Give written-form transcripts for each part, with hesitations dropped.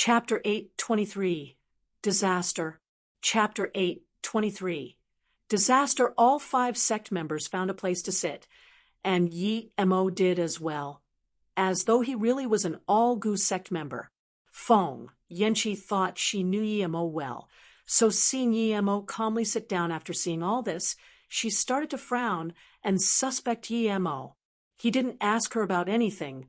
Chapter 8:23 Disaster. Chapter 8:23 Disaster. All 5 sect members found a place to sit, and Yi Mo did as well, as though he really was an all-Gu sect member. Feng Yanqi thought she knew Yi Mo well, so seeing Yi Mo calmly sit down after seeing all this, she started to frown and suspect Yi Mo. He didn't ask her about anything,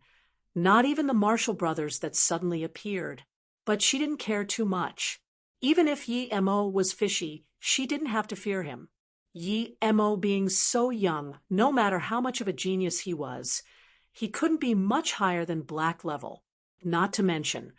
not even the Marshall brothers that suddenly appeared. But she didn't care too much. Even if Yi Mo was fishy, she didn't have to fear him. Yi Mo being so young, no matter how much of a genius he was, he couldn't be much higher than black level, not to mention.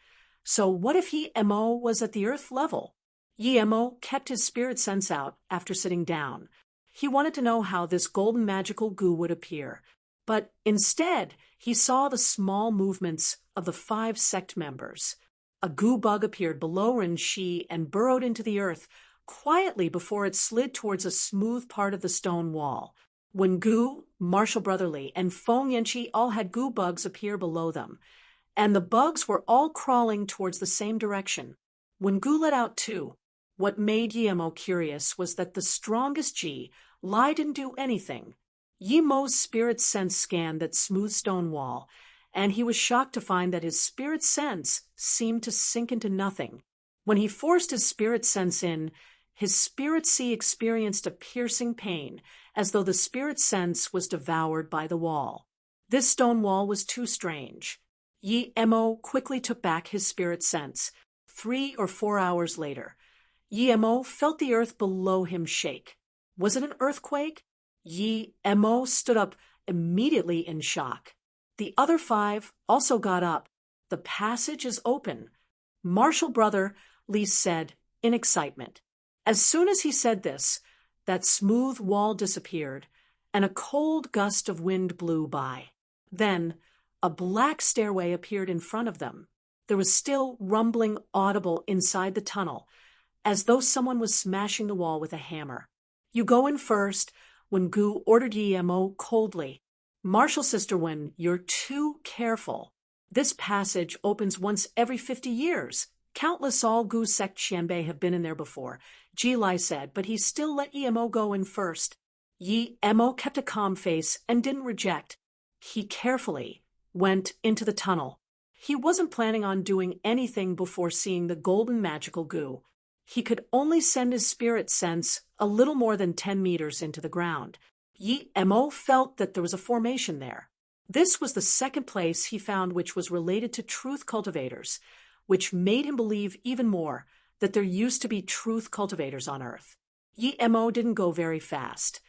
So what if Yi Mo was at the earth level? Yi Mo kept his spirit sense out after sitting down. He wanted to know how this golden magical goo would appear, but instead he saw the small movements of the 5 sect members. A goo bug appeared below Ren-shi and burrowed into the earth quietly before it slid towards a smooth part of the stone wall. When Gu, Marshall Brotherly, and Feng Yanqi all had goo bugs appear below them, and the bugs were all crawling towards the same direction. When Gu let out 2, what made Yi Mo curious was that the strongest Ji Lai didn't do anything. Yi Mo's spirit sense scanned that smooth stone wall, and he was shocked to find that his spirit sense seemed to sink into nothing. When he forced his spirit sense in, his spirit sea experienced a piercing pain, as though the spirit sense was devoured by the wall. This stone wall was too strange. Yi Mo quickly took back his spirit sense. 3 or 4 hours later, Yi Mo felt the earth below him shake. Was it an earthquake? Yi Mo stood up immediately in shock. The other 5 also got up. The passage is open, Marshall Brother Lee said in excitement. As soon as he said this, that smooth wall disappeared, and a cold gust of wind blew by. Then a black stairway appeared in front of them. There was still rumbling audible inside the tunnel, as though someone was smashing the wall with a hammer. You go in first, when Gu ordered Yi Mo coldly. Marshall sister, when you're too careful. This passage opens once every 50 years. Countless all-Gu sect Xianbei have been in there before, Ji Lai said, but he still let Yi Mo go in first. Yi Mo kept a calm face and didn't reject. He carefully went into the tunnel. He wasn't planning on doing anything before seeing the golden magical goo. He could only send his spirit sense a little more than 10 meters into the ground. Yi Mo felt that there was a formation there. This was the second place he found which was related to truth cultivators, which made him believe even more that there used to be truth cultivators on Earth. Yi Mo didn't go very fast,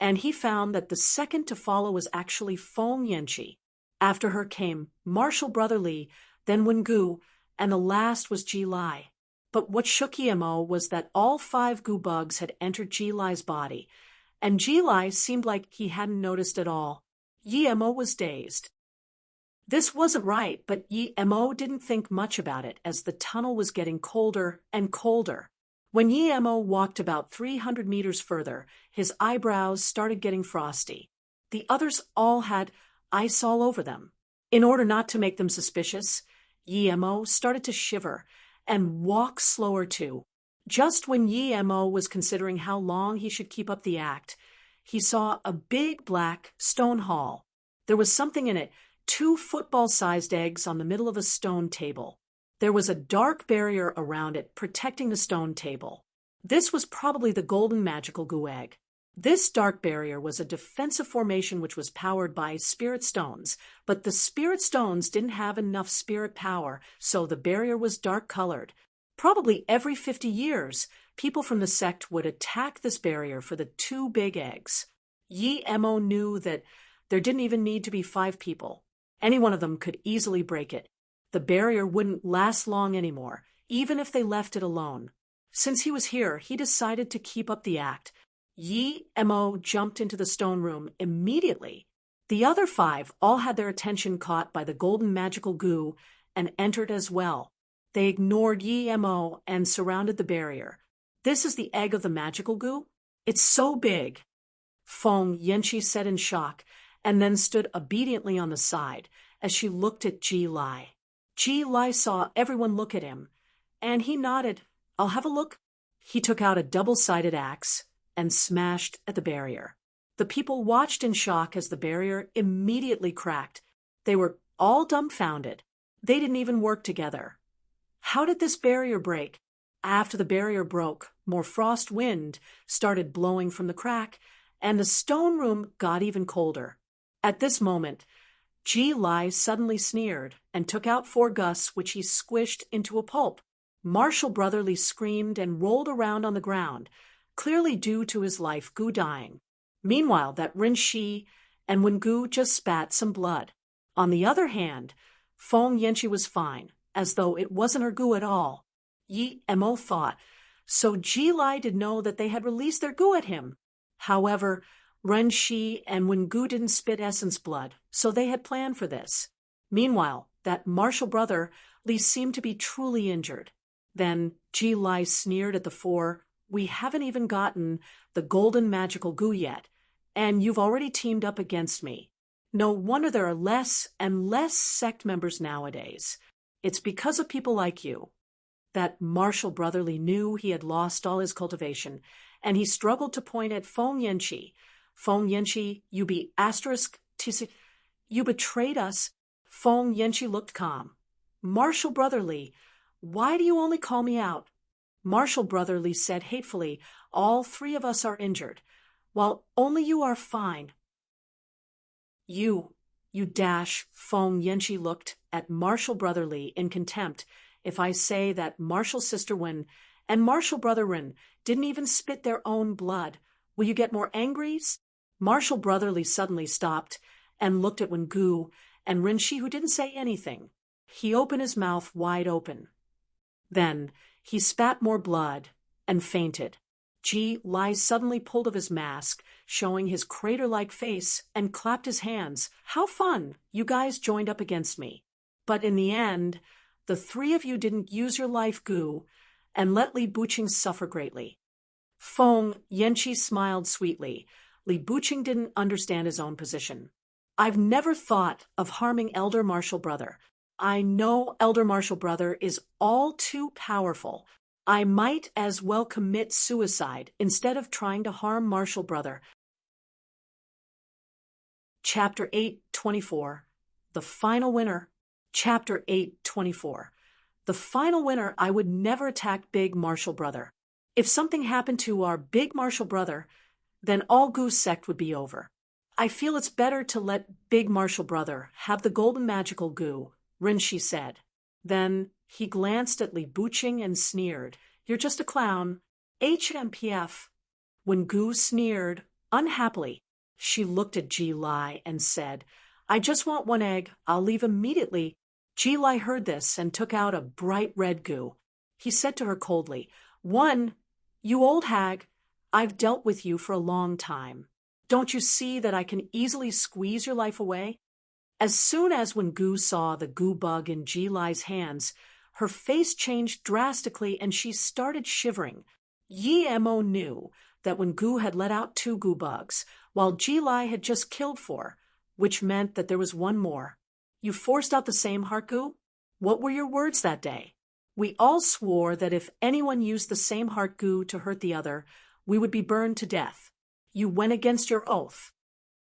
and he found that the second to follow was actually Feng Yanqi. After her came Marshall Brotherly, then Wen Gu, and the last was Ji Lai. But what shook Yi Mo was that all 5 goo bugs had entered Ji Lai's body, and Ji Lai seemed like he hadn't noticed at all. Yi Mo was dazed. This wasn't right, but Yi Mo didn't think much about it as the tunnel was getting colder and colder. When Yi Mo walked about 300 meters further, his eyebrows started getting frosty. The others all had ice all over them. In order not to make them suspicious, Yi Mo started to shiver and walk slower too. Just when Yi Mo was considering how long he should keep up the act, he saw a big black stone hall. There was something in it, 2 football-sized eggs on the middle of a stone table. There was a dark barrier around it protecting the stone table. This was probably the golden magical goo egg. This dark barrier was a defensive formation which was powered by spirit stones, but the spirit stones didn't have enough spirit power, so the barrier was dark-colored. Probably every 50 years, people from the sect would attack this barrier for the 2 big eggs. Yi Mo knew that there didn't even need to be 5 people. Any one of them could easily break it. The barrier wouldn't last long anymore, even if they left it alone. Since he was here, he decided to keep up the act. Yi Mo jumped into the stone room immediately. The other 5 all had their attention caught by the golden magical goo and entered as well. They ignored Yi Mo and surrounded the barrier. This is the egg of the magical goo? It's so big. Feng Yanqi said in shock, and then stood obediently on the side as she looked at Ji Lai. Ji Lai saw everyone look at him, and he nodded. I'll have a look. He took out a double-sided axe and smashed at the barrier. The people watched in shock as the barrier immediately cracked. They were all dumbfounded. They didn't even work together. How did this barrier break? After the barrier broke, more frost wind started blowing from the crack, and the stone room got even colder. At this moment, Ji Lai suddenly sneered and took out 4 Gus, which he squished into a pulp. Marshall Brotherly screamed and rolled around on the ground, clearly due to his life Gu dying. Meanwhile, that Rin Shi and Wen Gu just spat some blood. On the other hand, Feng Yanqi was fine, as though it wasn't her Gu at all. Yi Mo thought, so Ji Lai did know that they had released their Gu at him. However, Ren Shi and Wen Gu didn't spit essence blood, so they had planned for this. Meanwhile, that martial brother Li seemed to be truly injured. Then Ji Lai sneered at the 4, we haven't even gotten the golden magical Gu yet, and you've already teamed up against me. No wonder there are less and less sect members nowadays. It's because of people like you. That martial brotherly knew he had lost all his cultivation, and he struggled to point at Feng Yanqi. Feng Yanqi, you be asterisk tc. You betrayed us. Feng Yanqi looked calm. Martial brotherly, why do you only call me out? Martial brotherly said hatefully, all 3 of us are injured, while only you are fine. You dash. Feng Yanqi looked at Martial brotherly in contempt. If I say that Martial sister Wen and Martial brother Rin didn't even spit their own blood, will you get more angry? Martial brotherly suddenly stopped and looked at Wen Gu and Rin Shi, who didn't say anything. He opened his mouth wide open. Then he spat more blood and fainted. Ji Lai suddenly pulled off his mask, showing his crater-like face, and clapped his hands. How fun! You guys joined up against me. But in the end, the 3 of you didn't use your life Gu and let Li Buqing suffer greatly. Feng Yanqi smiled sweetly. Li Buqing didn't understand his own position. I've never thought of harming Elder Martial Brother. I know Elder Martial Brother is all too powerful. I might as well commit suicide instead of trying to harm Martial Brother. Chapter 8:24. The Final Winner. Chapter 8:24. The final winner. I would never attack Big Martial Brother. If something happened to our Big Martial Brother, then all Gu's sect would be over. I feel it's better to let Big Martial Brother have the golden magical Gu, Rin Shi said. Then he glanced at Li Buqing and sneered. You're just a clown. HMPF. When Gu sneered, unhappily, she looked at Ji Lai and said, I just want 1 egg. I'll leave immediately. Ji Lai heard this and took out a bright red Gu. He said to her coldly, 1, you old hag, I've dealt with you for a long time. Don't you see that I can easily squeeze your life away? As soon as when Gu saw the Gu bug in Ji Lai's hands, her face changed drastically and she started shivering. Yi Mo knew that when Gu had let out 2 Gu bugs, while Ji Lai had just killed 4, which meant that there was 1 more. You forced out the same heart Gu? What were your words that day? We all swore that if anyone used the same heart Gu to hurt the other, we would be burned to death. You went against your oath.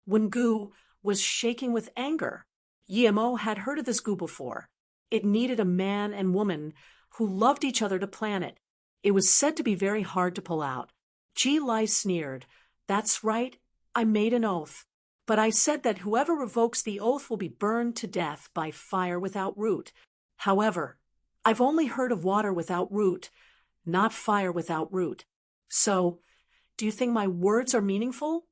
When Gu was shaking with anger, Yi Mo had heard of this Gu before. It needed a man and woman who loved each other to plan it. It was said to be very hard to pull out. Ji Lai sneered. That's right, I made an oath. But I said that whoever revokes the oath will be burned to death by fire without root. However, I've only heard of water without root, not fire without root. So, do you think my words are meaningful?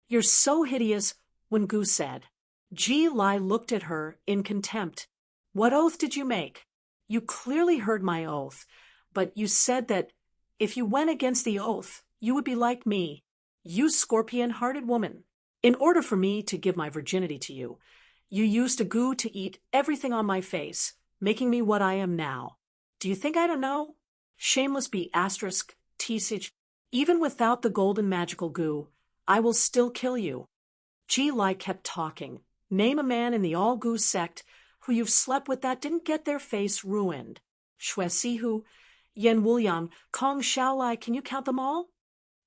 You're so hideous, Wen Gu said. Ji Lai looked at her in contempt. What oath did you make? You clearly heard my oath, but you said that if you went against the oath, you would be like me, you scorpion-hearted woman. In order for me to give my virginity to you, you used a Gu to eat everything on my face, making me what I am now. Do you think I don't know? Shameless be asterisk, tsich. Even without the golden magical Gu, I will still kill you. Ji Lai kept talking. Name a man in the all Gu sect who you've slept with that didn't get their face ruined. Shue Sihu, Yen Wuliang, Kong Shaolai, can you count them all?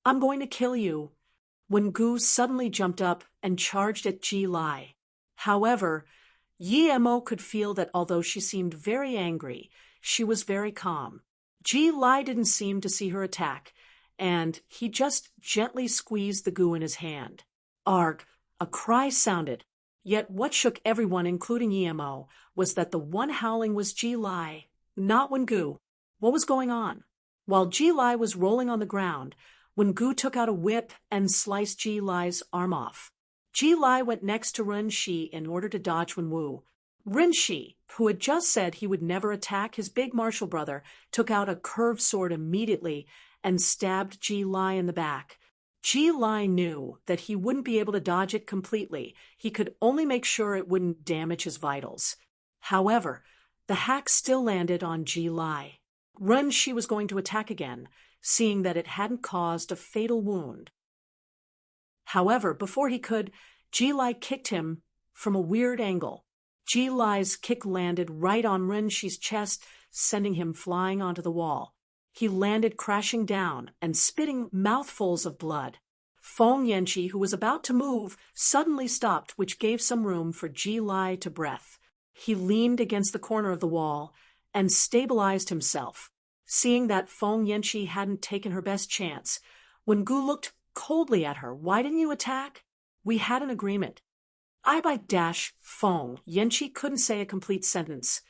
I'm going to kill you. Wen Gu suddenly jumped up and charged at Ji Lai. However, Yi Mo could feel that although she seemed very angry, she was very calm. Ji Lai didn't seem to see her attack, and he just gently squeezed the goo in his hand. Arg! A cry sounded. Yet what shook everyone, including Yi Mo, was that the one howling was Ji Lai, not Wen Gu. What was going on? While Ji Lai was rolling on the ground, Wen Gu took out a whip and sliced Ji Lai's arm off. Ji Lai went next to Ren Shi in order to dodge Wen Wu. Ren Shi, who had just said he would never attack his big martial brother, took out a curved sword immediately and stabbed Ji Lai in the back. Ji Lai knew that he wouldn't be able to dodge it completely. He could only make sure it wouldn't damage his vitals. However, the hack still landed on Ji Lai. Ren Shi was going to attack again, seeing that it hadn't caused a fatal wound. However, before he could, Ji Lai kicked him from a weird angle. Ji Lai's kick landed right on Ren Shi's chest, sending him flying onto the wall. He landed crashing down and spitting mouthfuls of blood. Feng Yanqi, who was about to move, suddenly stopped, which gave some room for Ji Lai to breath. He leaned against the corner of the wall and stabilized himself. Seeing that Feng Yanqi hadn't taken her best chance, Wen Gu looked coldly at her. Why didn't you attack? We had an agreement. Feng Yanqi couldn't say a complete sentence,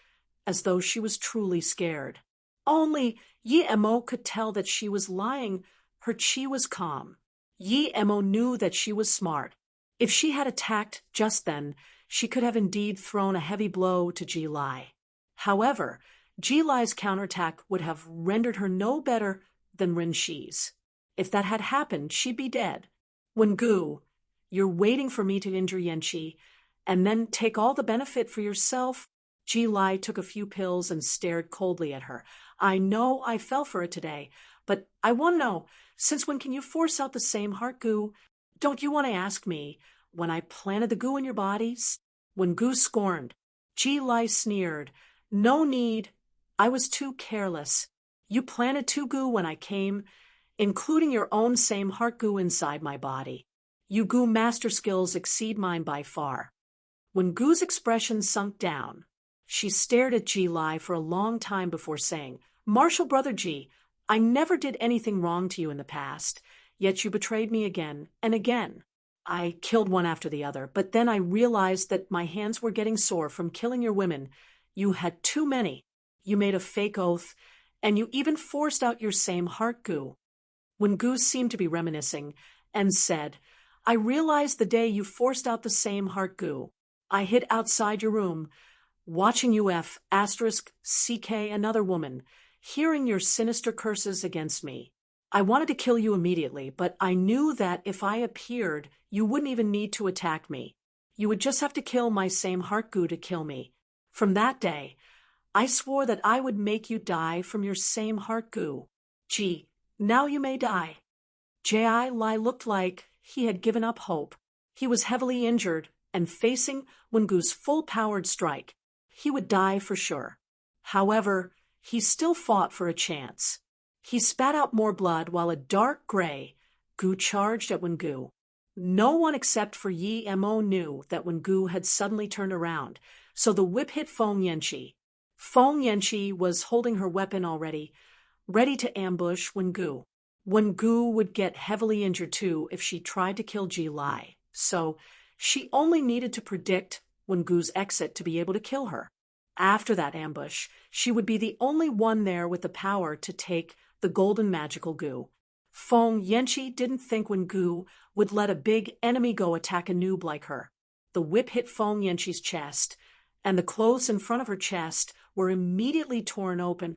as though she was truly scared. Only Yi Mo could tell that she was lying. Her chi was calm. Yi Mo knew that she was smart. If she had attacked just then, she could have indeed thrown a heavy blow to Ji Lai. However, Ji Lai's counterattack would have rendered her no better than Ren Shi's. If that had happened, she'd be dead. Wen Gu, you're waiting for me to injure Yanqi, and then take all the benefit for yourself? Ji Lai took a few pills and stared coldly at her. I know I fell for it today, but I want to know, since when can you force out the same heart goo? Don't you want to ask me, when I planted the goo in your bodies? Wen Gu scorned. Ji Lai sneered. No need. I was too careless. You planted two goo when I came, including your own same heart goo inside my body. You goo master skills exceed mine by far. Wen Gu's expression sunk down. She stared at Ji Lai for a long time before saying, Martial brother Ji, I never did anything wrong to you in the past, yet you betrayed me again and again. I killed one after the other, but then I realized that my hands were getting sore from killing your women. You had too many. You made a fake oath, and you even forced out your same heart goo. Wen Gu seemed to be reminiscing, and said, I realized the day you forced out the same heart goo. I hid outside your room, watching **CK another woman, hearing your sinister curses against me. I wanted to kill you immediately, but I knew that if I appeared, you wouldn't even need to attack me. You would just have to kill my same heart goo to kill me. From that day, I swore that I would make you die from your same heart goo. Gee, now you may die. Ji Lai looked like he had given up hope. He was heavily injured and facing Wen Gu's full-powered strike. He would die for sure. However, he still fought for a chance. He spat out more blood while a dark gray goo charged at Wen Gu. No one except for Yi Mo knew that Wen Gu had suddenly turned around, so the whip hit Feng Yanqi. Feng Yanqi was holding her weapon already, ready to ambush Wen Gu. Wen Gu would get heavily injured too if she tried to kill Ji Lai, so she only needed to predict Wen Gu's exit to be able to kill her. After that ambush, she would be the only one there with the power to take the golden magical goo. Feng Yanqi didn't think Wen Gu would let a big enemy go attack a noob like her. The whip hit Feng Yanqi's chest, and the clothes in front of her chest were immediately torn open.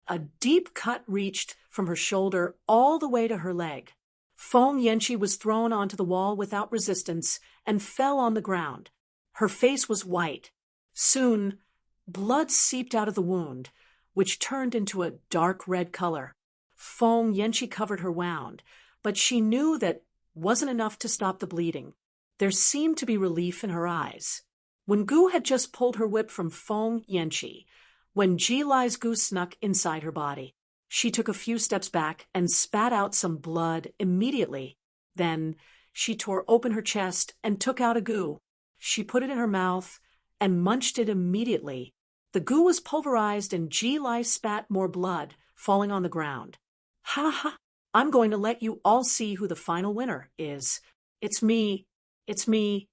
A deep cut reached from her shoulder all the way to her leg. Feng Yanqi was thrown onto the wall without resistance and fell on the ground. Her face was white. Soon, blood seeped out of the wound, which turned into a dark red color. Feng Yanqi covered her wound, but she knew that wasn't enough to stop the bleeding. There seemed to be relief in her eyes. Wen Gu had just pulled her whip from Feng Yanqi when Ji Lai's Gu snuck inside her body. She took a few steps back and spat out some blood immediately. Then she tore open her chest and took out a Gu. She put it in her mouth and munched it immediately. The Gu was pulverized and Ji Lai spat more blood, falling on the ground. Ha ha! I'm going to let you all see who the final winner is. It's me. It's me.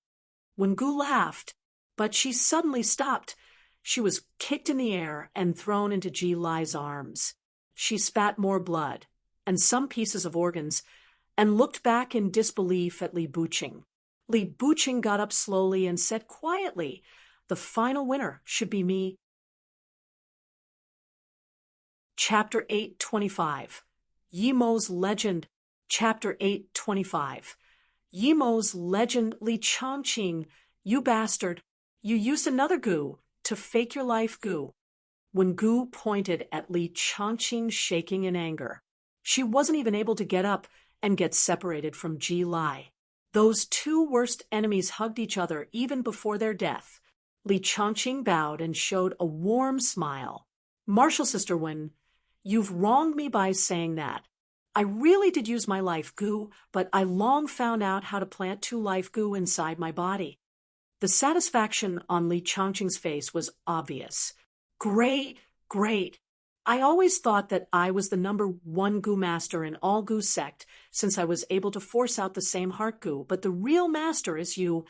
Wen Gu laughed, but she suddenly stopped. She was kicked in the air and thrown into Ji Lai's arms. She spat more blood and some pieces of organs and looked back in disbelief at Li Buqing. Li Buqing got up slowly and said quietly, "The final winner should be me." Chapter 8:25 Yimo's Legend. Chapter 8:25 Yimo's Legend. Li Changqing, you bastard. You used another Gu to fake your life, Gu. Wen Gu pointed at Li Changqing, shaking in anger. She wasn't even able to get up and get separated from Ji Lai. Those two worst enemies hugged each other even before their death. Li Changqing bowed and showed a warm smile. "Martial Sister Wen, you've wronged me by saying that. I really did use my life Gu, but I long found out how to plant two life Gu inside my body." The satisfaction on Li Changqing's face was obvious. "Great, great. I always thought that I was the #1 Gu master in all Gu sect, since I was able to force out the same heart Gu, but the real master is you."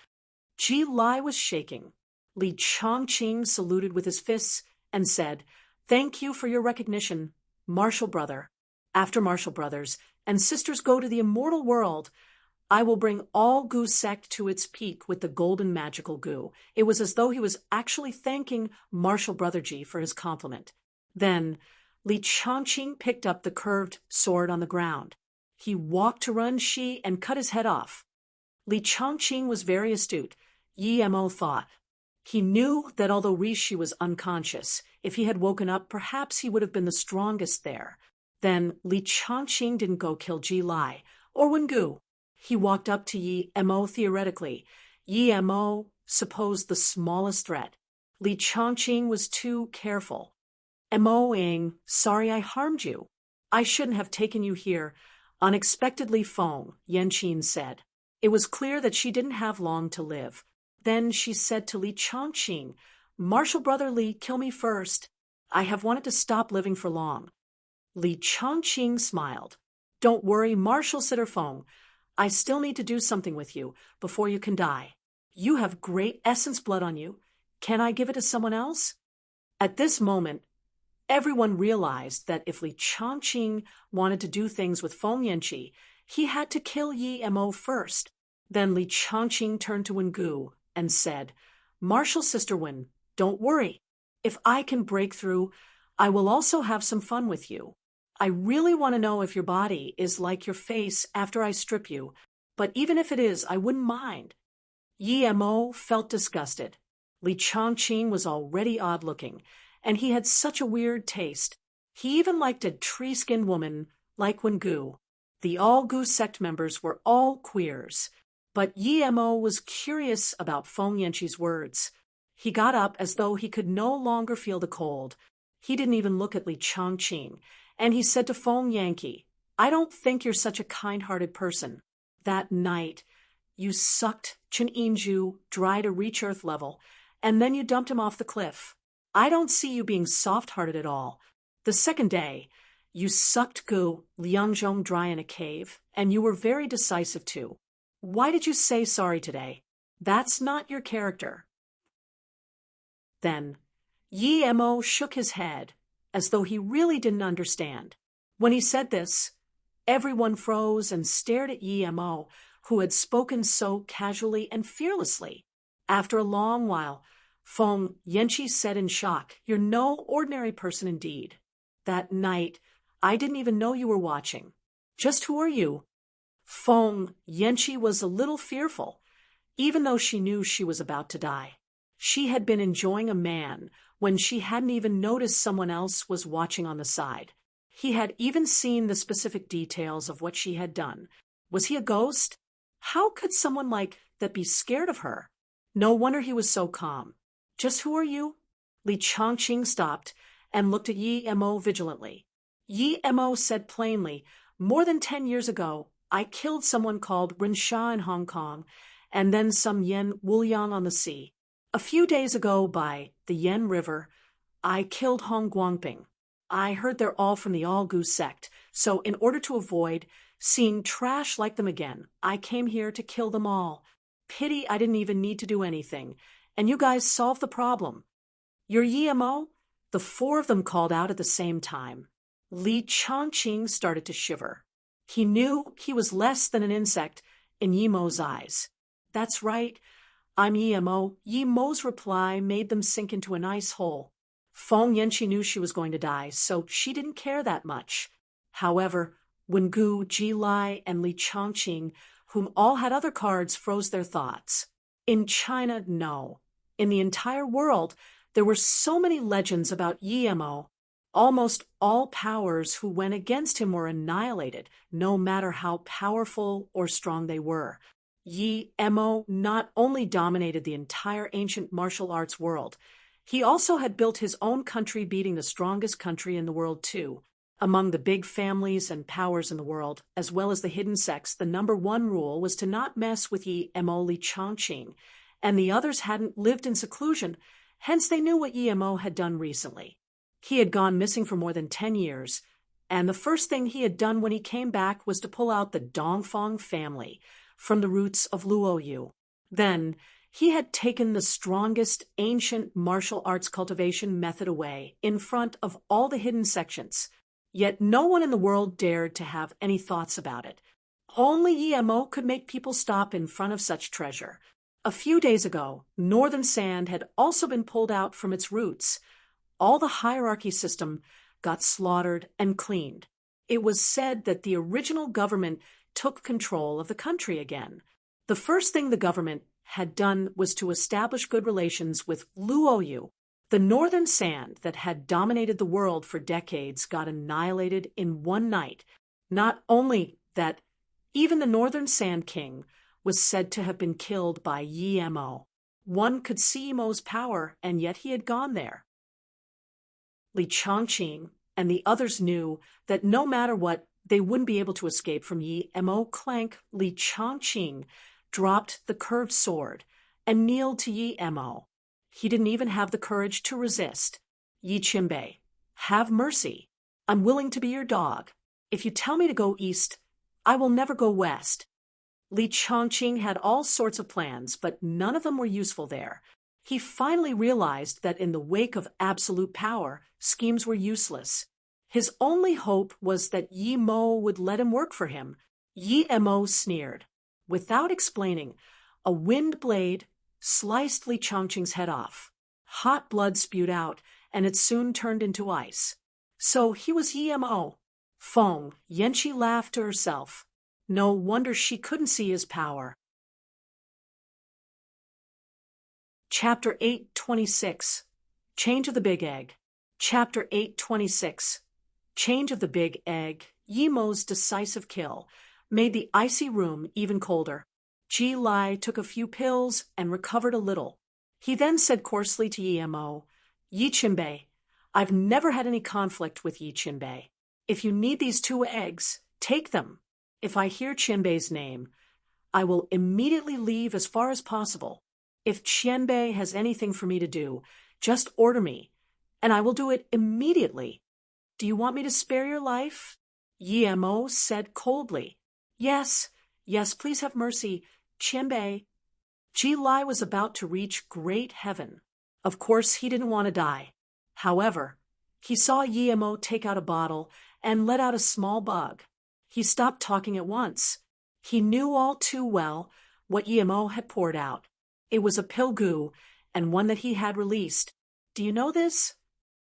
Ji Lai was shaking. Li Changqing saluted with his fists and said, "Thank you for your recognition, martial brother. After martial brothers and sisters go to the immortal world, I will bring all Gu sect to its peak with the golden magical Gu." It was as though he was actually thanking Martial Brother Ji for his compliment. Then Li Changqing picked up the curved sword on the ground. He walked to Ren Shi and cut his head off. Li Changqing was very astute, Yi Mo thought. He knew that although Rishi was unconscious, if he had woken up, perhaps he would have been the strongest there. Then Li Changqing didn't go kill Ji Lai or Wen Gu. He walked up to Yi Mo theoretically. Yi Mo supposed the smallest threat. Li Changqing was too careful. "Mo-ing, sorry I harmed you. I shouldn't have taken you here unexpectedly," Feng Yanqin said. It was clear that she didn't have long to live. Then she said to Li Changqing, "Martial Brother Li, kill me first. I have wanted to stop living for long." Li Changqing smiled. "Don't worry, Martial Sitter Feng. I still need to do something with you before you can die. You have great essence blood on you. Can I give it to someone else?" At this moment, everyone realized that if Li Changqing wanted to do things with Feng Yanqi, he had to kill Yi Mo first. Then Li Changqing turned to Wen Gu and said, "Martial Sister Wen, don't worry. If I can break through, I will also have some fun with you. I really want to know if your body is like your face after I strip you, but even if it is, I wouldn't mind." Yi Mo felt disgusted. Li Changqing was already odd-looking, and he had such a weird taste. He even liked a tree-skinned woman like Wen Gu. The all-Gu sect members were all queers, but Yi Mo was curious about Feng Yanqi's words. He got up as though he could no longer feel the cold. He didn't even look at Li Changqing, and he said to Feng Yanqi, "I don't think you're such a kind-hearted person. That night, you sucked Chen Yinju dry to reach Earth level, and then you dumped him off the cliff. I don't see you being soft-hearted at all. The second day, you sucked Gu Liangzhong dry in a cave, and you were very decisive too. Why did you say sorry today? That's not your character." Then Yi Mo shook his head, as though he really didn't understand. When he said this, everyone froze and stared at Yi Mo, who had spoken so casually and fearlessly. After a long while, Feng Yanqi said in shock, "You're no ordinary person indeed. That night, I didn't even know you were watching. Just who are you?" Feng Yanqi was a little fearful, even though she knew she was about to die. She had been enjoying a man when she hadn't even noticed someone else was watching on the side. He had even seen the specific details of what she had done. Was he a ghost? How could someone like that be scared of her? No wonder he was so calm. Just who are you? Li Chongqing stopped and looked at Yi Mo vigilantly. Yi Mo said plainly, more than 10 years ago, I killed someone called Ren Sha in Hong Kong, and then some Yen Wuliang on the sea. A few days ago, by the Yen River, I killed Hong Guangping. I heard they're all from the All Gu sect, so in order to avoid seeing trash like them again, I came here to kill them all. Pity I didn't even need to do anything, and you guys solved the problem. You're Yi Mo? The four of them called out at the same time. Li Chongqing started to shiver. He knew he was less than an insect in Yi Mo's eyes. That's right, I'm Yi Mo. Yi Mo's reply made them sink into an ice hole. Feng Yanqi knew she was going to die, so she didn't care that much. However, Wen Gu, Ji Lai, and Li Chongqing, whom all had other cards, froze their thoughts. In China, no. In the entire world, there were so many legends about Yi Mo. Almost all powers who went against him were annihilated, no matter how powerful or strong they were. Yi Mo not only dominated the entire ancient martial arts world, he also had built his own country, beating the strongest country in the world too. Among the big families and powers in the world, as well as the hidden sects, the number one rule was to not mess with Yi Mo Li Chongqing, and the others hadn't lived in seclusion, hence they knew what Yi Mo had done recently. He had gone missing for more than 10 years, and the first thing he had done when he came back was to pull out the Dongfang family from the roots of Luoyu. Then, he had taken the strongest ancient martial arts cultivation method away in front of all the hidden sections. Yet no one in the world dared to have any thoughts about it. Only Yi Mo could make people stop in front of such treasure. A few days ago, Northern Sand had also been pulled out from its roots. All the hierarchy system got slaughtered and cleaned. It was said that the original government took control of the country again. The first thing the government had done was to establish good relations with Luoyu. The Northern Sand that had dominated the world for decades got annihilated in one night. Not only that, even the Northern Sand King was said to have been killed by Yi Mo. One could see Yi Mo's power, and yet he had gone there. Li Chongqing and the others knew that no matter what, they wouldn't be able to escape from Yi Mo. Clank. Li Chongqing dropped the curved sword and kneeled to Yi Mo. He didn't even have the courage to resist. Yi Qianbei, have mercy. I'm willing to be your dog. If you tell me to go east, I will never go west. Li Chongqing had all sorts of plans, but none of them were useful there. He finally realized that in the wake of absolute power, schemes were useless. His only hope was that Yi Mo would let him work for him. Yi Mo sneered. Without explaining, a wind blade sliced Li Chongqing's head off. Hot blood spewed out, and it soon turned into ice. So he was Yi Mo. Feng Yanqi laughed to herself. No wonder she couldn't see his power. Chapter 8:26. Change of the Big Egg. Chapter 8:26. Change of the Big Egg. Yi Mo's decisive kill made the icy room even colder. Ji Lai took a few pills and recovered a little. He then said coarsely to Yi Mo, Yi Qianbei, I've never had any conflict with Yi Qianbei. If you need these 2 eggs, take them. If I hear Qianbei's name, I will immediately leave as far as possible. If Qianbei has anything for me to do, just order me, and I will do it immediately. Do you want me to spare your life? Yi Mo said coldly. Yes, please have mercy, Qianbei. Ji Lai was about to reach great heaven. Of course, he didn't want to die. However, he saw Yi Mo take out a bottle and let out a small bug. He stopped talking at once. He knew all too well what Yi Mo had poured out. It was a pill goo, and one that he had released. Do you know this?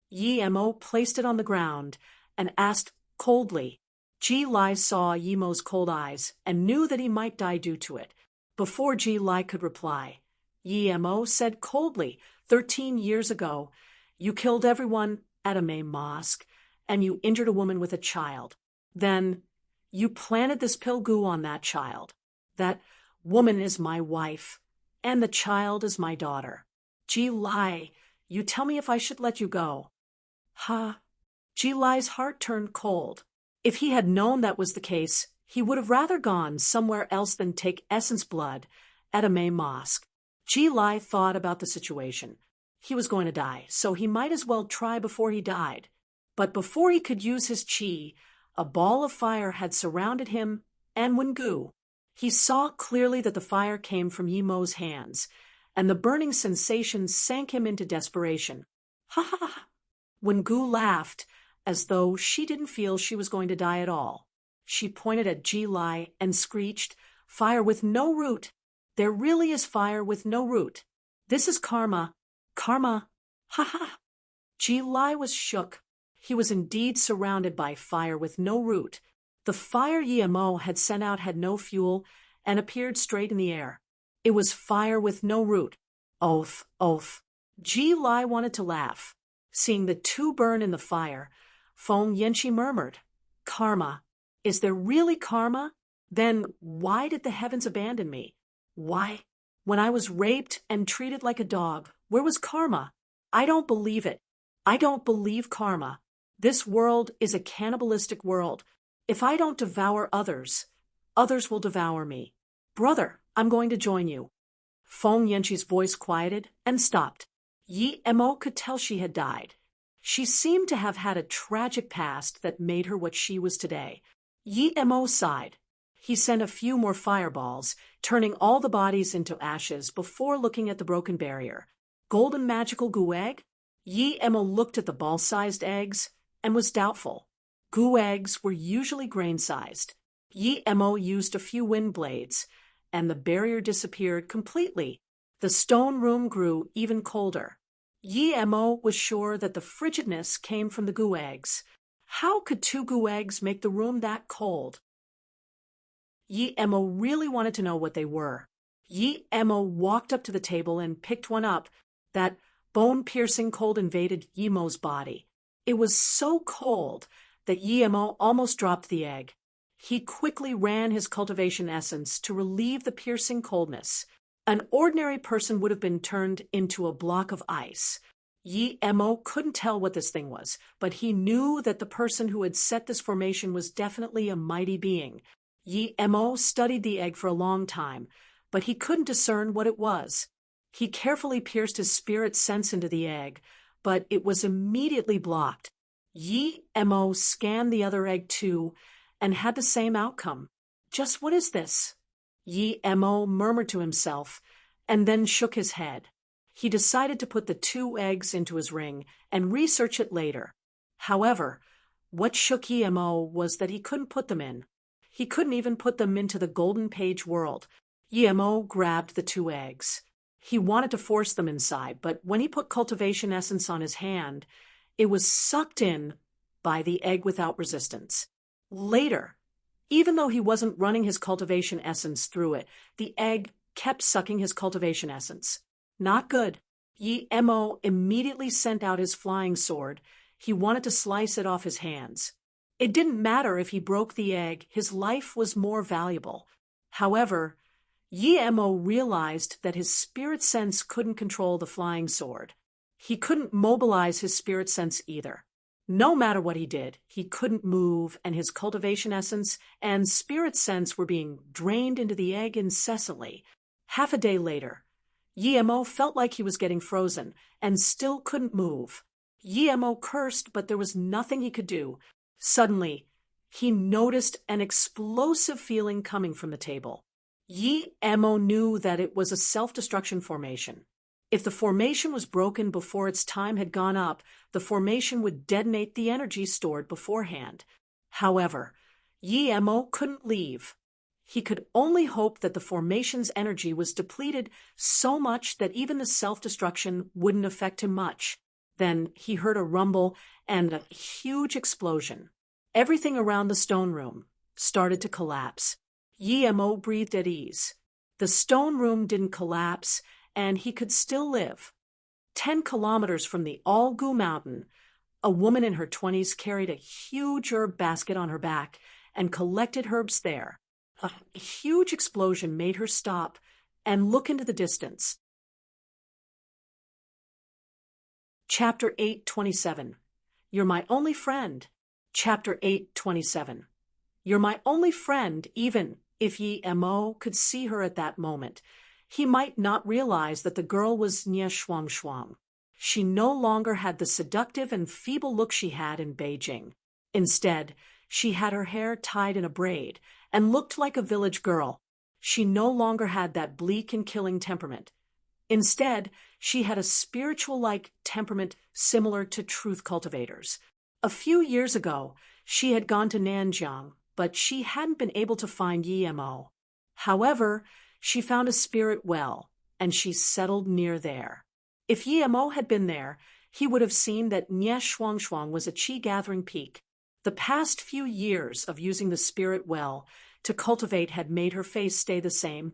Yi Mo placed it on the ground and asked coldly. Ji Lai saw Yi Mo's cold eyes and knew that he might die due to it. Before Ji Lai could reply, Yi Mo said coldly, 13 years ago, you killed everyone at a May mosque, and you injured a woman with a child. Then, you planted this pill goo on that child. That woman is my wife, and the child is my daughter. Ji Lai, you tell me if I should let you go. Ha! Ji Lai's heart turned cold. If he had known that was the case, he would have rather gone somewhere else than take essence blood at a May mosque. Ji Lai thought about the situation. He was going to die, so he might as well try before he died. But before he could use his qi, a ball of fire had surrounded him and Wengu. He saw clearly that the fire came from Yimo's hands, and the burning sensation sank him into desperation. Ha ha ha! Wengu laughed, as though she didn't feel she was going to die at all. She pointed at Ji Lai and screeched, "Fire with no root! There really is fire with no root. This is karma. Karma! Ha ha!" Ji Lai was shook. He was indeed surrounded by fire with no root. The fire Yimo had sent out had no fuel and appeared straight in the air. It was fire with no root. Oath, oath. Ji Lai wanted to laugh. Seeing the two burn in the fire, Feng Yanqi murmured, "Karma. Is there really karma? Then why did the heavens abandon me? Why? When I was raped and treated like a dog, where was karma? I don't believe it. I don't believe karma. This world is a cannibalistic world. If I don't devour others, others will devour me. Brother, I'm going to join you." Feng Yanqi's voice quieted and stopped. Yimo could tell she had died. She seemed to have had a tragic past that made her what she was today. Yimo sighed. He sent a few more fireballs, turning all the bodies into ashes before looking at the broken barrier. Golden magical goo egg? Yimo looked at the ball-sized eggs and was doubtful. Goo eggs were usually grain-sized. Yimo used a few wind blades, and the barrier disappeared completely. The stone room grew even colder. Yimo was sure that the frigidness came from the goo eggs. How could 2 goo eggs make the room that cold? Yimo really wanted to know what they were. Yimo walked up to the table and picked one up. That bone-piercing cold invaded Yimo's body. It was so cold that Yimo almost dropped the egg. He quickly ran his cultivation essence to relieve the piercing coldness. An ordinary person would have been turned into a block of ice. Yimo couldn't tell what this thing was, but he knew that the person who had set this formation was definitely a mighty being. Yimo studied the egg for a long time, but he couldn't discern what it was. He carefully pierced his spirit sense into the egg, but it was immediately blocked. Yimo scanned the other egg too, and had the same outcome. Just what is this? Yimo murmured to himself, and then shook his head. He decided to put the 2 eggs into his ring and research it later. However, what shook Yimo was that he couldn't put them in. He couldn't even put them into the golden page world. Yimo grabbed the 2 eggs. He wanted to force them inside, but when he put cultivation essence on his hand, it was sucked in by the egg without resistance. Later, even though he wasn't running his cultivation essence through it, the egg kept sucking his cultivation essence. Not good. Yimo immediately sent out his flying sword. He wanted to slice it off his hands. It didn't matter if he broke the egg, his life was more valuable. However, Yimo realized that his spirit sense couldn't control the flying sword. He couldn't mobilize his spirit sense either. No matter what he did, he couldn't move, and his cultivation essence and spirit sense were being drained into the egg incessantly. Half a day later, Yimo felt like he was getting frozen and still couldn't move. Yimo cursed, but there was nothing he could do. Suddenly, he noticed an explosive feeling coming from the table. Yimo knew that it was a self-destruction formation. If the formation was broken before its time had gone up, the formation would detonate the energy stored beforehand. However, Yimo couldn't leave. He could only hope that the formation's energy was depleted so much that even the self-destruction wouldn't affect him much. Then he heard a rumble and a huge explosion. Everything around the stone room started to collapse. Yimo breathed at ease. The stone room didn't collapse, and he could still live. 10 kilometers from the All-Gu Mountain, a woman in her 20s carried a huge herb basket on her back and collected herbs there. A huge explosion made her stop and look into the distance. Chapter 8:27. You're my only friend. Chapter 8:27. You're my only friend, even if Yi Mo could see her at that moment. He might not realize that the girl was Nie Shuang. She no longer had the seductive and feeble look she had in Beijing. Instead, she had her hair tied in a braid and looked like a village girl. She no longer had that bleak and killing temperament. Instead, she had a spiritual-like temperament similar to truth cultivators. A few years ago, she had gone to Nanjiang, but she hadn't been able to find Yi Mo. However, she found a spirit well, and she settled near there. If Yi Mo had been there, he would have seen that Nie Shuang was a qi-gathering peak. The past few years of using the spirit well to cultivate had made her face stay the same,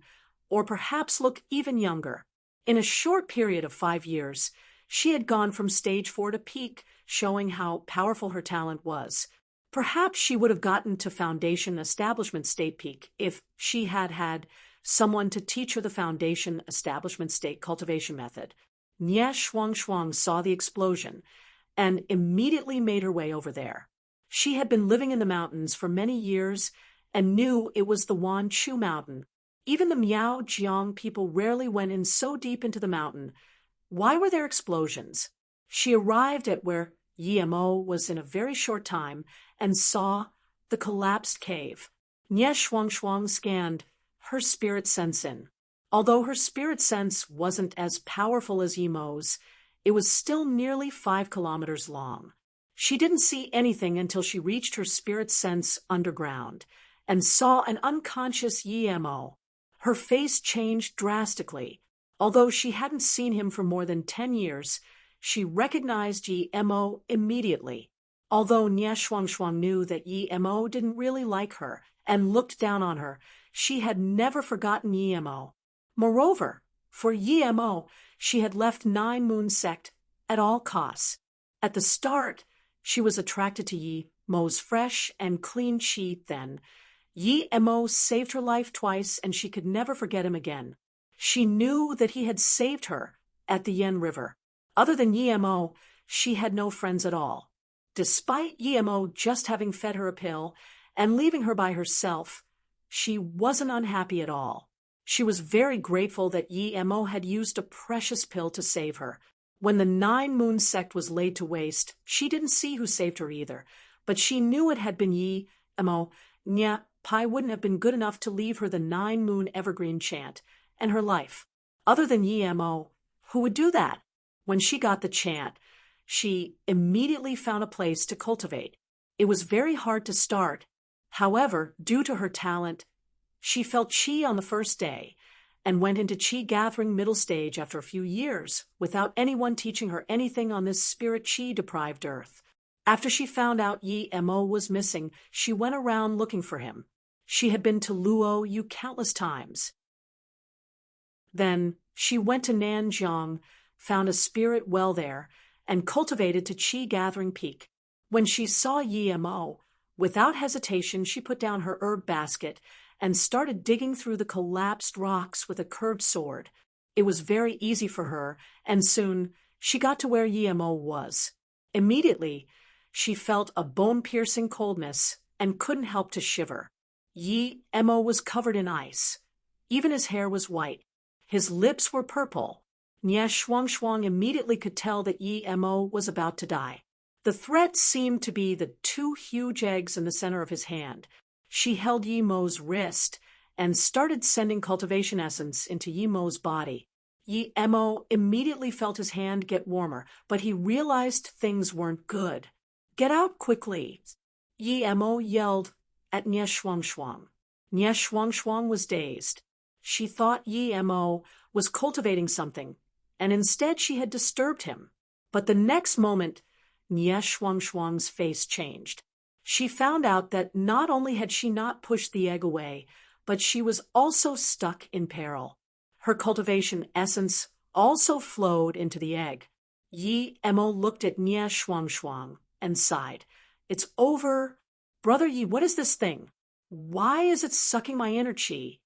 or perhaps look even younger. In a short period of 5 years, she had gone from stage 4 to peak, showing how powerful her talent was. Perhaps she would have gotten to foundation establishment state peak if she had had someone to teach her the foundation establishment state cultivation method. Nie Shuang saw the explosion and immediately made her way over there. She had been living in the mountains for many years and knew it was the Wan Chu mountain. Even the Miao Jiang people rarely went in so deep into the mountain. Why were there explosions? She arrived at where Yi Mo was in a very short time and saw the collapsed cave. Nie Shuang scanned her spirit sense in. Although her spirit sense wasn't as powerful as Yi Mo's, it was still nearly 5 kilometers long. She didn't see anything until she reached her spirit sense underground and saw an unconscious Yi Mo. Her face changed drastically. Although she hadn't seen him for more than 10 years, she recognized Yi Mo immediately. Although Nie Shuang knew that Yi Mo didn't really like her and looked down on her, she had never forgotten Yi Mo. Moreover, for Yi Mo, she had left Nine Moon Sect at all costs. At the start, she was attracted to Yi Mo's fresh and clean qi then. Yi Mo saved her life twice, and she could never forget him again. She knew that he had saved her at the Yen River. Other than Yi Mo, she had no friends at all. Despite Yi Mo just having fed her a pill and leaving her by herself, she wasn't unhappy at all. She was very grateful that Yi Mo had used a precious pill to save her. When the Nine Moon Sect was laid to waste, she didn't see who saved her either, but she knew it had been Yi Mo. Nya Pai wouldn't have been good enough to leave her the 9 Moon Evergreen chant and her life. Other than Yi Mo, who would do that? When she got the chant, she immediately found a place to cultivate. It was very hard to start. However, due to her talent, she felt qi on the first day and went into qi gathering middle stage after a few years without anyone teaching her anything on this spirit qi deprived earth. After she found out Yi Mo was missing, she went around looking for him. She had been to Luo Yu countless times. Then she went to Nanjiang, found a spirit well there, and cultivated to qi gathering peak. When she saw Yi Mo, without hesitation she put down her herb basket and started digging through the collapsed rocks with a curved sword. It was very easy for her, and soon she got to where Yi Mo was. Immediately, she felt a bone-piercing coldness and couldn't help to shiver. Yi Mo was covered in ice. Even his hair was white. His lips were purple. Nie Shuang immediately could tell that Yi Mo was about to die. The threat seemed to be the 2 huge eggs in the center of his hand. She held Yi Mo's wrist and started sending cultivation essence into Yi Mo's body. Yi Mo immediately felt his hand get warmer, but he realized things weren't good. "Get out quickly!" Yi Mo yelled at Nie Shuang. Nie Shuang was dazed. She thought Yi Mo was cultivating something, and instead she had disturbed him. But the next moment, Nie Shuang's face changed. She found out that not only had she not pushed the egg away, but she was also stuck in peril. Her cultivation essence also flowed into the egg. Yi Mo looked at Nie Shuang and sighed. "It's over. Brother Yi, what is this thing? Why is it sucking my inner qi?"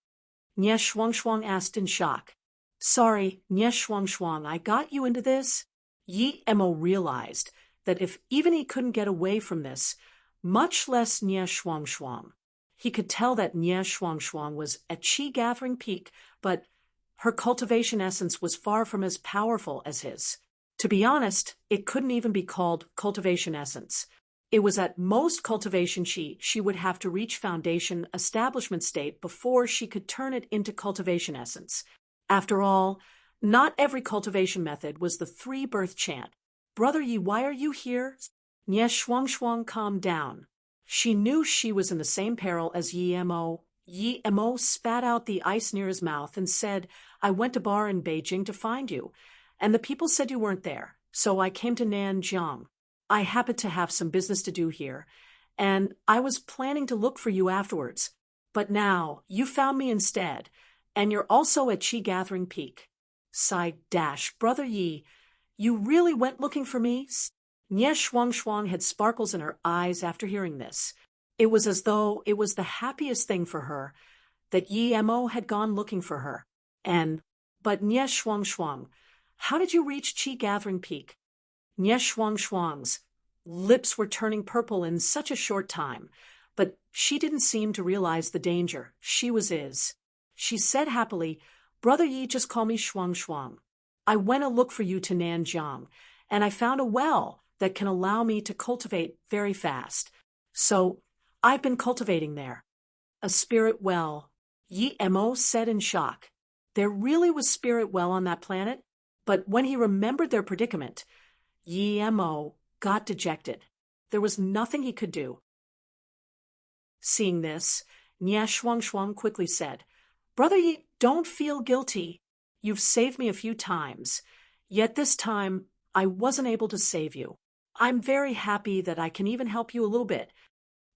Nye Shuang asked in shock. Sorry, Nye Shuang, I got you into this? Yi Mo realized that if even he couldn't get away from this, much less Nye Shuang. He could tell that Nye Shuang was at Qi gathering peak, but her cultivation essence was far from as powerful as his. To be honest, it couldn't even be called cultivation essence. It was at most cultivation Qi she would have to reach foundation establishment state before she could turn it into cultivation essence. After all, not every cultivation method was the three-birth chant. Brother Yi, why are you here? Nye Shuang calmed down. She knew she was in the same peril as Yi Mo. Yi Mo spat out the ice near his mouth and said, I went to bar in Beijing to find you, and the people said you weren't there, so I came to Nanjiang. I happened to have some business to do here, and I was planning to look for you afterwards. But now, you found me instead, and you're also at Qi Gathering Peak. Sighed Brother Yi, you really went looking for me? Nye Shuang had sparkles in her eyes after hearing this. It was as though it was the happiest thing for her that Yi Mo had gone looking for her. But Nye Shuang, how did you reach Qi Gathering Peak? Nye Shuang's lips were turning purple in such a short time, but she didn't seem to realize the danger she was in. She said happily, Brother Yi, just call me Shuang. I went to look for you to Nanjiang, and I found a well that can allow me to cultivate very fast. So, I've been cultivating there. A spirit well, Yi Mo said in shock. There really was spirit well on that planet? But when he remembered their predicament, Yi Mo got dejected. There was nothing he could do. Seeing this, Nye Shuang quickly said, Brother Yi, don't feel guilty. You've saved me a few times, yet this time I wasn't able to save you. I'm very happy that I can even help you a little bit.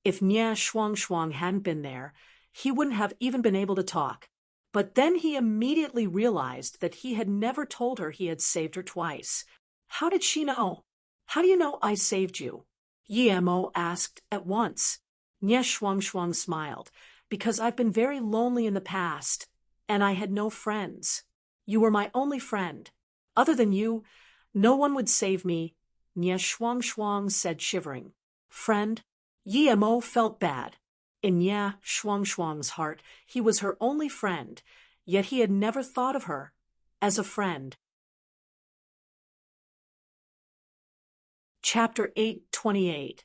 If Nye Shuang hadn't been there, he wouldn't have even been able to talk. But then he immediately realized that he had never told her he had saved her twice. How did she know? How do you know I saved you? Yi Mo asked at once. Nye Shuang smiled. Because I've been very lonely in the past, and I had no friends. You were my only friend. Other than you, no one would save me, Nye Shuang said, shivering. Friend? Yi Mo felt bad. In Nye Shuang's heart, he was her only friend, yet he had never thought of her as a friend. Chapter 8:28.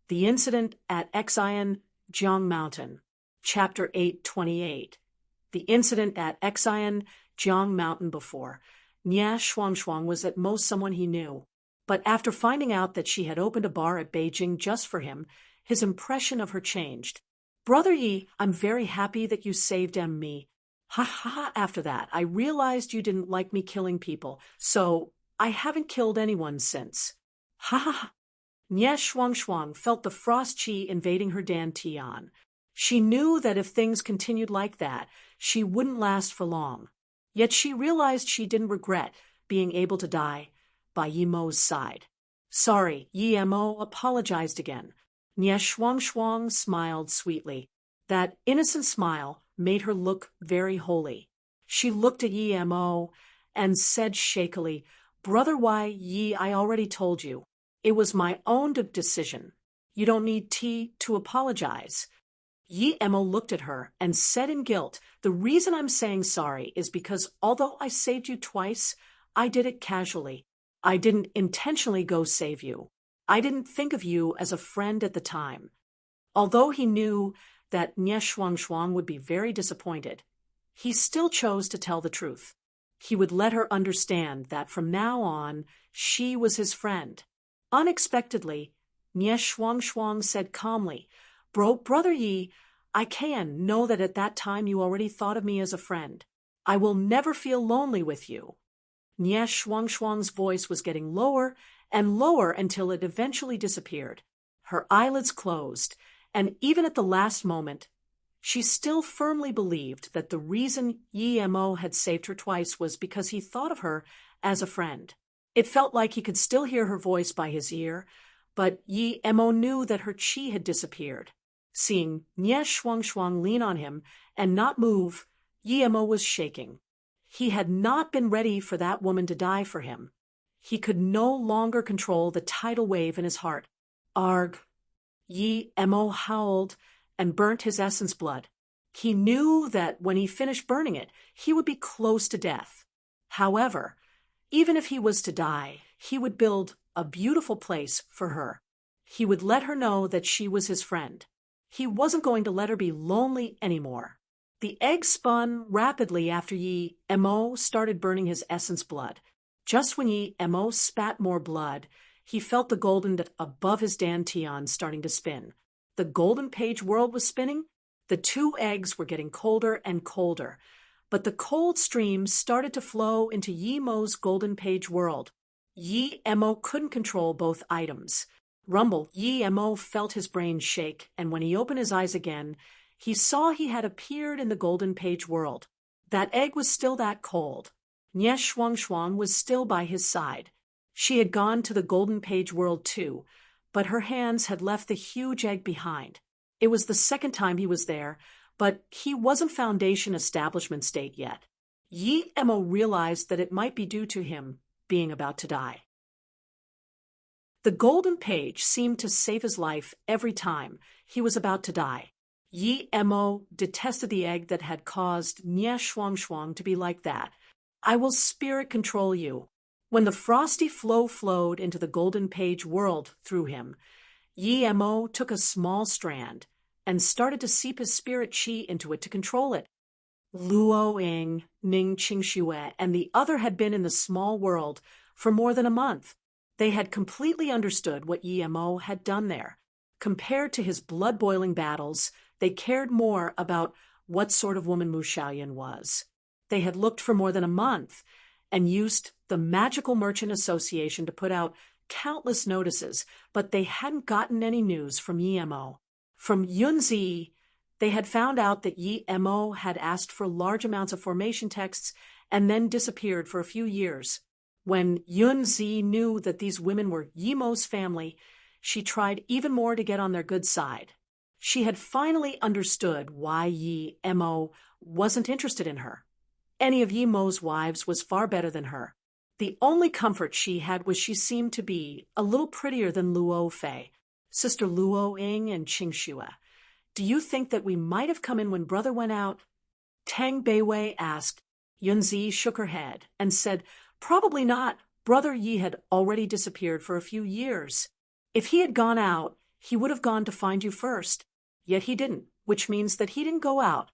The Incident at Xian Jiang Mountain. Chapter 8:28. The incident at Xian Jiang Mountain. Before, Nye Shuang was at most someone he knew. But after finding out that she had opened a bar at Beijing just for him, his impression of her changed. Brother Yi, I'm very happy that you saved me. Ha ha ha. After that, I realized you didn't like me killing people, so I haven't killed anyone since. Ha ha ha. Nye Shuang felt the frost qi invading her dantian. She knew that if things continued like that, she wouldn't last for long. Yet she realized she didn't regret being able to die by Yi Mo's side. Sorry, Yi Mo apologized again. Nye Shuang smiled sweetly. That innocent smile made her look very holy. She looked at Yi Mo and said shakily, Brother Yi, I already told you. It was my own decision. You don't need to apologize. Yi Mo looked at her and said in guilt, the reason I'm saying sorry is because although I saved you twice, I did it casually. I didn't intentionally go save you. I didn't think of you as a friend at the time. Although he knew that Nye Shuang would be very disappointed, he still chose to tell the truth. He would let her understand that from now on, she was his friend. Unexpectedly, Nye Shuang said calmly, Brother Yi, I can know that at that time you already thought of me as a friend. I will never feel lonely with you. Nye Shuang's voice was getting lower and lower until it eventually disappeared. Her eyelids closed, and even at the last moment, she still firmly believed that the reason Yi Mo had saved her twice was because he thought of her as a friend. It felt like he could still hear her voice by his ear, but Yi Mo knew that her qi had disappeared. Seeing Nye Shuang lean on him and not move, Yemo was shaking. He had not been ready for that woman to die for him. He could no longer control the tidal wave in his heart. Arg! Yemo howled and burnt his essence blood. He knew that when he finished burning it, he would be close to death. However, even if he was to die, he would build a beautiful place for her. He would let her know that she was his friend. He wasn't going to let her be lonely anymore. The egg spun rapidly after Yemo started burning his essence blood. Just when Yemo spat more blood, he felt the golden above his dantian starting to spin. The golden page world was spinning. The two eggs were getting colder and colder, but the cold streams started to flow into Yemo's golden page world. Yemo couldn't control both items. Rumble, Yemo felt his brain shake, and when he opened his eyes again, he saw he had appeared in the golden page world. That egg was still that cold. Nye Shuang Shuang was still by his side. She had gone to the golden page world too, but her hands had left the huge egg behind. It was the second time he was there, but he wasn't Foundation Establishment State yet. Yemo realized that it might be due to him being about to die. The golden page seemed to save his life every time he was about to die. Yemo detested the egg that had caused Nye Shuang Shuang to be like that. I will spirit control you. When the frosty flow flowed into the golden page world through him, Yemo took a small strand and started to seep his spirit chi into it to control it. Luo Ying, Ning Qingxue, and the other had been in the small world for more than a month. They had completely understood what Yemo had done there. Compared to his blood-boiling battles, they cared more about what sort of woman Mu Xiaoyan was. They had looked for more than a month and used the Magical Merchant Association to put out countless notices, but they hadn't gotten any news from Yemo. From Yunzi, they had found out that Yemo had asked for large amounts of formation texts and then disappeared for a few years. When Yunzi knew that these women were Yemo's family, she tried even more to get on their good side. She had finally understood why Yemo wasn't interested in her. Any of Yemo's wives was far better than her. The only comfort she had was she seemed to be a little prettier than Luo Fei, Sister Luo Ying and Qingxue. Do you think that we might have come in when brother went out? Tang Beiwei asked. Yunzi shook her head and said, probably not. Brother Yi had already disappeared for a few years. If he had gone out, he would have gone to find you first. Yet he didn't, which means that he didn't go out.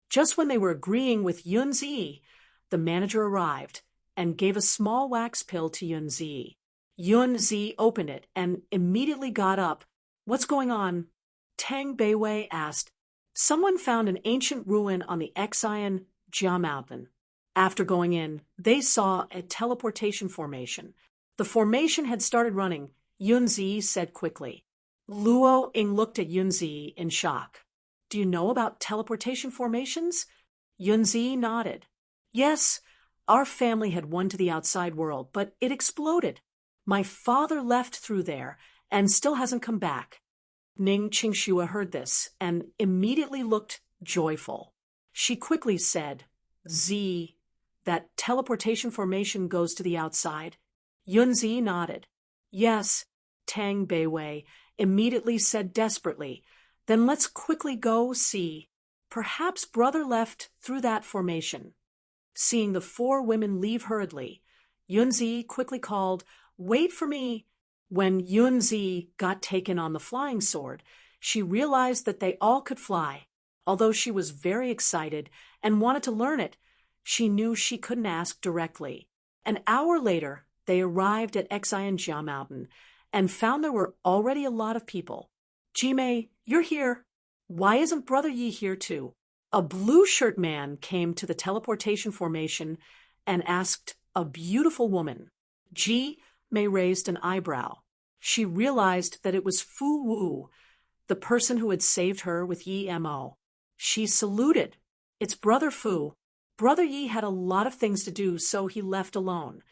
Just when they were agreeing with Yunzi, the manager arrived and gave a small wax pill to Yunzi. Yunzi opened it and immediately got up. What's going on? Tang Beiwei asked. Someone found an ancient ruin on the Xian Jia Mountain. After going in, they saw a teleportation formation. The formation had started running, Yunzi said quickly. Luo Ying looked at Yunzi in shock. Do you know about teleportation formations? Yunzi nodded. Yes, our family had one to the outside world, but it exploded. My father left through there and still hasn't come back. Ning Qingxue heard this and immediately looked joyful. She quickly said, Z, that teleportation formation goes to the outside. Yunzi nodded. Yes, Tang Beiwei immediately said desperately. Then let's quickly go see. Perhaps brother left through that formation. Seeing the four women leave hurriedly, Yunzi quickly called, Wait for me. When Yunzi got taken on the flying sword, she realized that they all could fly. Although she was very excited and wanted to learn it, she knew she couldn't ask directly. An hour later, they arrived at Xian Jia Mountain and found there were already a lot of people. Jimei, you're here. Why isn't Brother Yi here too? A blue shirt man came to the teleportation formation and asked a beautiful woman. Ji-Mei raised an eyebrow. She realized that it was Fu Wu, the person who had saved her with Yemo. She saluted. It's Brother Fu. Brother Yi had a lot of things to do, so he left alone.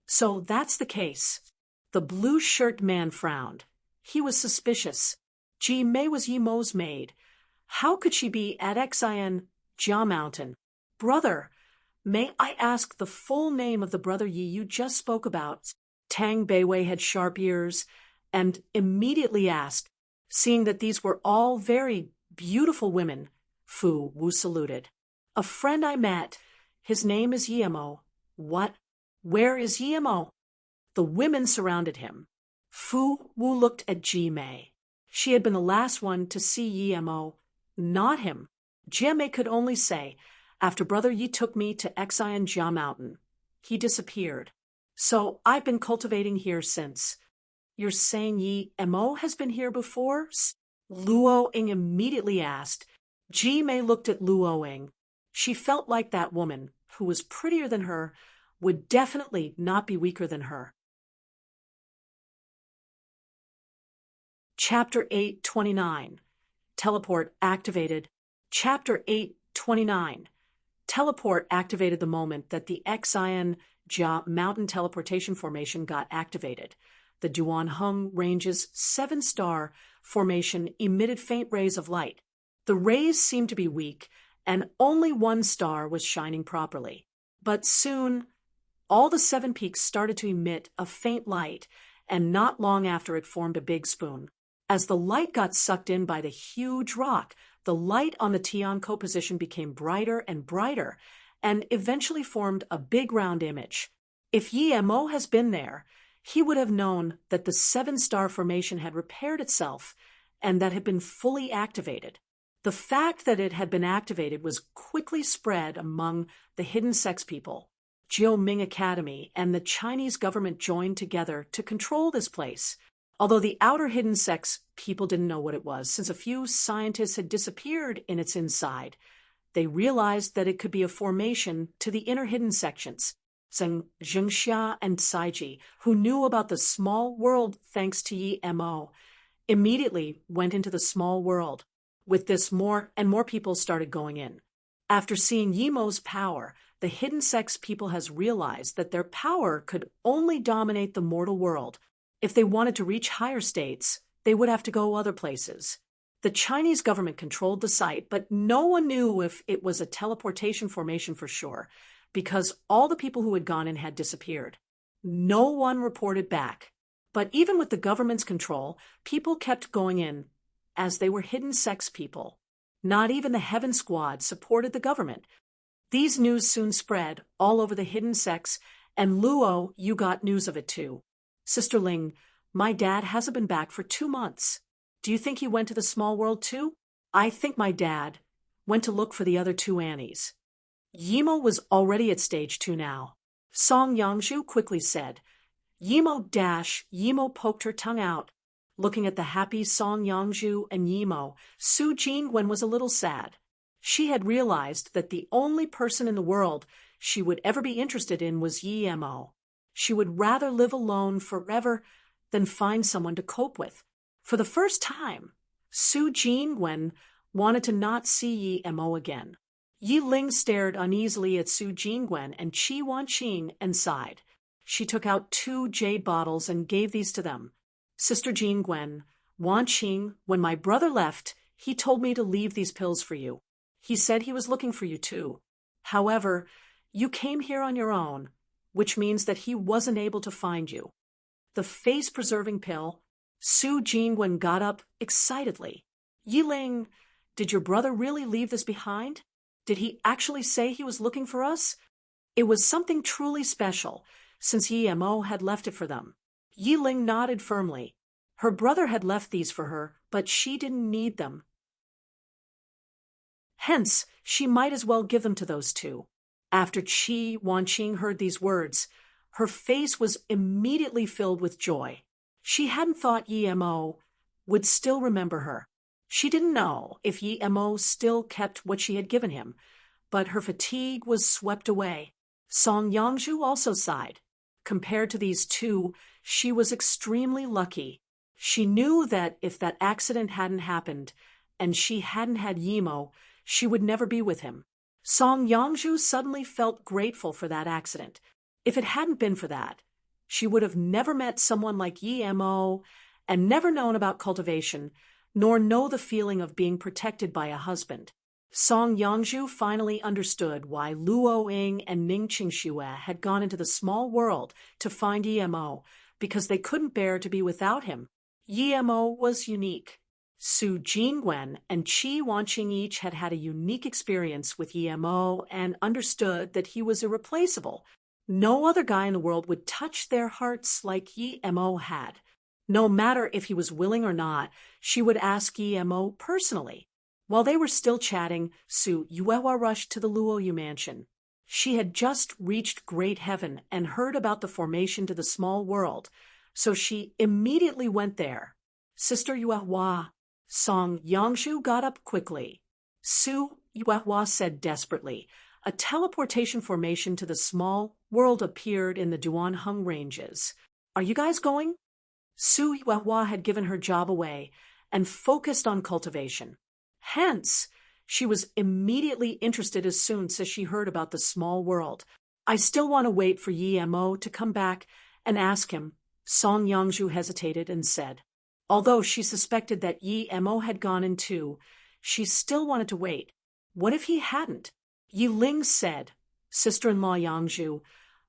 So that's the case. The blue shirt man frowned. He was suspicious. Ji-Mei was Yemo's maid. How could she be at Xian Jia Mountain? Brother, may I ask the full name of the brother Yi you just spoke about? Tang Beiwei had sharp ears and immediately asked, seeing that these were all very beautiful women. Fu Wu saluted. A friend I met. His name is Yimo. What? Where is Yimo? The women surrounded him. Fu Wu looked at Ji Mei. She had been the last one to see Yimo, not him. Jia Mei could only say, after Brother Yi took me to Xian Jia Mountain, he disappeared. So I've been cultivating here since. You're saying Yi Mo has been here before? Luo Ing immediately asked. Ji Mei looked at Luo Ing. She felt like that woman, who was prettier than her, would definitely not be weaker than her. Chapter 8:29. Teleport activated. Chapter 8:29. Teleport activated the moment that the Xian Jia Mountain Teleportation Formation got activated. The Duanheng Range's 7-star formation emitted faint rays of light. The rays seemed to be weak, and only one star was shining properly. But soon, all the 7 peaks started to emit a faint light, and not long after it formed a big spoon. As the light got sucked in by the huge rock, the light on the Tiankou position became brighter and brighter, and eventually formed a big round image. If Yi Mo has been there, he would have known that the 7-star formation had repaired itself and that had been fully activated. The fact that it had been activated was quickly spread among the hidden sex people. Jiuming Academy and the Chinese government joined together to control this place. Although the outer hidden sex people didn't know what it was, since a few scientists had disappeared in its inside, they realized that it could be a formation to the inner hidden sections. Zheng Zhengxia and Saiji, who knew about the small world thanks to Yi Mo, immediately went into the small world. With this, more and more people started going in. After seeing Yimo's power, the hidden sex people has realized that their power could only dominate the mortal world. If they wanted to reach higher states, they would have to go other places. The Chinese government controlled the site, but no one knew if it was a teleportation formation for sure, because all the people who had gone in had disappeared. No one reported back. But even with the government's control, people kept going in, as they were hidden sex people. Not even the Heaven Squad supported the government. These news soon spread all over the hidden sex, and Luo, you got news of it too. Sister Ling, my dad hasn't been back for 2 months. Do you think he went to the small world too? I think my dad went to look for the other 2 Annies. Yimo was already at stage 2 now. Song Yangzhu quickly said. Yimo poked her tongue out. Looking at the happy Song Yangzhu and Yimo, Su Jingwen was a little sad. She had realized that the only person in the world she would ever be interested in was Yi Mo. She would rather live alone forever than find someone to cope with. For the first time, Su Jingwen wanted to not see Yi Mo again. Yi Ling stared uneasily at Su Jingwen and Qi Wanqing and sighed. She took out 2 jade bottles and gave these to them. Sister Jingwen, Wanqing, when my brother left, he told me to leave these pills for you. He said he was looking for you too. However, you came here on your own, which means that he wasn't able to find you. The face-preserving pill. Su Jingwen got up excitedly. Yi Ling, did your brother really leave this behind? Did he actually say he was looking for us? It was something truly special, since Yi Mo had left it for them. Yi Ling nodded firmly. Her brother had left these for her, but she didn't need them. Hence, she might as well give them to those 2. After Qi Wanqing heard these words, her face was immediately filled with joy. She hadn't thought Yi Mo would still remember her. She didn't know if Yi Mo still kept what she had given him, but her fatigue was swept away. Song Yangzhu also sighed. Compared to these 2, she was extremely lucky. She knew that if that accident hadn't happened, and she hadn't had Yimo, she would never be with him. Song Yangzhu suddenly felt grateful for that accident. If it hadn't been for that, she would have never met someone like Yi Mo and never known about cultivation, nor know the feeling of being protected by a husband. Song Yangzhu finally understood why Luo Ying and Ning Qingxue had gone into the small world to find Emo, because they couldn't bear to be without him. Emo was unique. Su Jingwen and Qi Wanqing each had had a unique experience with Emo and understood that he was irreplaceable. No other guy in the world would touch their hearts like Emo had. No matter if he was willing or not, she would ask Emo personally. While they were still chatting, Su Yuehua rushed to the Luoyu mansion. She had just reached Great Heaven and heard about the formation to the small world, so she immediately went there. Sister Yuehua. Song Yangzhu got up quickly. Su Yuehua said desperately. A teleportation formation to the small world appeared in the Duanheng ranges. Are you guys going? Su Yuehua had given her job away and focused on cultivation. Hence, she was immediately interested as soon as she heard about the small world. I still want to wait for Emo to come back and ask him. Song Yangzhu hesitated and said. Although she suspected that Emo had gone in too, she still wanted to wait. What if he hadn't? Yi Ling said, Sister-in-law Yangzhu,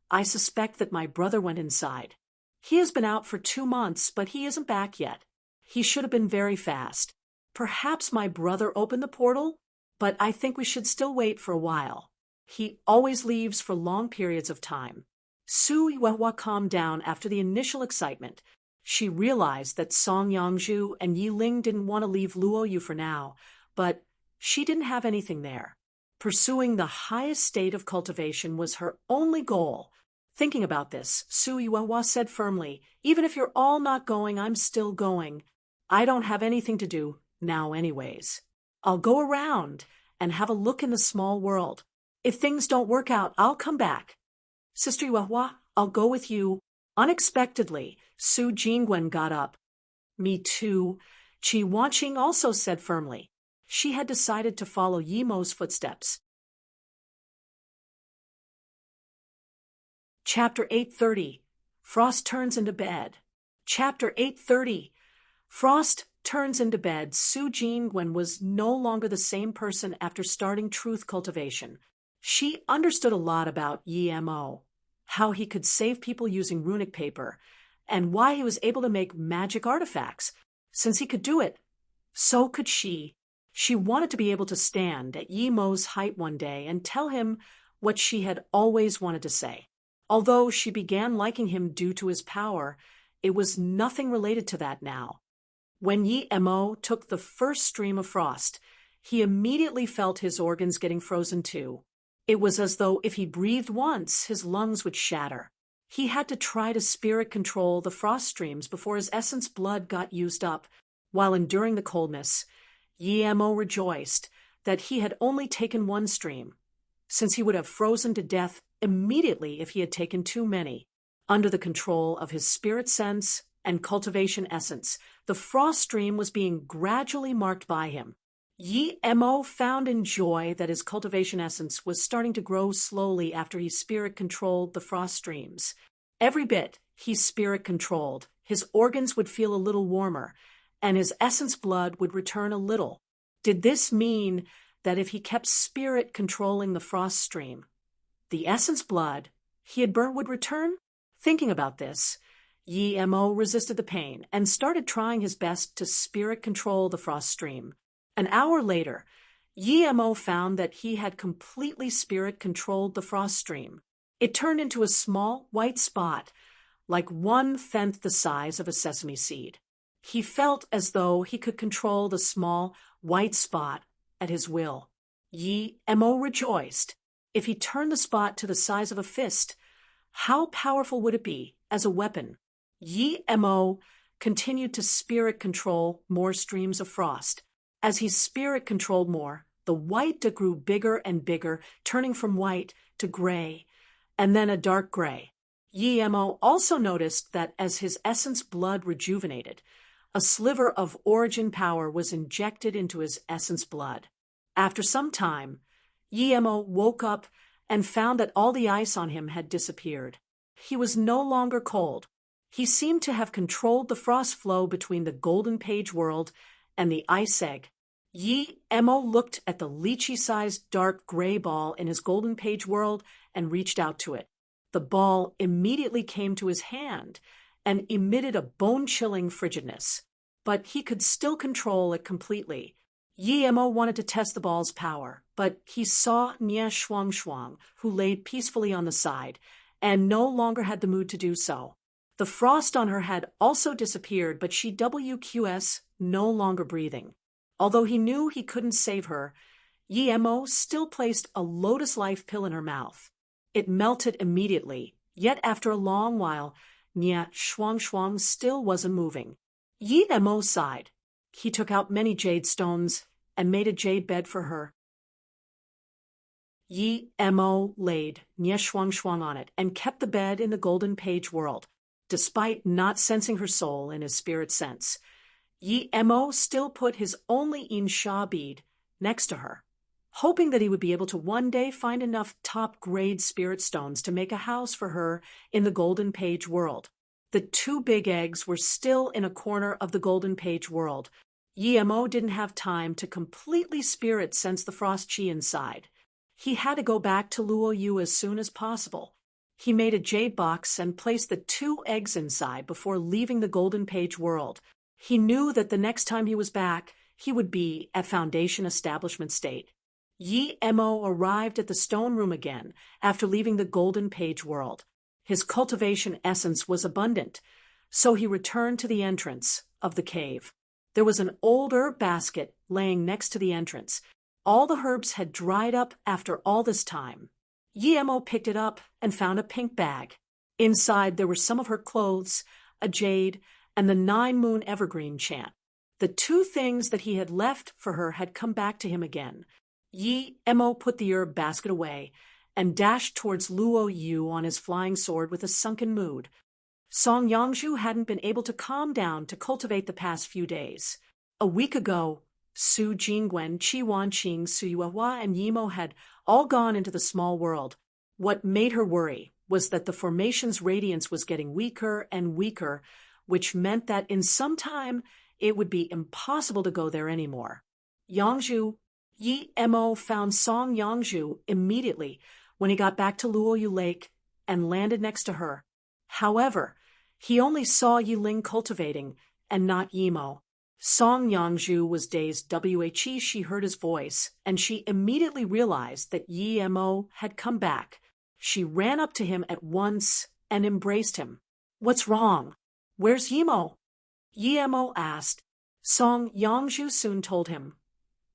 I suspect that my brother went inside. He has been out for 2 months, but he isn't back yet. He should have been very fast. Perhaps my brother opened the portal, but I think we should still wait for a while. He always leaves for long periods of time. Su Yuehua calmed down after the initial excitement. She realized that Song Yangzhu and Yi Ling didn't want to leave Luoyu for now, but she didn't have anything there. Pursuing the highest state of cultivation was her only goal. Thinking about this, Su Yuehua said firmly, even if you're all not going, I'm still going. I don't have anything to do now anyways. I'll go around and have a look in the small world. If things don't work out, I'll come back. Sister Yuehua, I'll go with you. Unexpectedly, Su Jingwen got up. Me too, Qi Wanqing also said firmly. She had decided to follow Yemo's footsteps. Chapter 830. Frost turns into bed. Chapter 830. Frost turns into bed. Su Jingwen was no longer the same person after starting truth cultivation. She understood a lot about Emo, how he could save people using runic paper, and why he was able to make magic artifacts. Since he could do it, so could she. She wanted to be able to stand at Yemo's height one day and tell him what she had always wanted to say. Although she began liking him due to his power, it was nothing related to that now. When Emo took the first stream of frost, he immediately felt his organs getting frozen too. It was as though if he breathed once, his lungs would shatter. He had to try to spirit control the frost streams before his essence blood got used up. While enduring the coldness, Emo rejoiced that he had only taken one stream, since he would have frozen to death immediately if he had taken too many. Under the control of his spirit sense and cultivation essence, the frost stream was being gradually marked by him. Emo found in joy that his cultivation essence was starting to grow slowly after he spirit controlled the frost streams. Every bit he spirit controlled, his organs would feel a little warmer, and his essence blood would return a little. Did this mean that if he kept spirit controlling the frost stream, the essence blood he had burnt would return? Thinking about this, Emo resisted the pain and started trying his best to spirit control the frost stream. An hour later, Emo found that he had completely spirit controlled the frost stream. It turned into a small white spot, like 1/10 the size of a sesame seed. He felt as though he could control the small white spot at his will. Emo rejoiced. If he turned the spot to the size of a fist, how powerful would it be as a weapon? Emo continued to spirit control more streams of frost. As he spirit controlled more, the white grew bigger and bigger, turning from white to gray, and then a dark gray. Emo also noticed that as his essence blood rejuvenated, a sliver of origin power was injected into his essence blood. After some time, Emo woke up and found that all the ice on him had disappeared. He was no longer cold. He seemed to have controlled the frost flow between the Golden Page world and the ice egg. Yi Emo looked at the lychee-sized dark gray ball in his golden page world and reached out to it. The ball immediately came to his hand and emitted a bone-chilling frigidness. But he could still control it completely. Yi Emo wanted to test the ball's power, but he saw Nye Shuang Shuang, who laid peacefully on the side, and no longer had the mood to do so. The frost on her head also disappeared, but she WQS, no longer breathing. Although he knew he couldn't save her, Yi Emo still placed a lotus life pill in her mouth. It melted immediately, yet after a long while, Nye Shuang Shuang still wasn't moving. Yi Emo sighed. He took out many jade stones and made a jade bed for her. Yi Emo laid Nye Shuang Shuang on it and kept the bed in the golden page world, despite not sensing her soul in his spirit sense. Yi Emo still put his only Insha bead next to her, hoping that he would be able to one day find enough top-grade spirit stones to make a house for her in the golden page world. The two big eggs were still in a corner of the golden page world. Yi Emo didn't have time to completely spirit sense the frost chi inside. He had to go back to Luo Yu as soon as possible. He made a jade box and placed the two eggs inside before leaving the golden page world. He knew that the next time he was back, he would be at Foundation Establishment State. Yi Emo arrived at the stone room again after leaving the golden page world. His cultivation essence was abundant, so he returned to the entrance of the cave. There was an old herb basket laying next to the entrance. All the herbs had dried up after all this time. Yi Emo picked it up and found a pink bag. Inside there were some of her clothes, a jade, and the 9-moon evergreen chant. The two things that he had left for her had come back to him again. Yi Emo put the herb basket away and dashed towards Luo Yu on his flying sword with a sunken mood. Song Yangzhu hadn't been able to calm down to cultivate the past few days. A week ago, Su Jingwen, Qi Wanqing, Su Yuehua, and Yimo had all gone into the small world. What made her worry was that the formation's radiance was getting weaker and weaker, which meant that in some time it would be impossible to go there anymore. Yangzhu, Yi Emo found Song Yangzhu immediately when he got back to Luoyu Lake and landed next to her. However, he only saw Yiling cultivating and not Yimo. Song Yangzhu was dazed. She heard his voice, and she immediately realized that Yi Emo had come back. She ran up to him at once and embraced him. "What's wrong? Where's Yimo?" Yi Emo asked. Song Yangzhu soon told him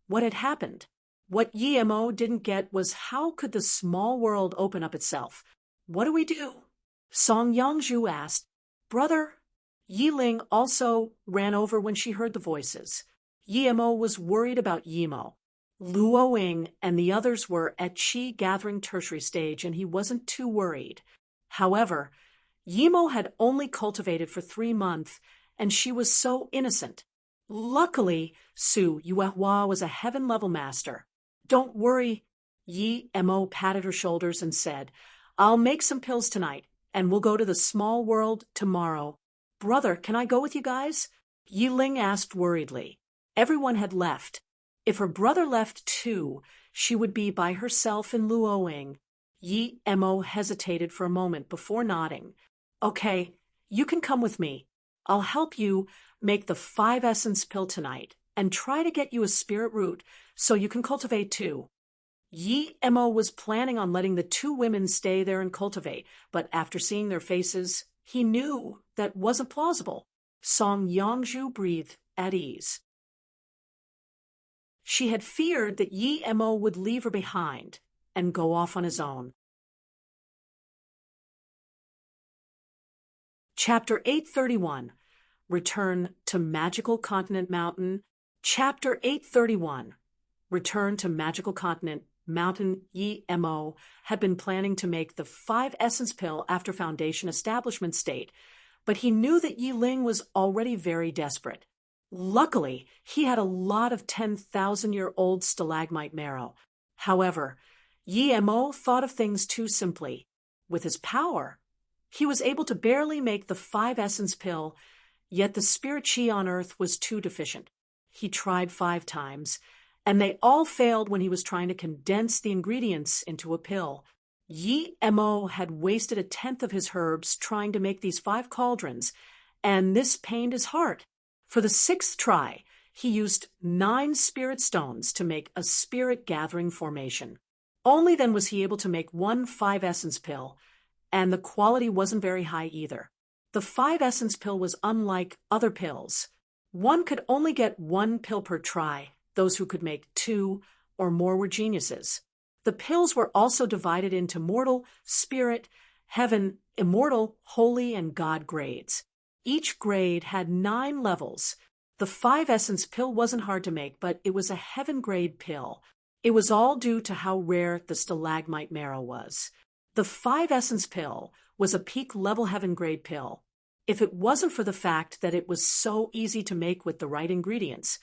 what had happened. What Yi Emo didn't get was how could the small world open up itself? "What do we do?" Song Yangzhu asked. "Brother." Yiling also ran over when she heard the voices. Yi Emo was worried about Yimo. Luo Ying and the others were at Qi gathering tertiary stage, and he wasn't too worried. However, Yimo had only cultivated for 3 months, and she was so innocent. Luckily, Su Yuehua was a heaven-level master. "Don't worry." Yi Emo patted her shoulders and said, "I'll make some pills tonight, and we'll go to the small world tomorrow." "Brother, can I go with you guys?" Yiling asked worriedly. Everyone had left. If her brother left too, she would be by herself in Luoying. Yi Emo hesitated for a moment before nodding. "Okay, you can come with me. I'll help you make the 5-essence pill tonight and try to get you a spirit root so you can cultivate too." Yi Emo was planning on letting the 2 women stay there and cultivate, but after seeing their faces, he knew that wasn't plausible. Song Yangzhu breathed at ease. She had feared that Yi Emo would leave her behind and go off on his own. Chapter 831, Return to Magical Continent Mountain. Chapter 831, Return to Magical Continent Mountain. Yi Emo had been planning to make the 5-essence pill after Foundation Establishment State, but he knew that Yiling was already very desperate. Luckily, he had a lot of 10,000-year-old stalagmite marrow. However, Yi Emo thought of things too simply. With his power, he was able to barely make the 5-essence pill, yet the spirit chi on Earth was too deficient. he tried 5 times, and they all failed when he was trying to condense the ingredients into a pill. Yi Mo had wasted 1/10 of his herbs trying to make these 5 cauldrons, and this pained his heart. For the 6th try, he used 9 spirit stones to make a spirit-gathering formation. Only then was he able to make 1 5-essence pill, and the quality wasn't very high either. The 5-essence pill was unlike other pills. One could only get 1 pill per try. Those who could make 2 or more were geniuses. The pills were also divided into mortal, spirit, heaven, immortal, holy, and God grades. Each grade had 9 levels. The 5-essence pill wasn't hard to make, but it was a heaven grade pill. It was all due to how rare the stalagmite marrow was. The 5-essence pill was a peak level heaven grade pill. If it wasn't for the fact that it was so easy to make with the right ingredients,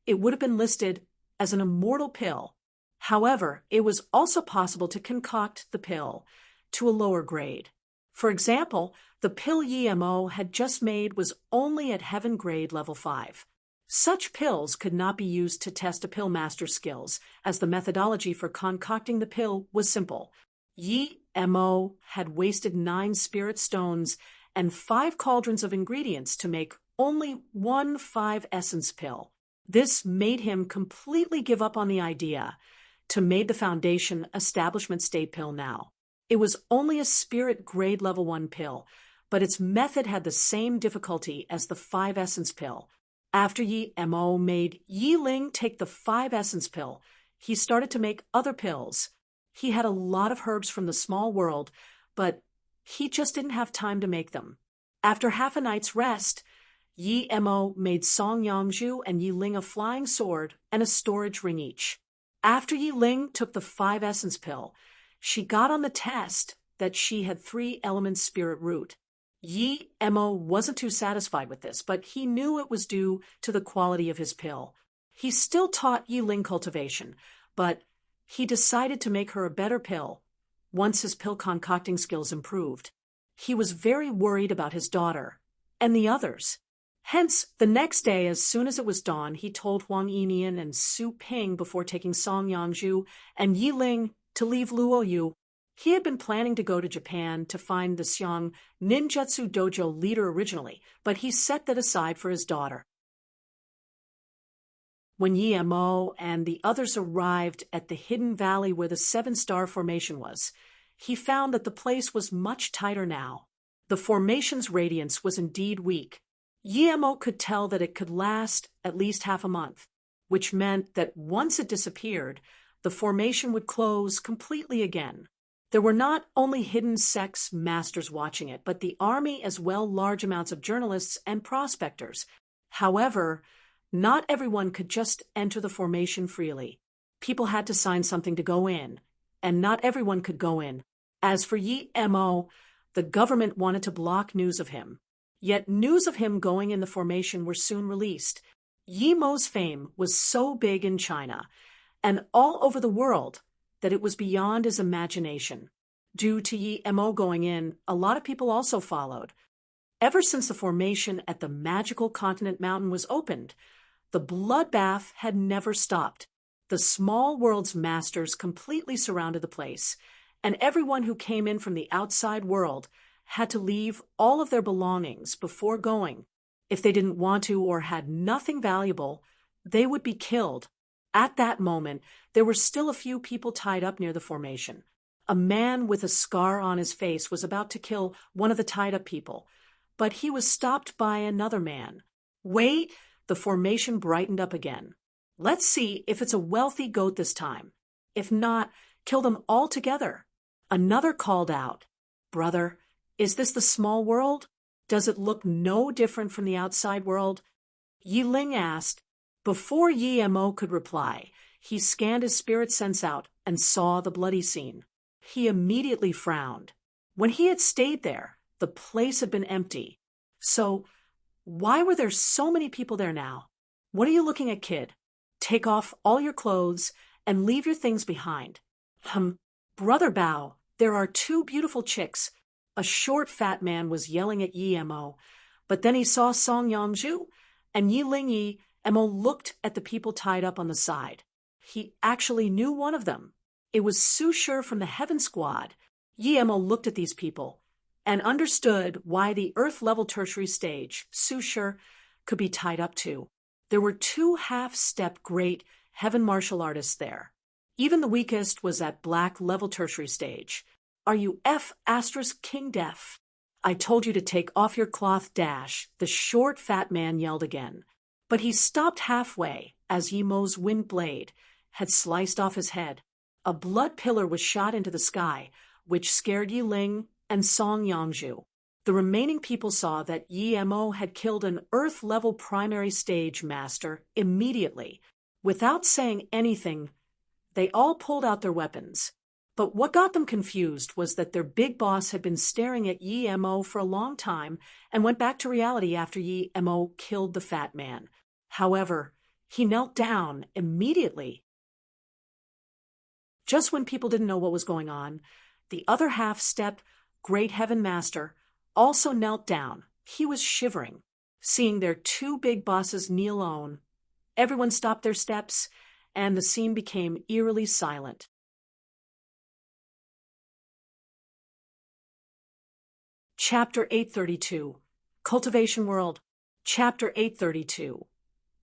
it would have been listed as an immortal pill. However, it was also possible to concoct the pill to a lower grade. For example, the pill Yi Mo had just made was only at heaven grade level 5. Such pills could not be used to test a pill master's skills, as the methodology for concocting the pill was simple. Yi Mo had wasted 9 spirit stones and 5 cauldrons of ingredients to make only 1 5-essence pill. This made him completely give up on the idea to make the foundation establishment state pill now. It was only a spirit grade level 1 pill, but its method had the same difficulty as the 5-essence pill. After Yi Mo made Yi Ling take the 5-essence pill, he started to make other pills. He had a lot of herbs from the small world, but he just didn't have time to make them. After half a night's rest, Yi Mo made Song Yangzhu and Yi Ling a flying sword and a storage ring each. After Yi Ling took the 5-essence pill, she got on the test that she had 3-element spirit root. Yi Mo wasn't too satisfied with this, but he knew it was due to the quality of his pill. He still taught Yi Ling cultivation, but he decided to make her a better pill once his pill concocting skills improved. He was very worried about his daughter and the others. Hence, the next day, as soon as it was dawn, he told Huang Yinian and Su Ping before taking Song Yangzhu and Yi Ling to leave Luoyu. He had been planning to go to Japan to find the Xiang Ninjutsu Dojo leader originally, but he set that aside for his daughter. When Yi Mo and the others arrived at the hidden valley where the 7-star formation was, he found that the place was much tighter now. The formation's radiance was indeed weak. Yi Mo could tell that it could last at least half a month, which meant that once it disappeared, the formation would close completely again. There were not only hidden sects masters watching it, but the army as well large amounts of journalists and prospectors. However, not everyone could just enter the formation freely. People had to sign something to go in, and not everyone could go in. As for Yi Mo, the government wanted to block news of him. Yet news of him going in the formation were soon released. Yi Mo's fame was so big in China and all over the world that it was beyond his imagination. Due to Yi Mo going in, a lot of people also followed. Ever since the formation at the magical continent mountain was opened, the bloodbath had never stopped. The small world's masters completely surrounded the place, and everyone who came in from the outside world had to leave all of their belongings before going. If they didn't want to or had nothing valuable, they would be killed. At that moment, there were still a few people tied up near the formation. A man with a scar on his face was about to kill one of the tied-up people, but he was stopped by another man. Wait, the formation brightened up again. Let's see if it's a wealthy goat this time. If not, kill them all together. Another called out, "Brother, is this the small world? Does it look no different from the outside world?" Yi Ling asked. Before Yi Mo could reply, he scanned his spirit sense out and saw the bloody scene. He immediately frowned. When he had stayed there, the place had been empty. So, why were there so many people there now? What are you looking at, kid? Take off all your clothes and leave your things behind. Brother Bao, there are 2 beautiful chicks. A short fat man was yelling at Yi Mo, but then he saw Song Yangzhu and Yi Ling Yi Emo looked at the people tied up on the side. He actually knew one of them. It was Sushur from the Heaven Squad. Emo looked at these people and understood why the Earth-level tertiary stage, Sushur, could be tied up to. There were 2 half-step great heaven martial artists there. Even the weakest was at black-level tertiary stage. Are you King Deaf? I told you to take off your cloth dash, the short, fat man yelled again. But he stopped halfway as Emo's wind blade had sliced off his head. A blood pillar was shot into the sky, which scared Yi Ling and Song Yangzhu. The remaining people saw that Emo had killed an Earth-level primary stage master immediately. Without saying anything, they all pulled out their weapons. But what got them confused was that their big boss had been staring at Emo for a long time and went back to reality after Emo killed the fat man. However, he knelt down immediately. Just when people didn't know what was going on, the other half-step Great Heaven Master also knelt down. He was shivering. Seeing their 2 big bosses kneel alone, everyone stopped their steps, and the scene became eerily silent. Chapter 832, Cultivation World. Chapter 832,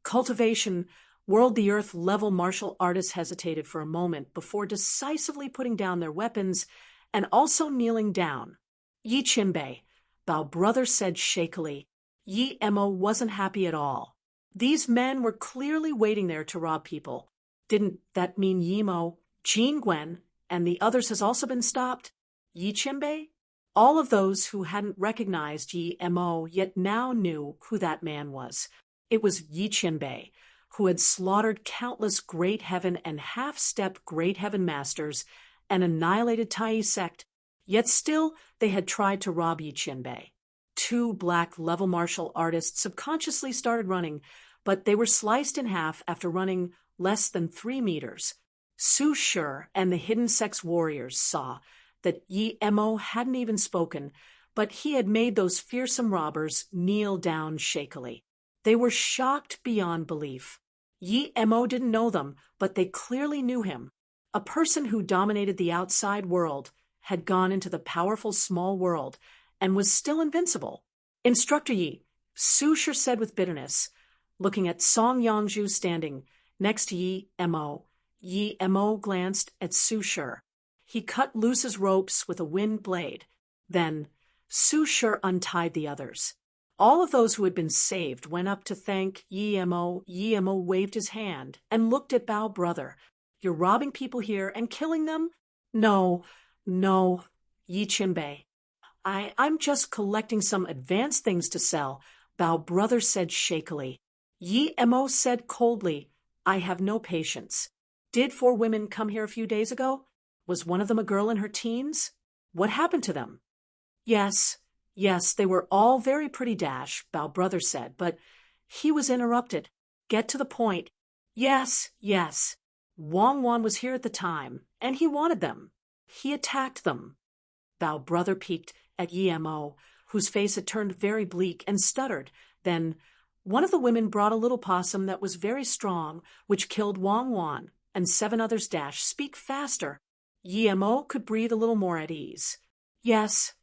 Cultivation World. The Earth-level martial artists hesitated for a moment before decisively putting down their weapons and also kneeling down. Yi Chinbei, Bao Brother said shakily. Emo wasn't happy at all. These men were clearly waiting there to rob people. Didn't that mean Emo, Jean Gwen, and the others has also been stopped? Yi Chinbei? All of those who hadn't recognized Emo yet now knew who that man was. It was Yi Chinbei, who had slaughtered countless Great Heaven and half-step Great Heaven Masters and annihilated Tai sect, yet still they had tried to rob Yi Chinbei. 2 black-level martial artists subconsciously started running, but they were sliced in half after running less than 3 meters. Sushur and the Hidden Sex Warriors saw that Emo hadn't even spoken, but he had made those fearsome robbers kneel down shakily. They were shocked beyond belief. Emo didn't know them, but they clearly knew him. A person who dominated the outside world had gone into the powerful small world and was still invincible. Instructor Yi, Sushur said with bitterness, looking at Song Yangzhu standing next to Emo. Emo glanced at Sushur. He cut loose his ropes with a wind blade. Then Sushur untied the others. All of those who had been saved went up to thank Emo. Emo waved his hand and looked at Bao Brother. You're robbing people here and killing them? No, Yi Chinbei. I'm just collecting some advanced things to sell, Bao Brother said shakily. Emo said coldly, I have no patience. Did 4 women come here a few days ago? Was one of them a girl in her teens? What happened to them? Yes, they were all very pretty, Bao Brother said, but he was interrupted. Get to the point. Yes. Wang Wan was here at the time, and he wanted them. He attacked them. Bao Brother peeked at Emo, whose face had turned very bleak, and stuttered. Then one of the women brought a little possum that was very strong, which killed Wang Wan, and 7 others. Speak faster. Emo could breathe a little more at ease. Yes.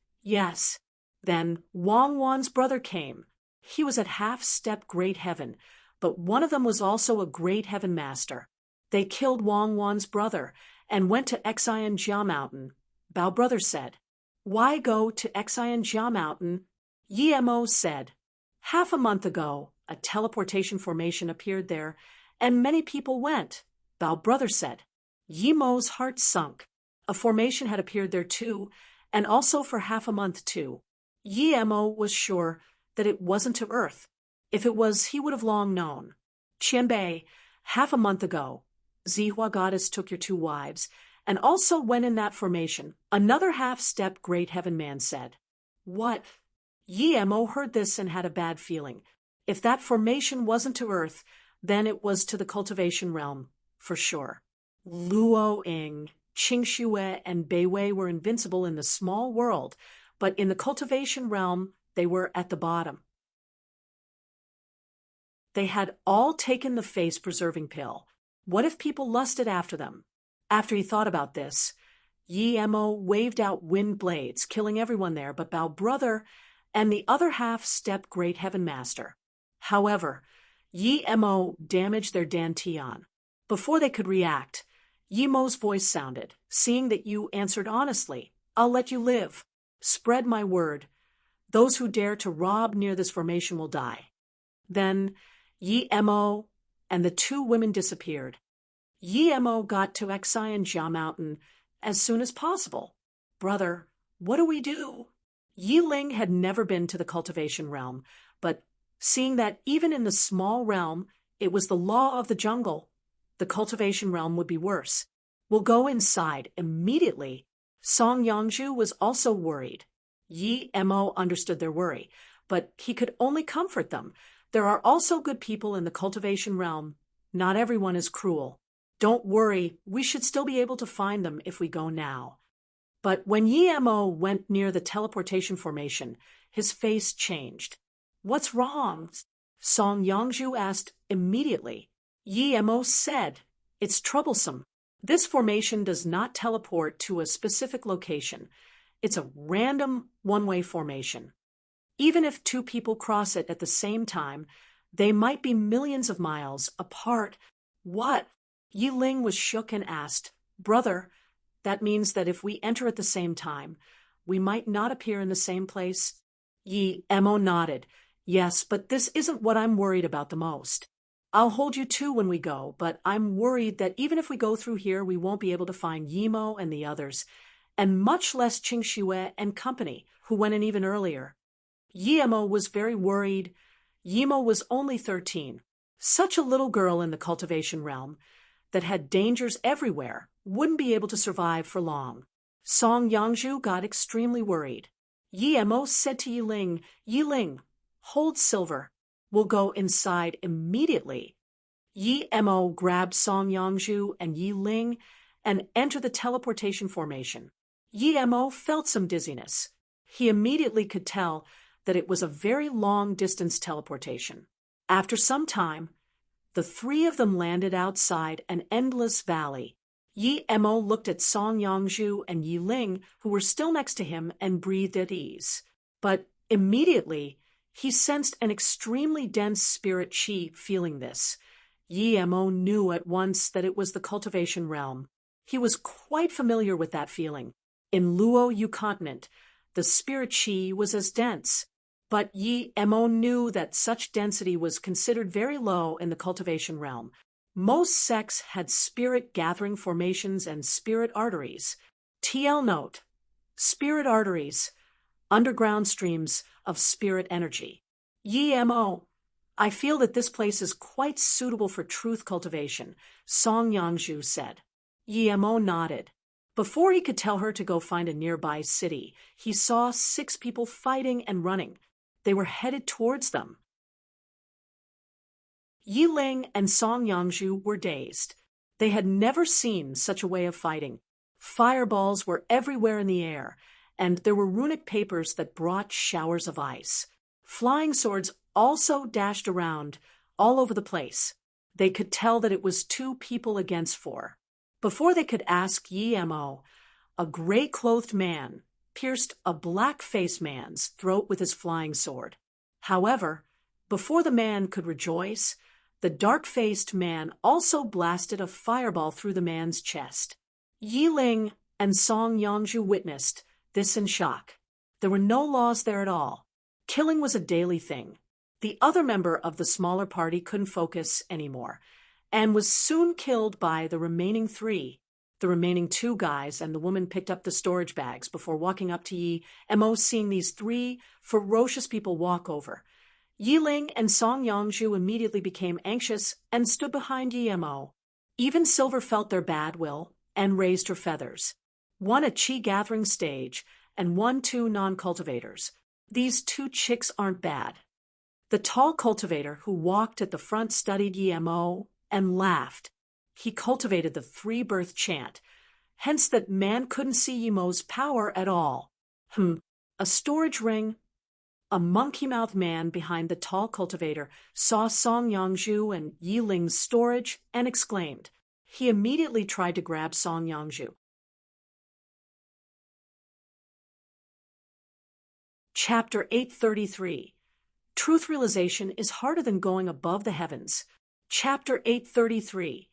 Then Wang Wan's brother came. He was at half-step Great Heaven, but one of them was also a Great Heaven Master. They killed Wang Wan's brother and went to Xian Jia Mountain. Bao Brother said. Why go to Xian Jia Mountain? Emo said. Half a month ago, a teleportation formation appeared there, and many people went. Bao Brother said. Emo's heart sunk. A formation had appeared there too, and also for half a month too. Emo was sure that it wasn't to Earth. If it was, he would have long known. Chinbei, half a month ago, Zihua Goddess took your 2 wives, and also went in that formation, another half-step Great Heaven man said. What? Emo heard this and had a bad feeling. If that formation wasn't to Earth, then it was to the cultivation realm, for sure. Luo Ying, Qingxue, and Beiwei were invincible in the small world, but in the cultivation realm, they were at the bottom. They had all taken the face-preserving pill. What if people lusted after them? After he thought about this, Yi Mo waved out wind blades, killing everyone there but Bao Brother and the other half-step Great Heaven Master. However, Yi Mo damaged their dantian. Before they could react, Yi Mo's voice sounded. Seeing that you answered honestly, I'll let you live. Spread my word. Those who dare to rob near this formation will die. Then Yi Mo and the two women disappeared. Yi Mo got to Xian Jia Mountain as soon as possible. Brother, what do we do? Yi Ling had never been to the cultivation realm, but seeing that even in the small realm, it was the law of the jungle, the cultivation realm would be worse. We'll go inside immediately. Song Yangzhu was also worried. Yi Mo understood their worry, but he could only comfort them. There are also good people in the cultivation realm. Not everyone is cruel. Don't worry, we should still be able to find them if we go now. But when Yi Mo went near the teleportation formation, his face changed. What's wrong? Song Yangzhu asked immediately. Yi Mo said, it's troublesome. This formation does not teleport to a specific location. It's a random one-way formation. Even if two people cross it at the same time, they might be millions of miles apart. What? Yi Ling was shook and asked, Brother, that means that if we enter at the same time, we might not appear in the same place? Yi Mo nodded. Yes, but this isn't what I'm worried about the most. I'll hold you too when we go, but I'm worried that even if we go through here, we won't be able to find Yi Mo and the others, and much less Qing Xue and company, who went in even earlier. Yi Mo was very worried. Yi Mo was only 13. Such a little girl in the cultivation realm that had dangers everywhere wouldn't be able to survive for long. Song Yangzhu got extremely worried. Yi Mo said to Yi Ling, hold Silver. We'll go inside immediately. Yi Mo grabbed Song Yangzhu and Yi Ling and entered the teleportation formation. Yi Mo felt some dizziness. He immediately could tell that it was a very long-distance teleportation. After some time, the three of them landed outside an endless valley. Yi Mo looked at Song Yangzhu and Yi Ling, who were still next to him, and breathed at ease. But immediately, he sensed an extremely dense spirit chi feeling this. Yi Mo knew at once that it was the cultivation realm. He was quite familiar with that feeling. In Luo Yu continent, the spirit chi was as dense. But Yi Mo knew that such density was considered very low in the cultivation realm. Most sects had spirit gathering formations and spirit arteries. TL note: spirit arteries, underground streams of spirit energy. Yi Mo, I feel that this place is quite suitable for truth cultivation, Song Yangzhu said. Yi Mo nodded. Before he could tell her to go find a nearby city, he saw 6 people fighting and running. They were headed towards them. Yi Ling and Song Yangzhu were dazed. They had never seen such a way of fighting. Fireballs were everywhere in the air, and there were runic papers that brought showers of ice. Flying swords also dashed around all over the place. They could tell that it was 2 people against 4. Before they could ask Yi Mo, a gray-clothed man pierced a black-faced man's throat with his flying sword. However, before the man could rejoice, the dark-faced man also blasted a fireball through the man's chest. Yi Ling and Song Yangzhu witnessed this in shock. There were no laws there at all. Killing was a daily thing. The other member of the smaller party couldn't focus anymore, and was soon killed by the remaining 3. The remaining 2 guys and the woman picked up the storage bags before walking up to Yi Mo, seeing these 3 ferocious people walk over. Yi Ling and Song Yangzhu immediately became anxious and stood behind Yi Mo. Even Silver felt their bad will and raised her feathers. 1 a chi gathering stage and 1 2 non-cultivators. These 2 chicks aren't bad. The tall cultivator who walked at the front studied Yi Mo and laughed. He cultivated the 3-birth chant, hence that man couldn't see Yi Mo's power at all. A storage ring? A monkey-mouthed man behind the tall cultivator saw Song Yangzhu and Yi Ling's storage and exclaimed. He immediately tried to grab Song Yangzhu. Chapter 833. Truth realization is harder than going above the heavens. Chapter 833.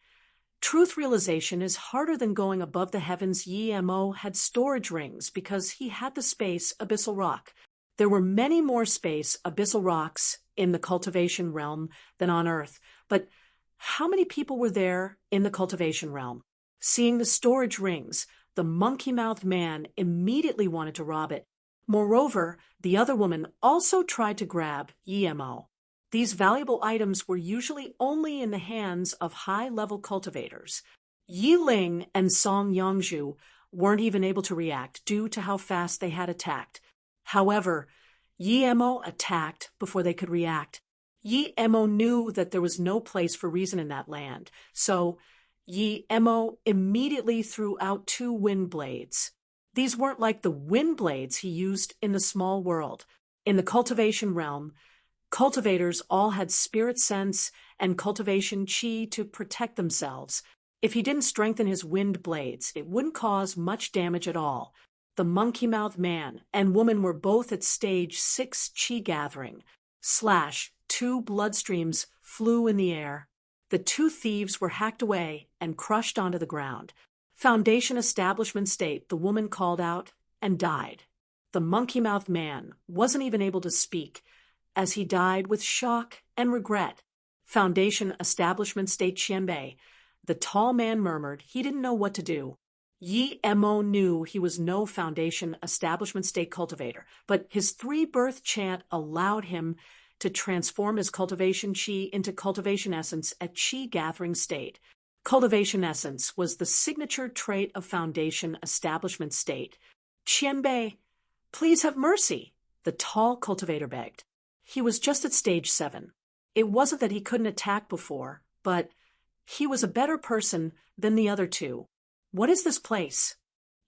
Truth realization is harder than going above the heavens. Yi Mo had storage rings because he had the space abyssal rock. There were many more space abyssal rocks in the cultivation realm than on Earth, but how many people were there in the cultivation realm? Seeing the storage rings, the monkey-mouthed man immediately wanted to rob it. Moreover, the other woman also tried to grab Yi Mo. These valuable items were usually only in the hands of high-level cultivators. Yi Ling and Song Yangzhu weren't even able to react due to how fast they had attacked. However, Yi Mo attacked before they could react. Yi Mo knew that there was no place for reason in that land, so Yi Mo immediately threw out 2 wind blades. These weren't like the wind blades he used in the small world. In the cultivation realm, cultivators all had spirit sense and cultivation chi to protect themselves. If he didn't strengthen his wind blades, it wouldn't cause much damage at all. The monkey-mouthed man and woman were both at stage 6 chi gathering. 2 bloodstreams flew in the air. The 2 thieves were hacked away and crushed onto the ground. Foundation establishment state, the woman called out and died. The monkey-mouthed man wasn't even able to speak, as he died with shock and regret. Foundation establishment state Qianbei, the tall man murmured he didn't know what to do. Yi Mo knew he was no foundation establishment state cultivator, but his 3-birth chant allowed him to transform his cultivation chi into cultivation essence at chi gathering state. Cultivation essence was the signature trait of foundation establishment state. Qianbei, please have mercy, the tall cultivator begged. He was just at stage 7. It wasn't that he couldn't attack before, but he was a better person than the other 2. What is this place?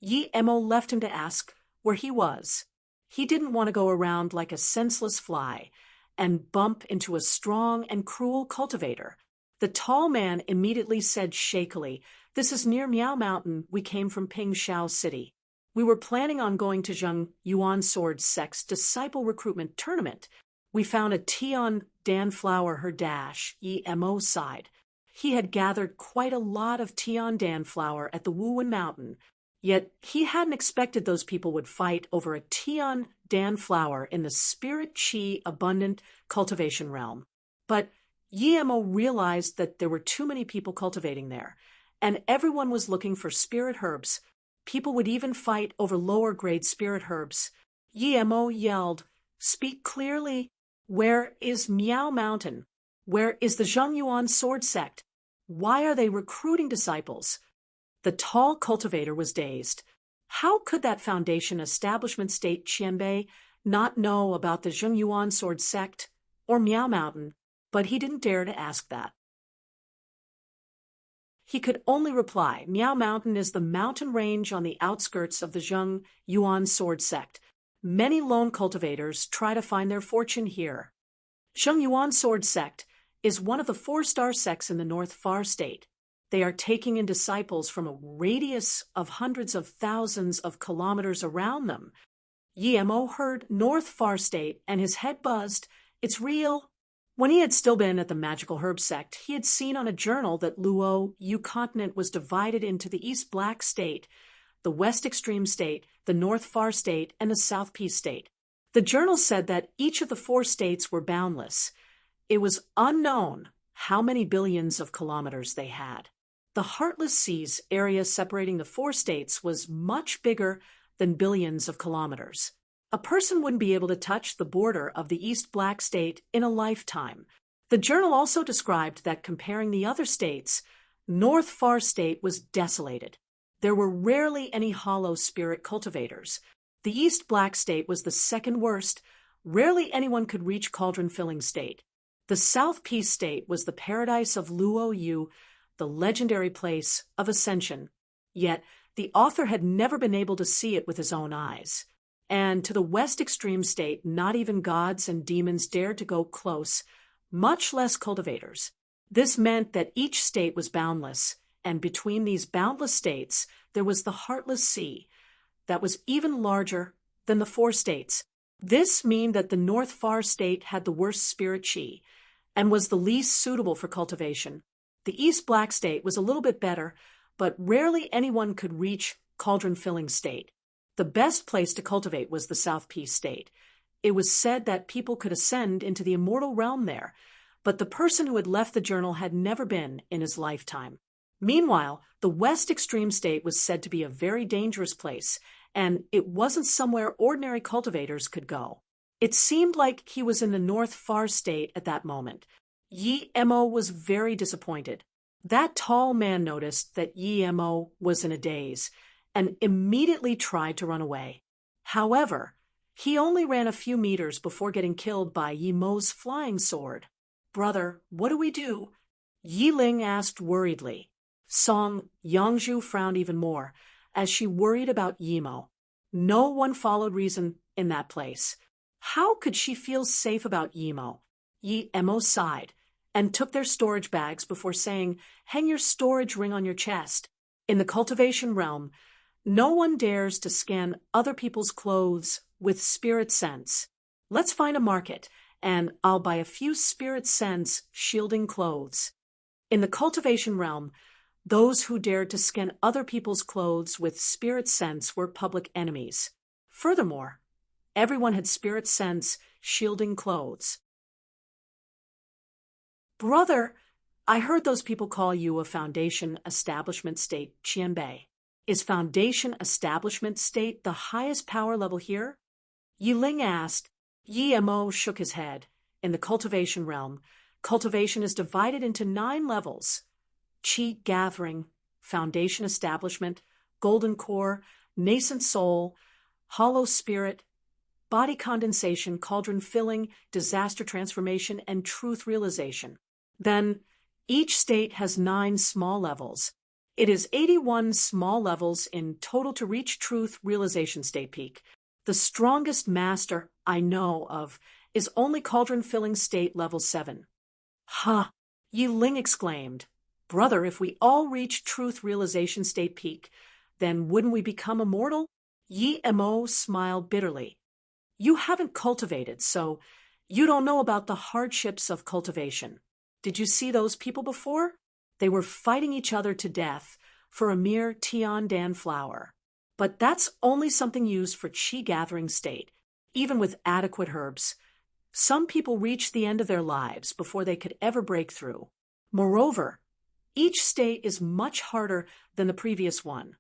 Yi Mo left him to ask where he was. He didn't want to go around like a senseless fly and bump into a strong and cruel cultivator. The tall man immediately said shakily, "This is near Miao Mountain. We came from Pingshao City. We were planning on going to Zheng Yuan Sword Sect's disciple recruitment tournament. We found a Tian Dan flower her dash," Yi Mo sighed. He had gathered quite a lot of Tian Dan flower at the Wuwen Mountain, yet he hadn't expected those people would fight over a Tian Dan flower in the spirit chi abundant cultivation realm. But Yi Mo realized that there were too many people cultivating there, and everyone was looking for spirit herbs. People would even fight over lower-grade spirit herbs. Yi Mo yelled, "Speak clearly. Where is Miao Mountain? Where is the Zhengyuan Sword Sect? Why are they recruiting disciples?" The tall cultivator was dazed. How could that foundation establishment state Qianbei not know about the Zhengyuan Sword Sect or Miao Mountain? But he didn't dare to ask that. He could only reply, "Miao Mountain is the mountain range on the outskirts of the Zheng Yuan Sword Sect. Many lone cultivators try to find their fortune here. Zheng Yuan Sword Sect is one of the 4-star sects in the North Far State. They are taking in disciples from a radius of hundreds of thousands of kilometers around them." Yi Mo heard North Far State and his head buzzed. It's real. When he had still been at the Magical Herb Sect, he had seen on a journal that Luo Yu continent was divided into the East Black State, the West Extreme State, the North Far State, and the South Peace State. The journal said that each of the 4 states were boundless. It was unknown how many billions of kilometers they had. The Heartless Seas area separating the 4 states was much bigger than billions of kilometers. A person wouldn't be able to touch the border of the East Black State in a lifetime. The journal also described that comparing the other states, North Far State was desolated. There were rarely any hollow spirit cultivators. The East Black State was the second worst. Rarely anyone could reach cauldron-filling state. The South Peace State was the paradise of Luo Yu, the legendary place of ascension. Yet, the author had never been able to see it with his own eyes. And to the west extreme state, not even gods and demons dared to go close, much less cultivators. This meant that each state was boundless, and between these boundless states, there was the heartless sea that was even larger than the four states. This meant that the North Far state had the worst spirit chi and was the least suitable for cultivation. The East Black state was a little bit better, but rarely anyone could reach cauldron-filling state. The best place to cultivate was the South Peace state. It was said that people could ascend into the immortal realm there, but the person who had left the journal had never been in his lifetime. Meanwhile, the West Extreme state was said to be a very dangerous place, and it wasn't somewhere ordinary cultivators could go. It seemed like he was in the North Far state at that moment. Yi Mo was very disappointed. That tall man noticed that Yi Mo was in a daze, and immediately tried to run away. However, he only ran a few meters before getting killed by Yi Mo's flying sword. "Brother, what do we do?" Yi Ling asked worriedly. Song Yangzhu frowned even more, as she worried about Yi Mo. No one followed reason in that place. How could she feel safe about Yi Mo? Yi Mo sighed, and took their storage bags before saying, "Hang your storage ring on your chest." In the cultivation realm, no one dares to scan other people's clothes with spirit sense. Let's find a market, and I'll buy a few spirit sense shielding clothes. In the cultivation realm, those who dared to scan other people's clothes with spirit sense were public enemies. Furthermore, everyone had spirit sense shielding clothes. "Brother, I heard those people call you a foundation establishment state, Qianbei. Is foundation establishment state the highest power level here?" Yi Ling asked. Yi Mo shook his head. In the cultivation realm, cultivation is divided into 9 levels: Qi gathering, foundation establishment, golden core, nascent soul, hollow spirit, body condensation, cauldron filling, disaster transformation, and truth realization. Then, each state has 9 small levels. It is 81 small levels in total to reach truth realization state peak. The strongest master I know of is only cauldron filling state level 7. "Huh," Yi Ling exclaimed. "Brother, if we all reach truth realization state peak, then wouldn't we become immortal?" Yi Mo smiled bitterly. "You haven't cultivated, so you don't know about the hardships of cultivation. Did you see those people before? They were fighting each other to death for a mere Tiandan flower. But that's only something used for qi gathering state, even with adequate herbs. Some people reach the end of their lives before they could ever break through. Moreover, each state is much harder than the previous one."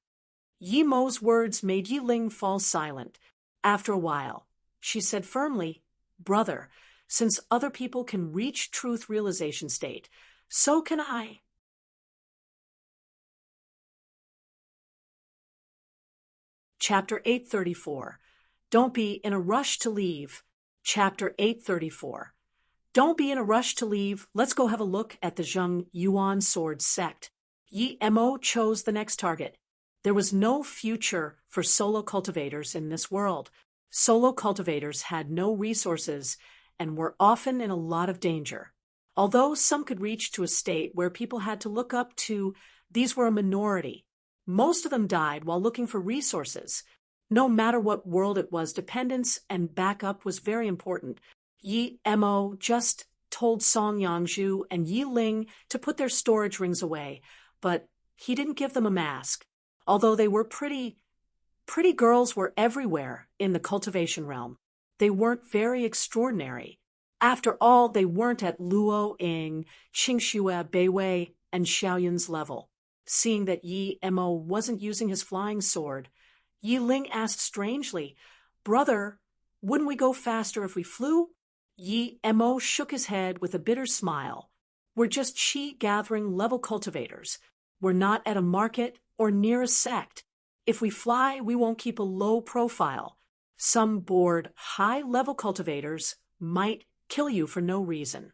Yi Mo's words made Yi Ling fall silent. After a while, she said firmly, "Brother, since other people can reach truth realization state, so can I." Chapter 834. Don't be in a rush to leave. Chapter 834. Don't be in a rush to leave. Let's go have a look at the Zheng Yuan sword sect. Yi Mo chose the next target. There was no future for solo cultivators in this world. Solo cultivators had no resources and were often in a lot of danger. Although some could reach to a state where people had to look up to, these were a minority. Most of them died while looking for resources. No matter what world it was, dependence and backup was very important. Yi Mo just told Song Yangzhu and Yi Ling to put their storage rings away, but he didn't give them a mask. Although they were pretty girls were everywhere in the cultivation realm. They weren't very extraordinary. After all, they weren't at Luo Ying, Qingxue, Beiwei, and Xiaoyun's level. Seeing that Yi Mo wasn't using his flying sword, Yi Ling asked strangely, "Brother, wouldn't we go faster if we flew?" Yi Mo shook his head with a bitter smile. "We're just qi gathering level cultivators. We're not at a market or near a sect. If we fly, we won't keep a low profile. Some bored, high-level cultivators might kill you for no reason."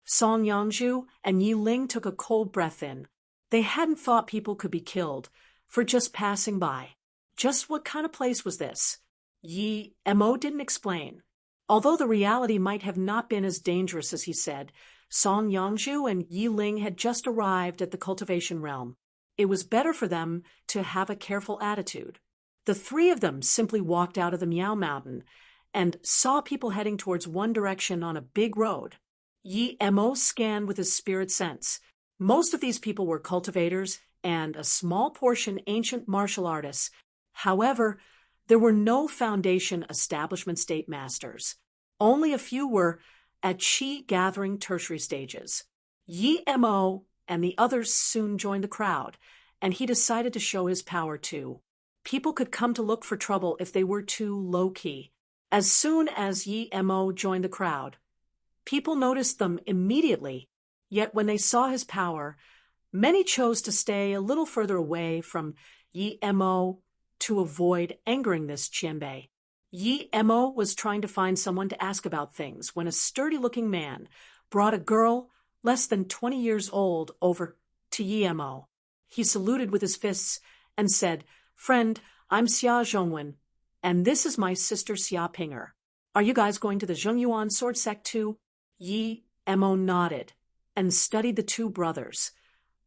Song Yangzhu and Yi Ling took a cold breath in. They hadn't thought people could be killed for just passing by. Just what kind of place was this? Yi Mo didn't explain. Although the reality might have not been as dangerous as he said, Song Yangzhu and Yi Ling had just arrived at the cultivation realm. It was better for them to have a careful attitude. The three of them simply walked out of the Miao Mountain and saw people heading towards one direction on a big road. Yi Mo scanned with his spirit sense. Most of these people were cultivators and a small portion ancient martial artists. However, there were no foundation establishment state masters. Only a few were at qi gathering tertiary stages. Yi Mo and the others soon joined the crowd, and he decided to show his power too. People could come to look for trouble if they were too low-key. As soon as Yi Mo joined the crowd, people noticed them immediately, yet when they saw his power, many chose to stay a little further away from Yi Mo to avoid angering this Qianbei. Yi Mo was trying to find someone to ask about things when a sturdy-looking man brought a girl less than 20 years old over to Yi Mo. He saluted with his fists and said, "Friend, I'm Xia Zhongwen, and this is my sister Xia Pinger. Are you guys going to the Zhengyuan sword sect too?" Yi Mo nodded and studied the two brothers,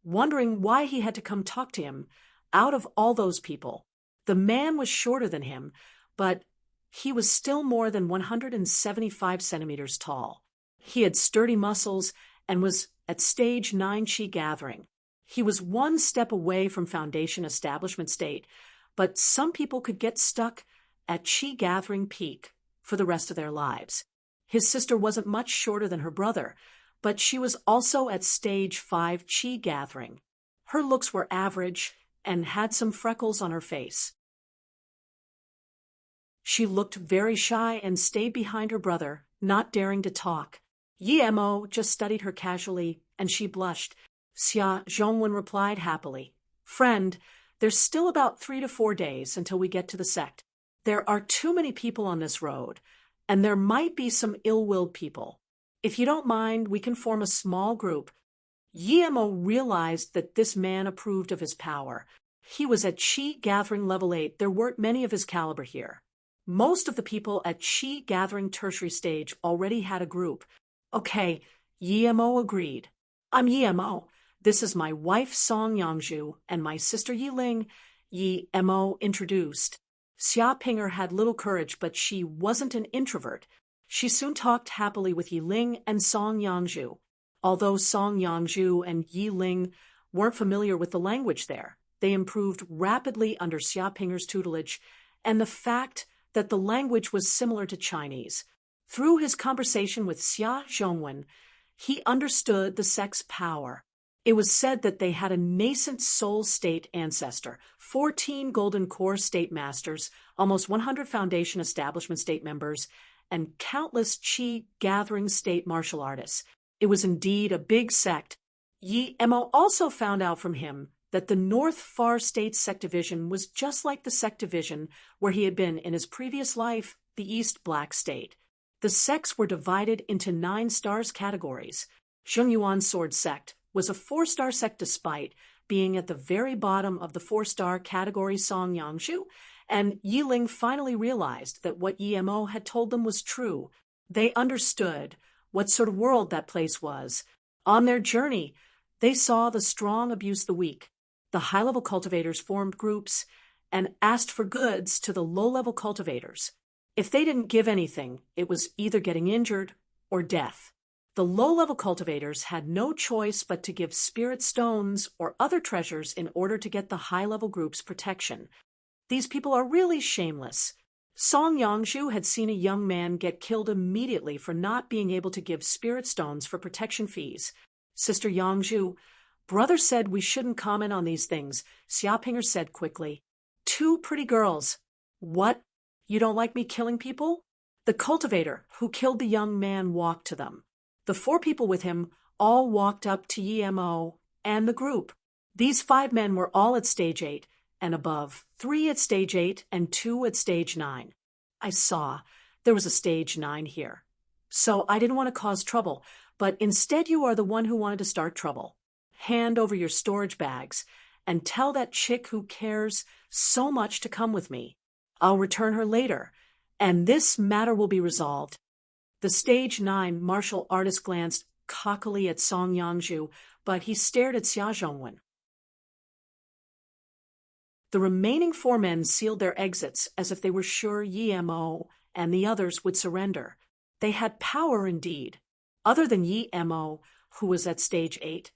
wondering why he had to come talk to him out of all those people. The man was shorter than him, but he was still more than 175 centimeters tall. He had sturdy muscles and was at stage 9 Qi gathering. He was one step away from foundation establishment state, but some people could get stuck at Qi gathering peak for the rest of their lives. His sister wasn't much shorter than her brother, but she was also at stage 5 Qi gathering. Her looks were average and had some freckles on her face. She looked very shy and stayed behind her brother, not daring to talk. Yi Mo just studied her casually, and she blushed. Xia Zhongwen replied happily, "Friend, there's still about 3 to 4 days until we get to the sect. There are too many people on this road, and there might be some ill-willed people. If you don't mind, we can form a small group." Yi Mo realized that this man approved of his power. He was at Qi gathering level 8. There weren't many of his caliber here. Most of the people at Qi gathering tertiary stage already had a group. "Okay," Yi Mo agreed. "I'm Yi Mo. This is my wife Song Yangzhu and my sister Yi Ling," Yi Mo introduced. Xia Pinger had little courage, but she wasn't an introvert. She soon talked happily with Yi Ling and Song Yangzhu. Although Song Yangzhu and Yi Ling weren't familiar with the language there, they improved rapidly under Xia Pinger's tutelage and the fact that the language was similar to Chinese. Through his conversation with Xia Zhongwen, he understood the sect's power. It was said that they had a nascent soul state ancestor, 14 golden core state masters, almost 100 foundation establishment state members, and countless Qi gathering state martial artists. It was indeed a big sect. Yi Mo also found out from him that the North Far State Sect Division was just like the Sect Division where he had been in his previous life, the East Black State. The sects were divided into 9 stars categories. Zhengyuan Sword Sect was a 4-star sect despite being at the very bottom of the 4-star category Song Yangzhu, and Yi Ling finally realized that what Yi Mo had told them was true. They understood what sort of world that place was. On their journey, they saw the strong abuse the weak. The high-level cultivators formed groups and asked for goods to the low-level cultivators. If they didn't give anything, it was either getting injured or death. The low-level cultivators had no choice but to give spirit stones or other treasures in order to get the high-level group's protection. These people are really shameless. Song Yangzhu had seen a young man get killed immediately for not being able to give spirit stones for protection fees. "Sister Yangzhu, brother said we shouldn't comment on these things," Xia Pinger said quickly. "2 pretty girls. What? You don't like me killing people?" The cultivator who killed the young man walked to them. The 4 people with him all walked up to Yi Mo and the group. These 5 men were all at stage 8 and above, 3 at stage 8 and 2 at stage 9. I saw there was a stage 9 here. So I didn't want to cause trouble, but instead you are the one who wanted to start trouble. Hand over your storage bags and tell that chick who cares so much to come with me. I'll return her later, and this matter will be resolved. The stage 9 martial artist glanced cockily at Song Yangju, but he stared at Xia Zhongwen. The remaining 4 men sealed their exits as if they were sure Yi Mo and the others would surrender. They had power indeed, other than Yi Mo, who was at stage 8,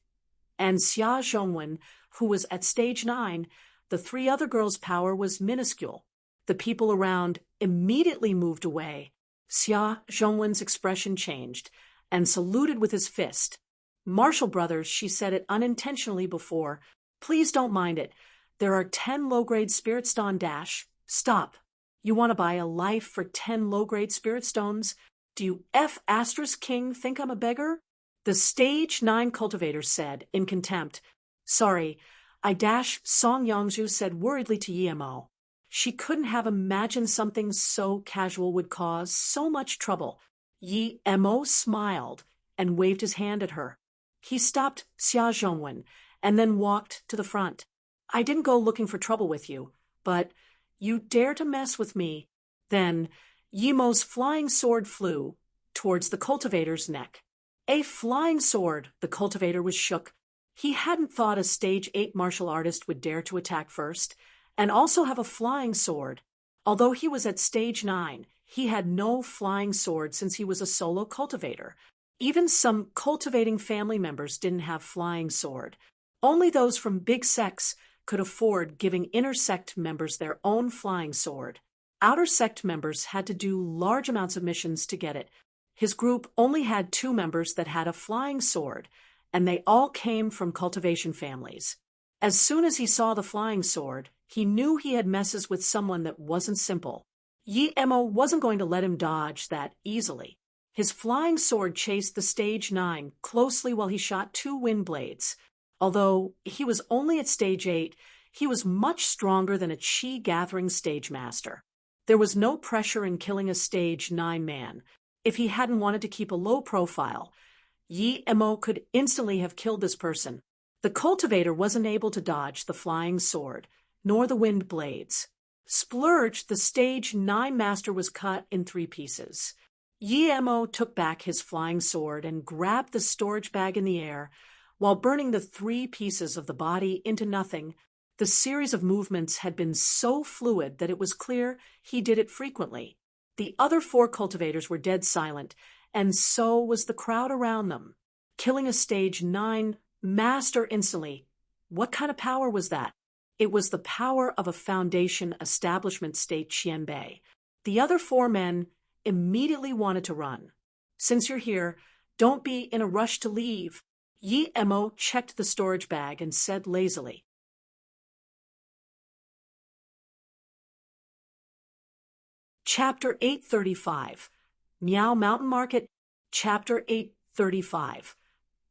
and Xia Zhongwen, who was at stage 9. The 3 other girls' power was minuscule. The people around immediately moved away. Xia Zhongwen's expression changed and saluted with his fist. "Marshall brothers," she said it unintentionally before, "please don't mind it. There are 10 low-grade spirit stone dash. Stop. You want to buy a life for 10 low-grade spirit stones? Do you King think I'm a beggar?" The stage 9 cultivator said, in contempt. "Sorry, I dash," Song Yangju said worriedly to Yi Mo. She couldn't have imagined something so casual would cause so much trouble. Yi Mo smiled and waved his hand at her. He stopped Xia Zhongwen and then walked to the front. "I didn't go looking for trouble with you, but you dare to mess with me." Then Yi Mo's flying sword flew towards the cultivator's neck. A flying sword! The cultivator was shook. He hadn't thought a stage 8 martial artist would dare to attack first, and also have a flying sword. Although he was at stage 9, he had no flying sword since he was a solo cultivator. Even some cultivating family members didn't have flying sword. Only those from big sects could afford giving inner sect members their own flying sword. Outer sect members had to do large amounts of missions to get it. His group only had 2 members that had a flying sword, and they all came from cultivation families. As soon as he saw the flying sword, he knew he had messes with someone that wasn't simple. Yi Mo wasn't going to let him dodge that easily. His flying sword chased the stage 9 closely while he shot 2 wind blades. Although he was only at stage 8, he was much stronger than a chi-gathering stage master. There was no pressure in killing a stage 9 man. If he hadn't wanted to keep a low profile, Yi Mo could instantly have killed this person. The cultivator wasn't able to dodge the flying sword, nor the wind blades. Splurge, the stage 9 master, was cut in 3 pieces. Yi Mo took back his flying sword and grabbed the storage bag in the air, while burning the 3 pieces of the body into nothing. The series of movements had been so fluid that it was clear he did it frequently. The other 4 cultivators were dead silent, and so was the crowd around them. Killing a stage 9 master instantly. What kind of power was that? It was the power of a foundation establishment state Qianbei. The other 4 men immediately wanted to run. "Since you're here, don't be in a rush to leave." Yi Mo checked the storage bag and said lazily. Chapter 835. Miao Mountain Market. Chapter 835.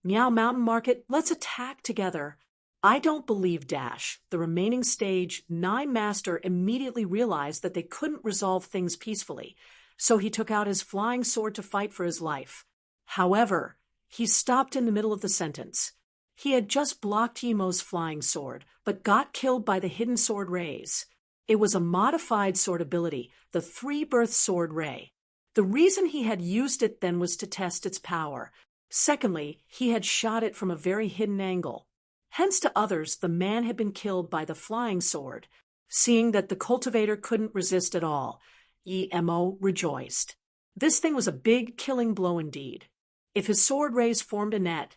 Miao Mountain Market, let's attack together. I don't believe Dash. The remaining stage 9 master immediately realized that they couldn't resolve things peacefully, so he took out his flying sword to fight for his life. However, he stopped in the middle of the sentence. He had just blocked Yemo's flying sword, but got killed by the hidden sword rays. It was a modified sword ability, the 3-birth sword ray. The reason he had used it then was to test its power. Secondly, he had shot it from a very hidden angle. Hence to others, the man had been killed by the flying sword. Seeing that the cultivator couldn't resist at all, Yi Mo rejoiced. This thing was a big killing blow indeed. If his sword rays formed a net,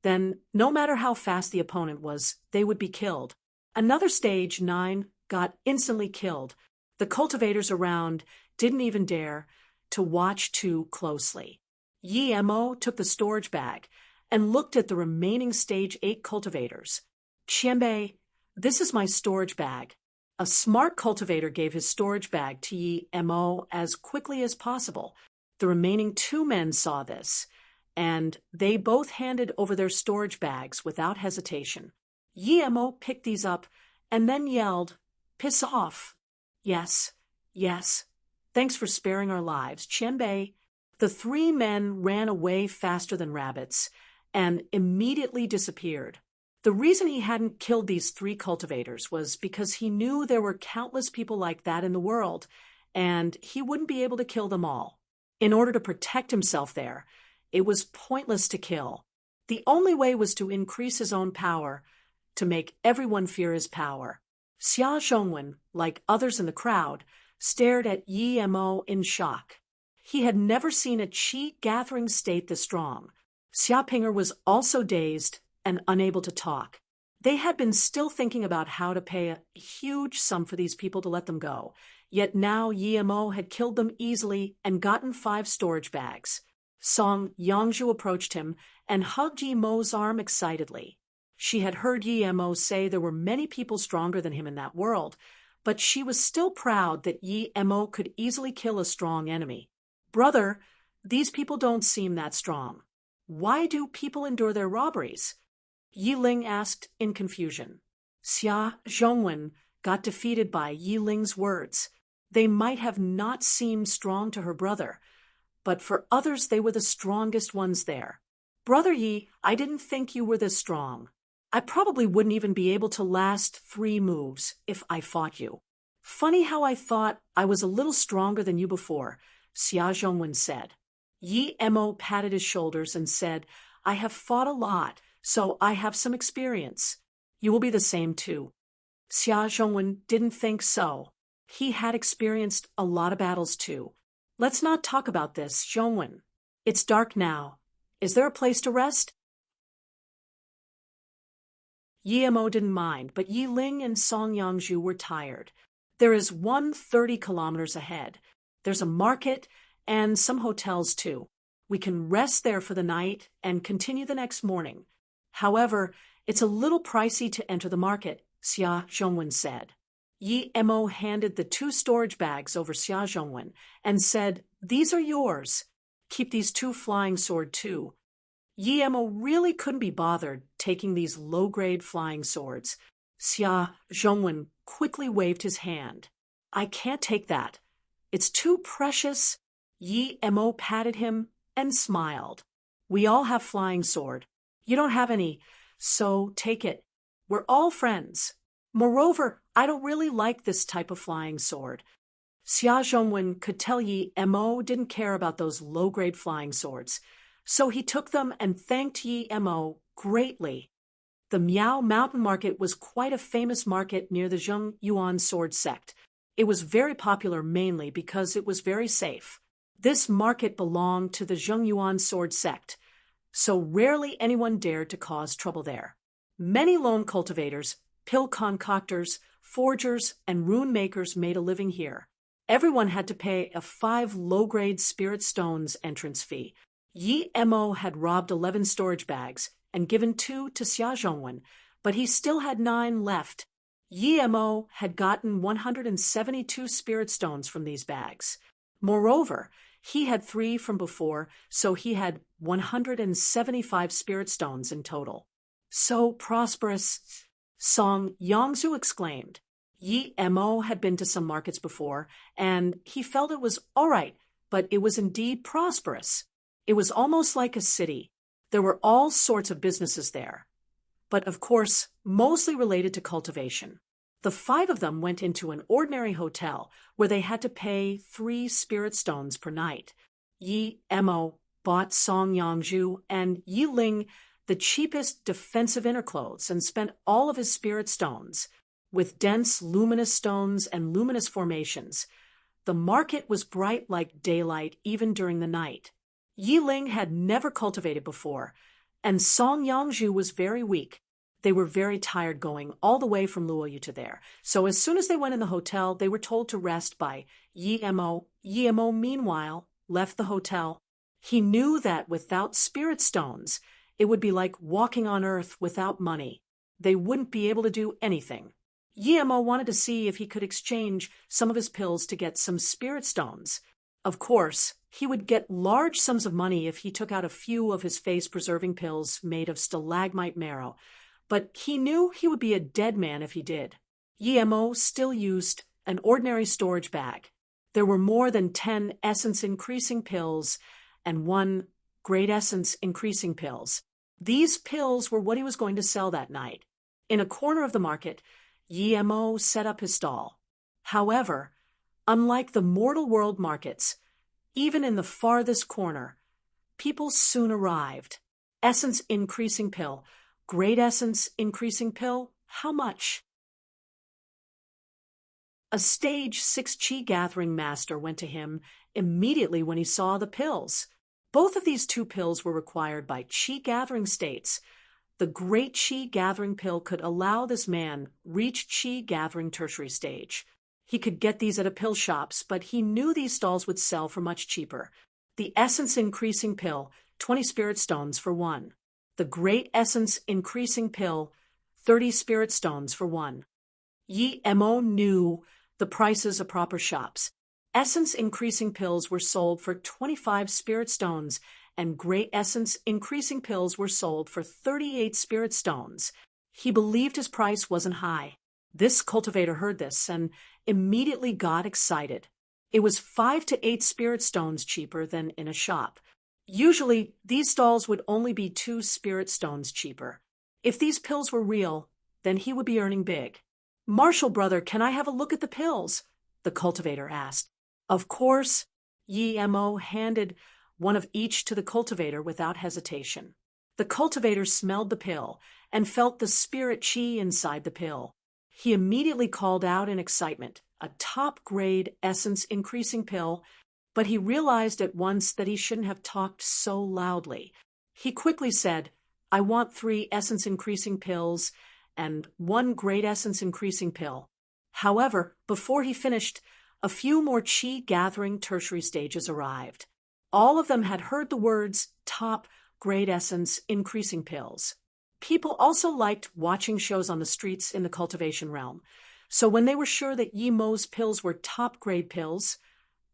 then no matter how fast the opponent was, they would be killed. Another stage 9 got instantly killed. The cultivators around didn't even dare to watch too closely. Yi Mo took the storage bag and looked at the remaining stage 8 cultivators. "Qianbei, this is my storage bag." A smart cultivator gave his storage bag to Yi Mo as quickly as possible. The remaining 2 men saw this, and they both handed over their storage bags without hesitation. Yi Mo picked these up and then yelled, "Piss off." "Yes, yes. Thanks for sparing our lives, Qianbei." The 3 men ran away faster than rabbits and immediately disappeared. The reason he hadn't killed these 3 cultivators was because he knew there were countless people like that in the world, and he wouldn't be able to kill them all. In order to protect himself there, it was pointless to kill. The only way was to increase his own power, to make everyone fear his power. Xia Zhongwen, like others in the crowd, stared at Yi Mo in shock. He had never seen a qi-gathering state this strong. Xia Pinger was also dazed and unable to talk. They had been still thinking about how to pay a huge sum for these people to let them go, yet now Yi Mo had killed them easily and gotten 5 storage bags. Song Yangzhu approached him and hugged Yi Mo's arm excitedly. She had heard Yi Mo say there were many people stronger than him in that world, but she was still proud that Yi Mo could easily kill a strong enemy. "Brother, these people don't seem that strong. Why do people endure their robberies?" Yi Ling asked in confusion. Xia Zhongwen got defeated by Yi Ling's words. They might have not seemed strong to her brother, but for others they were the strongest ones there. "Brother Yi, I didn't think you were this strong. I probably wouldn't even be able to last 3 moves if I fought you. Funny how I thought I was a little stronger than you before," Xia Zhongwen said. Yi Mo patted his shoulders and said, "I have fought a lot, so I have some experience. You will be the same too." Xia Zhongwen didn't think so. He had experienced a lot of battles too. "Let's not talk about this, Zhongwen. It's dark now. Is there a place to rest?" Yi Mo didn't mind, but Yi Ling and Song Yangzhu were tired. "There is 130 kilometers ahead. There's a market and some hotels too. We can rest there for the night and continue the next morning. However, it's a little pricey to enter the market," Xia Zhongwen said. Yi Mo handed the 2 storage bags over Xia Zhongwen and said, "These are yours. Keep these 2 flying sword too." Yi Mo really couldn't be bothered taking these low-grade flying swords. Xia Zhongwen quickly waved his hand. "I can't take that. It's too precious." Yi Mo patted him and smiled. "We all have flying sword. You don't have any, so take it. We're all friends. Moreover, I don't really like this type of flying sword." Xia Zhongwen could tell Yi Mo didn't care about those low-grade flying swords, so he took them and thanked Yi Mo greatly. The Miao Mountain Market was quite a famous market near the Zheng Yuan sword sect. It was very popular mainly because it was very safe. This market belonged to the Zheng Yuan sword sect, so rarely anyone dared to cause trouble there. Many lone cultivators, pill concoctors, forgers, and rune makers made a living here. Everyone had to pay a 5 low-grade spirit stones entrance fee. Yi Mo had robbed 11 storage bags and given 2 to Xia Zhongwen, but he still had 9 left. Yi Mo had gotten 172 spirit stones from these bags. Moreover, he had 3 from before, so he had 175 spirit stones in total. "So prosperous," Song Yangzhu exclaimed. Yi Mo had been to some markets before, and he felt it was all right, but it was indeed prosperous. It was almost like a city. There were all sorts of businesses there, but of course, mostly related to cultivation. The 5 of them went into an ordinary hotel where they had to pay 3 spirit stones per night. Yi Mo bought Song Yangzhu and Yi Ling the cheapest defensive inner clothes and spent all of his spirit stones. With dense, luminous stones and luminous formations, the market was bright like daylight even during the night. Yi Ling had never cultivated before, and Song Yangzhu was very weak. They were very tired going all the way from Luoyu to there, so as soon as they went in the hotel, they were told to rest by Yi Mo. Yi Mo, meanwhile, left the hotel. He knew that without spirit stones, it would be like walking on earth without money. They wouldn't be able to do anything. Yi Mo wanted to see if he could exchange some of his pills to get some spirit stones. Of course, he would get large sums of money if he took out a few of his face-preserving pills made of stalagmite marrow, but he knew he would be a dead man if he did. Yi Mo still used an ordinary storage bag. There were more than 10 essence-increasing pills and 1 great essence-increasing pills. These pills were what he was going to sell that night. In a corner of the market, Yi Mo set up his stall. However, Unlike the mortal world markets, even in the farthest corner, people soon arrived. Essence increasing pill. Great essence increasing pill. How much? A stage 6 chi gathering master went to him immediately when he saw the pills. Both of these two pills were required by chi gathering states. The great chi gathering pill could allow this man reach chi gathering tertiary stage. He could get these at a pill shops, but he knew these stalls would sell for much cheaper. The essence increasing pill, 20 spirit stones for one. The great essence increasing pill, 30 spirit stones for one. Yi Mo knew the prices of proper shops. Essence increasing pills were sold for 25 spirit stones, and great essence increasing pills were sold for 38 spirit stones. He believed his price wasn't high. This cultivator heard this and immediately got excited. It was 5 to 8 spirit stones cheaper than in a shop. Usually, these stalls would only be 2 spirit stones cheaper. If these pills were real, then he would be earning big. "Marshal brother, can I have a look at the pills?" the cultivator asked. Of course. Yi Mo handed one of each to the cultivator without hesitation. The cultivator smelled the pill and felt the spirit chi inside the pill. He immediately called out in excitement, "A top-grade essence-increasing pill," but he realized at once that he shouldn't have talked so loudly. He quickly said, "I want 3 essence-increasing pills and 1 great essence-increasing pill." However, before he finished, a few more chi-gathering tertiary stages arrived. All of them had heard the words top grade essence increasing pills. People also liked watching shows on the streets in the cultivation realm, so when they were sure that Yi Mo's pills were top grade pills,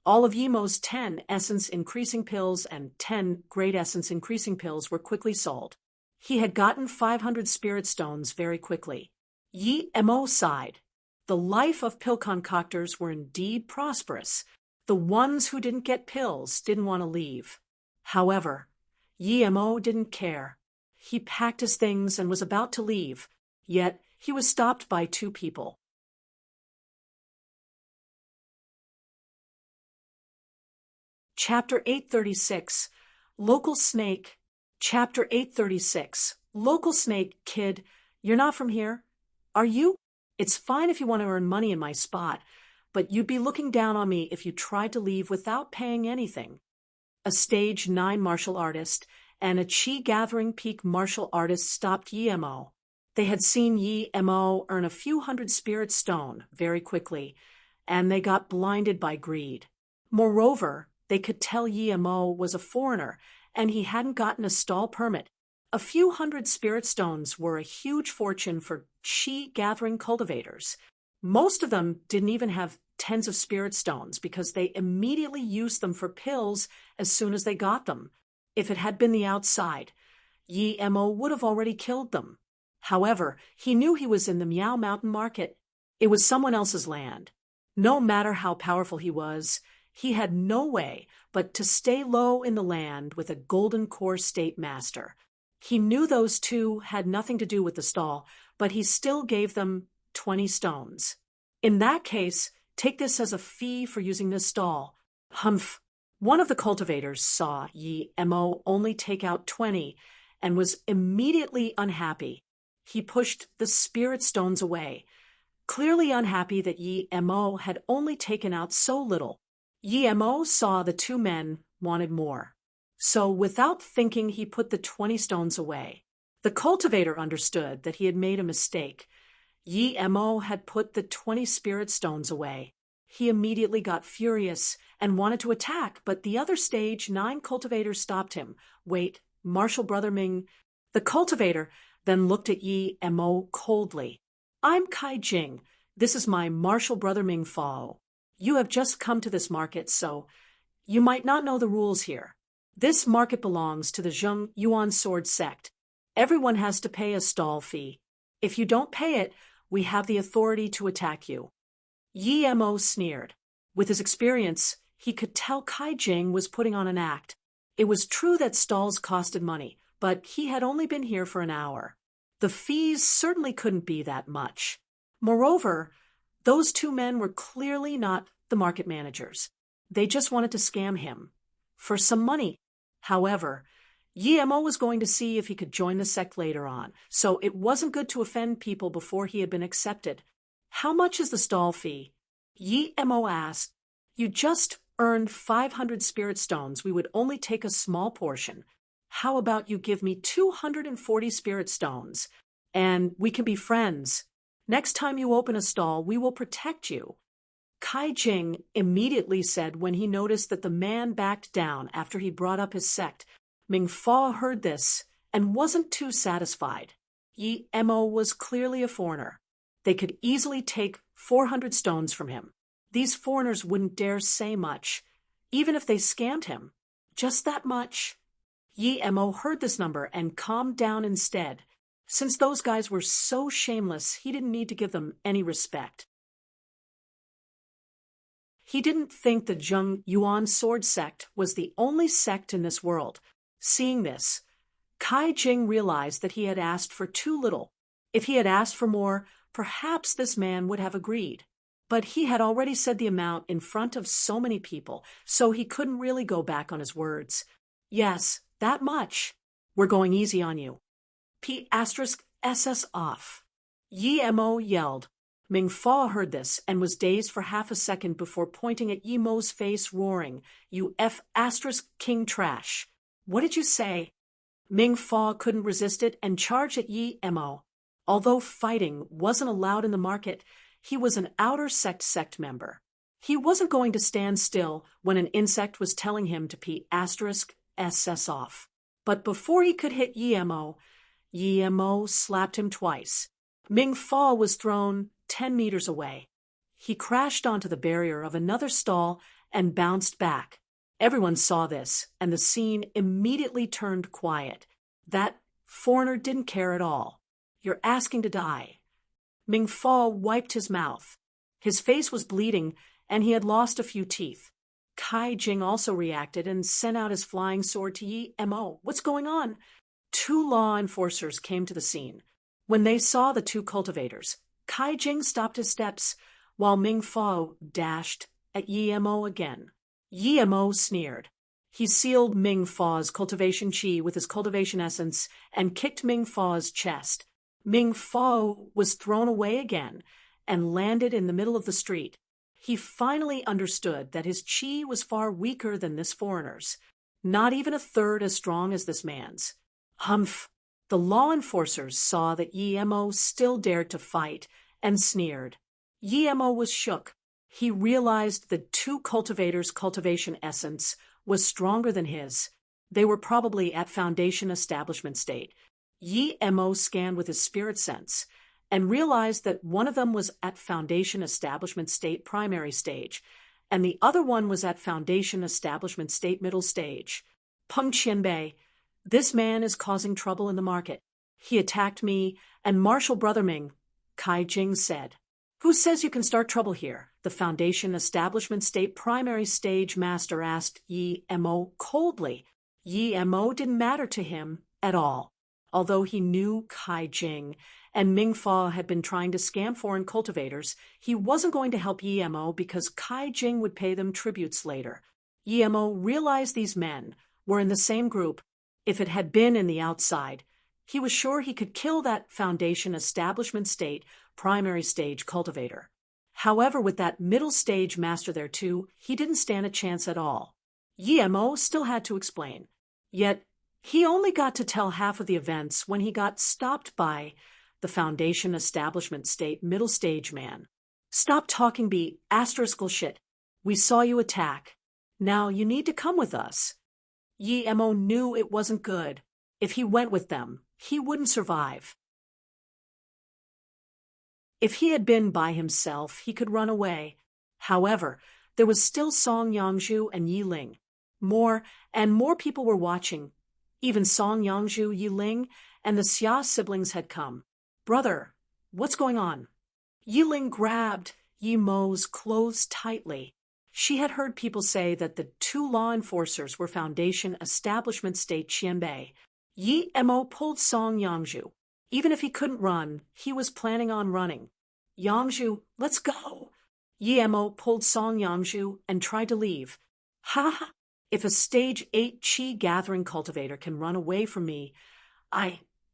all of Yi Mo's 10 essence increasing pills and 10 great essence increasing pills were quickly sold. He had gotten 500 spirit stones very quickly. Yi Mo sighed. The life of pill concoctors were indeed prosperous. The ones who didn't get pills didn't want to leave. However, Yi Mo didn't care. He packed his things and was about to leave, yet he was stopped by 2 people. Chapter 836, Local Snake. Chapter 836, Local Snake. "Kid, you're not from here, are you? It's fine if you want to earn money in my spot, but you'd be looking down on me if you tried to leave without paying anything." A stage 9 martial artist and a chi gathering peak martial artist stopped Yi Mo. They had seen Yi Mo earn a few hundred spirit stone very quickly, and they got blinded by greed. Moreover, they could tell Yi Mo was a foreigner, and he hadn't gotten a stall permit. A few hundred spirit stones were a huge fortune for chi-gathering cultivators. Most of them didn't even have tens of spirit stones because they immediately used them for pills as soon as they got them. If it had been the outside, Yi Mo would have already killed them. However, he knew he was in the Miao Mountain Market. It was someone else's land. No matter how powerful he was, he had no way but to stay low in the land with a golden core state master. He knew those 2 had nothing to do with the stall, but he still gave them 20 stones. "In that case, take this as a fee for using this stall." Humph! One of the cultivators saw Yi Mo only take out 20 and was immediately unhappy. He pushed the spirit stones away, clearly unhappy that Yi Mo had only taken out so little. Yi Mo saw the 2 men wanted more. So without thinking, he put the 20 stones away. The cultivator understood that he had made a mistake. Yi Mo had put the 20 spirit stones away. He immediately got furious and wanted to attack, but the other stage 9 cultivators stopped him. "Wait, Marshal Brother Ming." The cultivator then looked at Yi Mo coldly. "I'm Kai Jing. This is my Marshal Brother Ming Fao. You have just come to this market, so you might not know the rules here. This market belongs to the Zheng Yuan Sword sect. Everyone has to pay a stall fee. If you don't pay it, we have the authority to attack you." Yi Mo sneered. With his experience, he could tell Kai Jing was putting on an act. It was true that stalls costed money, but he had only been here for an hour. The fees certainly couldn't be that much. Moreover, those 2 men were clearly not the market managers. They just wanted to scam him for some money. However, Yemo was going to see if he could join the sect later on, so it wasn't good to offend people before he had been accepted. How much is the stall fee? Yemo asked. You just earned 500 spirit stones. We would only take a small portion. How about you give me 240 spirit stones, and we can be friends. Next time you open a stall, we will protect you. Kai Jing immediately said when he noticed that the man backed down after he brought up his sect. Ming Fa heard this and wasn't too satisfied. Yemo was clearly a foreigner. They could easily take 400 stones from him. These foreigners wouldn't dare say much, even if they scammed him. Just that much. Yemo heard this number and calmed down instead. Since those guys were so shameless, he didn't need to give them any respect. He didn't think the Zheng Yuan sword sect was the only sect in this world. Seeing this, Kai Jing realized that he had asked for too little. If he had asked for more, perhaps this man would have agreed. But he had already said the amount in front of so many people, so he couldn't really go back on his words. Yes, that much. We're going easy on you. P*SS off. Yemo yelled. Ming Fa heard this and was dazed for half a second before pointing at Yemo's face, roaring, You King trash. What did you say? Ming Fa couldn't resist it and charged at Yemo. Although fighting wasn't allowed in the market, he was an outer sect member. He wasn't going to stand still when an insect was telling him to P*SS off. But before he could hit Yemo slapped him twice. Ming Fa was thrown 10 meters away. He crashed onto the barrier of another stall and bounced back. Everyone saw this, and the scene immediately turned quiet. That foreigner didn't care at all. You're asking to die. Ming Fa wiped his mouth. His face was bleeding, and he had lost a few teeth. Kai Jing also reacted and sent out his flying sword to Yemo. What's going on? 2 law enforcers came to the scene. When they saw the 2 cultivators, Kai Jing stopped his steps, while Ming Fa dashed at Yemo again. Yemo sneered. He sealed Ming Fa's cultivation chi with his cultivation essence and kicked Ming Fa's chest. Ming Fa was thrown away again and landed in the middle of the street. He finally understood that his chi was far weaker than this foreigner's, not even a third as strong as this man's. Humph! The law enforcers saw that Yemo still dared to fight and sneered. Yemo was shook. He realized the 2 cultivators' cultivation essence was stronger than his. They were probably at foundation establishment state. Yemo scanned with his spirit sense and realized that one of them was at foundation establishment state primary stage, and the other one was at foundation establishment state middle stage. Peng Qianbei, this man is causing trouble in the market. He attacked me and Marshal Brother Ming, Kai Jing said. Who says you can start trouble here? The foundation establishment state primary stage master asked Yemo coldly. Yemo didn't matter to him at all. Although he knew Kai Jing and Ming Fa had been trying to scam foreign cultivators, he wasn't going to help Yemo because Kai Jing would pay them tributes later. Yemo realized these men were in the same group. If it had been in the outside, he was sure he could kill that foundation establishment state primary stage cultivator. However, with that middle stage master there too, he didn't stand a chance at all. Yemo still had to explain. Yet, he only got to tell half of the events when he got stopped by the foundation establishment state middle stage man. Stop talking shit. We saw you attack. Now you need to come with us. Yemo knew it wasn't good. If he went with them, he wouldn't survive. If he had been by himself, he could run away. However, there was still Song Yangzhu and Yi Ling. More and more people were watching. Even Song Yangzhu, Yi Ling, and the Xia siblings had come. Brother, what's going on? Yi Ling grabbed Yemo's clothes tightly. She had heard people say that the 2 law enforcers were foundation establishment state Qianbei. Yemo pulled Song Yangzhu. Even if he couldn't run, he was planning on running. Yangzhu, let's go. Yemo pulled Song Yangzhu and tried to leave. Ha ha! If a stage 8 Qi gathering cultivator can run away from me,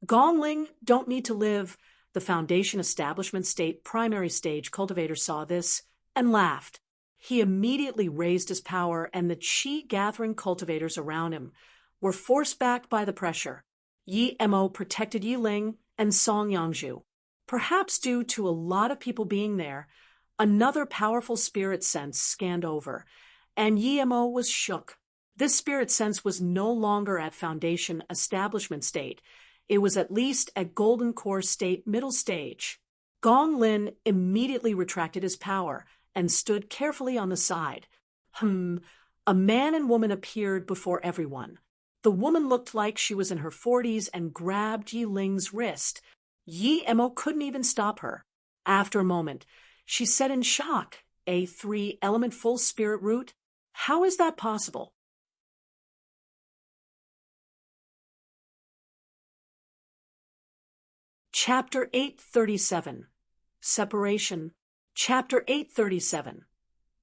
Gongling don't need to live. The Foundation Establishment State Primary Stage cultivator saw this and laughed. He immediately raised his power, and the Qi gathering cultivators around him were forced back by the pressure. Yi Mo protected Yi Ling and Song Yangzhu. Perhaps due to a lot of people being there, another powerful spirit sense scanned over, and Yi Mo was shook. This spirit sense was no longer at Foundation Establishment State. It was at least at Golden Core State Middle Stage. Gong Lin immediately retracted his power and stood carefully on the side. A man and woman appeared before everyone. The woman looked like she was in her 40s and grabbed Yi Ling's wrist. Yi Mo couldn't even stop her. After a moment, she said in shock, "A 3-element full spirit root? How is that possible?" Chapter 837. Separation. Chapter 837.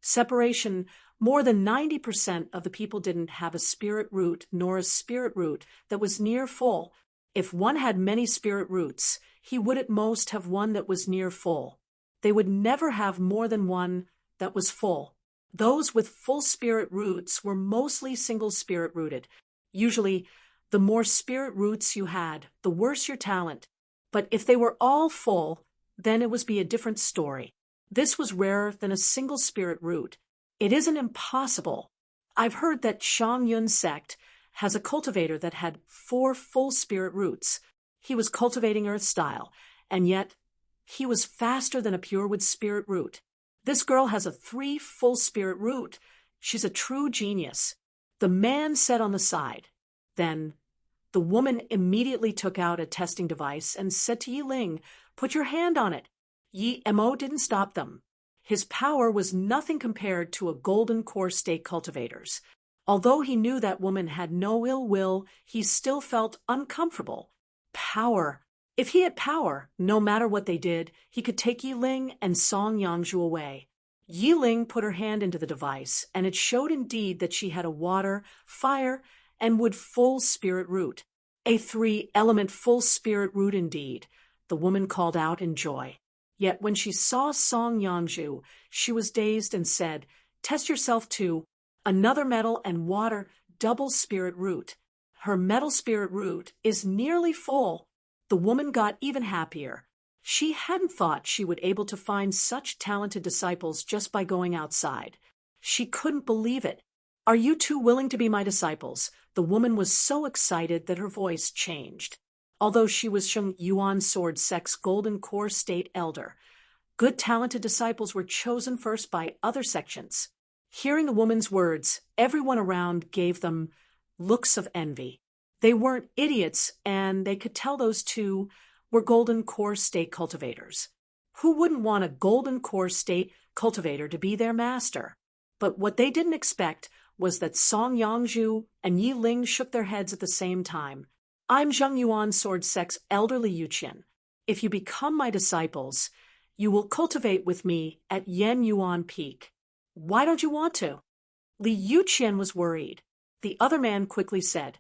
Separation. More than 90% of the people didn't have a spirit root nor a spirit root that was near full. If one had many spirit roots, he would at most have one that was near full. They would never have more than one that was full. Those with full spirit roots were mostly single spirit rooted. Usually, the more spirit roots you had, the worse your talent. But if they were all full, then it would be a different story. This was rarer than a single spirit root. It isn't impossible. I've heard that Shangyun sect has a cultivator that had 4 full spirit roots. He was cultivating Earth style, and yet he was faster than a purewood spirit root. This girl has a 3 full spirit root. She's a true genius. The man said on the side. Then the woman immediately took out a testing device and said to Yi Ling, "Put your hand on it." Yi Mo didn't stop them. His power was nothing compared to a Golden Core State cultivator's. Although he knew that woman had no ill will, he still felt uncomfortable. Power. If he had power, no matter what they did, he could take Yi Ling and Song Yangzhu away. Yi Ling put her hand into the device, and it showed indeed that she had a water, fire, and wood full spirit root. A 3-element full spirit root indeed, the woman called out in joy. Yet when she saw Song Yangzhu, she was dazed and said, "Test yourself too. Another metal and water double spirit root. Her metal spirit root is nearly full." The woman got even happier. She hadn't thought she would be able to find such talented disciples just by going outside. She couldn't believe it. "Are you two willing to be my disciples?" The woman was so excited that her voice changed. Although she was Sheng Yuan Sword Sect's Golden Core State Elder, good talented disciples were chosen first by other sections. Hearing the woman's words, everyone around gave them looks of envy. They weren't idiots, and they could tell those two were Golden Core State cultivators. Who wouldn't want a Golden Core State cultivator to be their master? But what they didn't expect was that Song Yangzhu and Yi Ling shook their heads at the same time. "I'm Zheng Yuan Sword Sect's elderly Yuqian. If you become my disciples, you will cultivate with me at Yen Yuan Peak." "Why don't you want to?" Li Yuqian was worried. The other man quickly said,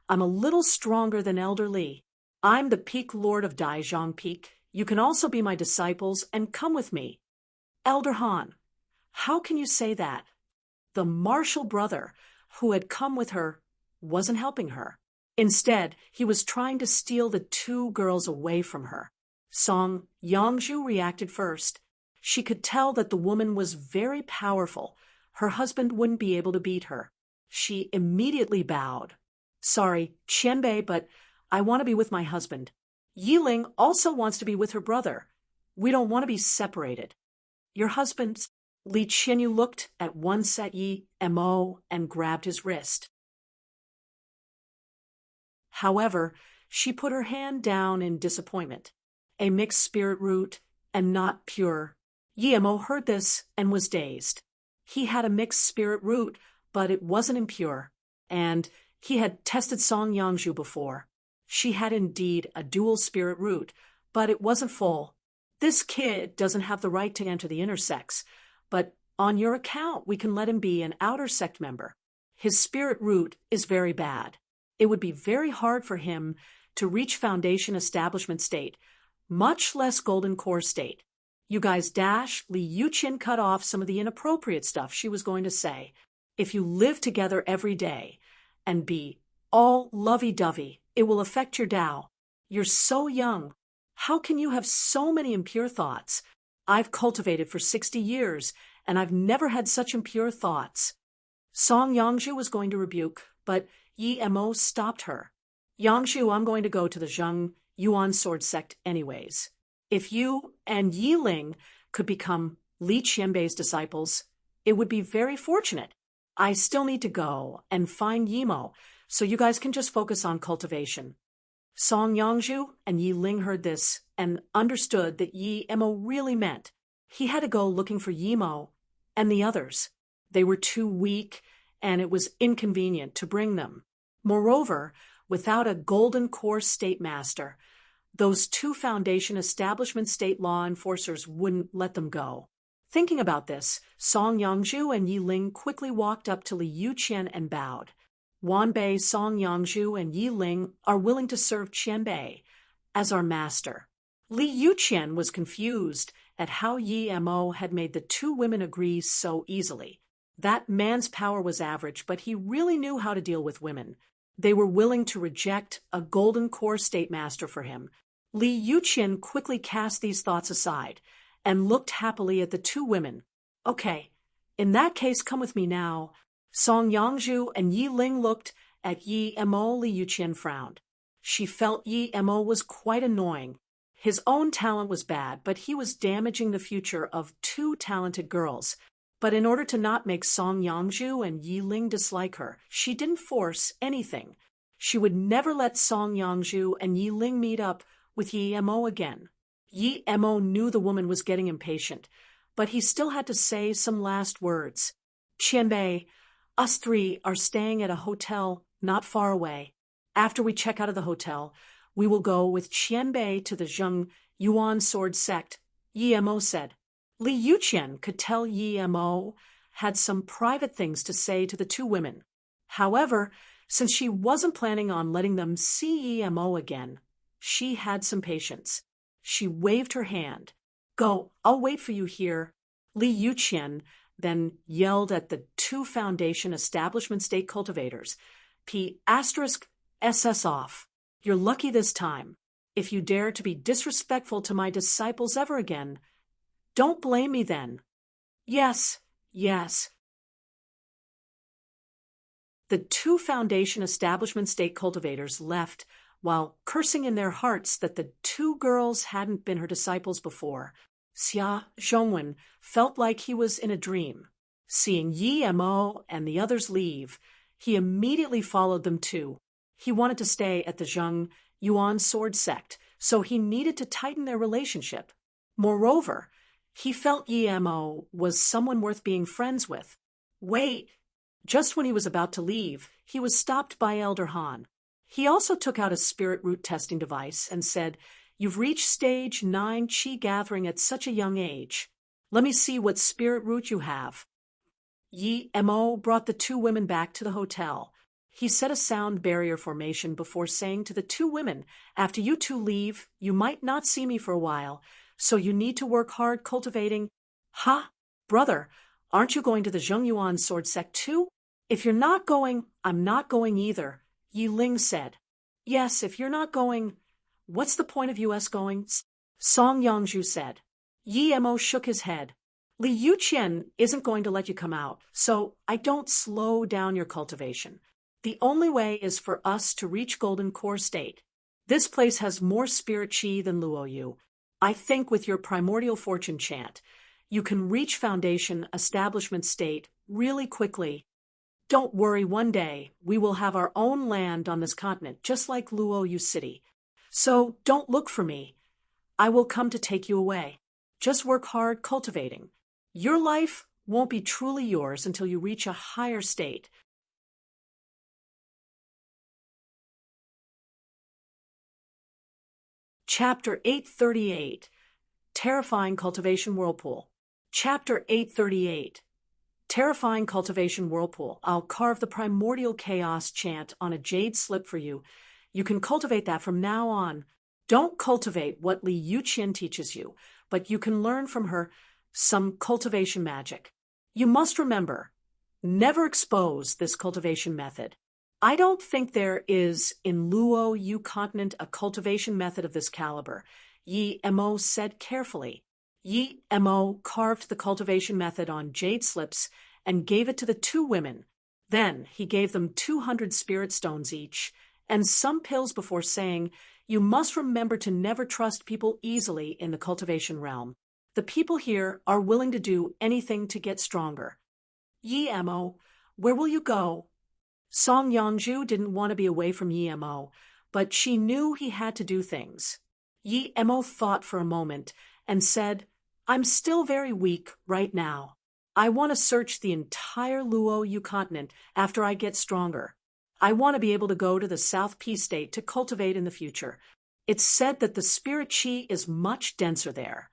"I'm a little stronger than Elder Li. I'm the Peak Lord of Daizhong Peak. You can also be my disciples and come with me." "Elder Han, how can you say that?" The martial brother who had come with her wasn't helping her. Instead, he was trying to steal the 2 girls away from her. Song Yangzhu reacted first. She could tell that the woman was very powerful. Her husband wouldn't be able to beat her. She immediately bowed. "Sorry, Qianbei, but I want to be with my husband. Yi Ling also wants to be with her brother. We don't want to be separated." "Your husband's..." Li Qianyu looked at once at Yi Mo and grabbed his wrist. However, she put her hand down in disappointment. A mixed spirit root, and not pure. Yi Mo heard this and was dazed. He had a mixed spirit root, but it wasn't impure. And he had tested Song Yangzhu before. She had indeed a dual spirit root, but it wasn't full. This kid doesn't have the right to enter the intersex. but on your account we can let him be an outer sect member. His spirit root is very bad. It would be very hard for him to reach foundation establishment state, much less golden core state. You guys dash, Li Yuqin cut off some of the inappropriate stuff she was going to say. If you live together every day and be all lovey-dovey, it will affect your Tao. You're so young. How can you have so many impure thoughts? I've cultivated for 60 years, and I've never had such impure thoughts. Song Yangzhu was going to rebuke, but Yi Mo stopped her. Yangzhu, I'm going to go to the Zheng Yuan sword sect anyways. If you and Yi Ling could become Li Qianbei's disciples, it would be very fortunate. I still need to go and find Yi Mo, so you guys can just focus on cultivation. Song Yangzhu and Yi Ling heard this and understood that Yi Mo really meant he had to go looking for Yi Mo and the others. They were too weak, and it was inconvenient to bring them. Moreover, without a golden core state master, those two foundation establishment state law enforcers wouldn't let them go. Thinking about this, Song Yangzhu and Yi Ling quickly walked up to Li Yuqian and bowed. Wanbei, Song Yangzhu, and Yi Ling are willing to serve Qianbei as our master. Li Yuqian was confused at how Yi Mo had made the two women agree so easily. That man's power was average, but he really knew how to deal with women. They were willing to reject a golden core state master for him. Li Yuqian quickly cast these thoughts aside and looked happily at the two women. Okay, in that case, come with me now. Song Yangzhu and Yi Ling looked at Yi Mo. Li Yuqian frowned. She felt Yi Mo was quite annoying. His own talent was bad, but he was damaging the future of two talented girls. But in order to not make Song Yangzhu and Yi Ling dislike her, she didn't force anything. She would never let Song Yangzhu and Yi Ling meet up with Yi Mo again. Yi Mo knew the woman was getting impatient, but he still had to say some last words. Qianbei, us three are staying at a hotel not far away. After we check out of the hotel, we will go with Qianbei to the Zheng Yuan sword sect, Yi Mo said. Li Yuqian could tell Yi Mo had some private things to say to the two women. However, since she wasn't planning on letting them see Yi Mo again, she had some patience. She waved her hand. Go, I'll wait for you here. Li Yuqian then yelled at the two foundation establishment state cultivators. P*SS off. You're lucky this time. If you dare to be disrespectful to my disciples ever again, don't blame me then. Yes, yes. The two foundation establishment state cultivators left while cursing in their hearts that the two girls hadn't been her disciples before. Xia Zhongwen felt like he was in a dream. Seeing Yi Mo and the others leave, he immediately followed them too. He wanted to stay at the Zheng Yuan sword sect, so he needed to tighten their relationship. Moreover, he felt Yi Mo was someone worth being friends with. Wait! Just when he was about to leave, he was stopped by Elder Han. He also took out a spirit root testing device and said, "You've reached stage 9 Qi gathering at such a young age. Let me see what spirit root you have." Yi Mo brought the two women back to the hotel. He set a sound barrier formation before saying to the two women, "After you two leave, you might not see me for a while, so you need to work hard cultivating." "Ha? Brother, aren't you going to the Zhengyuan sword sect too?" "If you're not going, I'm not going either," Yi Ling said. "Yes, if you're not going, what's the point of us going?" Song Yangzhu said. Yi Mo shook his head. "Li Yuqian isn't going to let you come out, so I don't slow down your cultivation. The only way is for us to reach Golden Core State. This place has more spirit chi than Luoyu. I think with your primordial fortune chant, you can reach Foundation Establishment State really quickly. Don't worry, one day we will have our own land on this continent, just like Luoyu City. So don't look for me. I will come to take you away. Just work hard cultivating. Your life won't be truly yours until you reach a higher state." Chapter 838, Terrifying Cultivation Whirlpool. Chapter 838. Terrifying Cultivation Whirlpool. I'll carve the primordial chaos chant on a jade slip for you. You can cultivate that from now on. Don't cultivate what Li Yuqian teaches you, but you can learn from her some cultivation magic. You must remember, never expose this cultivation method. I don't think there is in Luo Yu continent a cultivation method of this caliber, Yi Mo said carefully. Yi Mo carved the cultivation method on jade slips and gave it to the two women. Then he gave them 200 spirit stones each and some pills before saying, "You must remember to never trust people easily in the cultivation realm. The people here are willing to do anything to get stronger." Yi Mo, where will you go? Song Yangzhu didn't want to be away from Yi Mo, but she knew he had to do things. Yi Mo thought for a moment and said, "I'm still very weak right now. I want to search the entire Luo Yu continent after I get stronger. I want to be able to go to the South P state to cultivate in the future. It's said that the spirit chi is much denser there.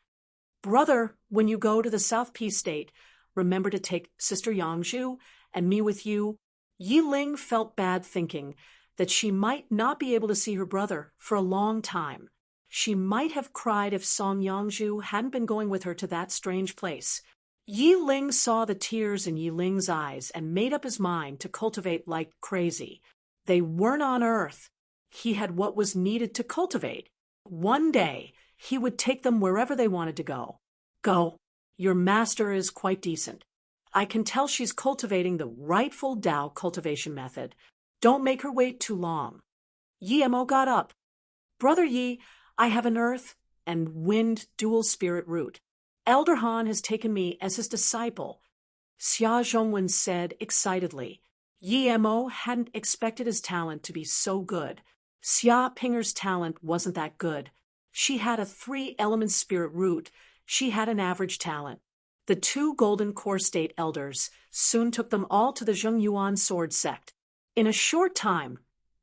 Brother, when you go to the South P state, remember to take Sister Yangzhu and me with you." Yi Ling felt bad thinking that she might not be able to see her brother for a long time. She might have cried if Song Yangzhu hadn't been going with her to that strange place. Yi Ling saw the tears in Yi Ling's eyes and made up his mind to cultivate like crazy. They weren't on Earth. He had what was needed to cultivate. One day, he would take them wherever they wanted to go. "Go. Your master is quite decent. I can tell she's cultivating the rightful Tao cultivation method. Don't make her wait too long." Yi Mo got up. "Brother Yi, I have an earth and wind dual spirit root. Elder Han has taken me as his disciple," Xia Zhongwen said excitedly. Yi Mo hadn't expected his talent to be so good. Xia Pinger's talent wasn't that good. She had a 3-element spirit root. She had an average talent. The 2 Golden Core State elders soon took them all to the Zhengyuan sword sect. In a short time,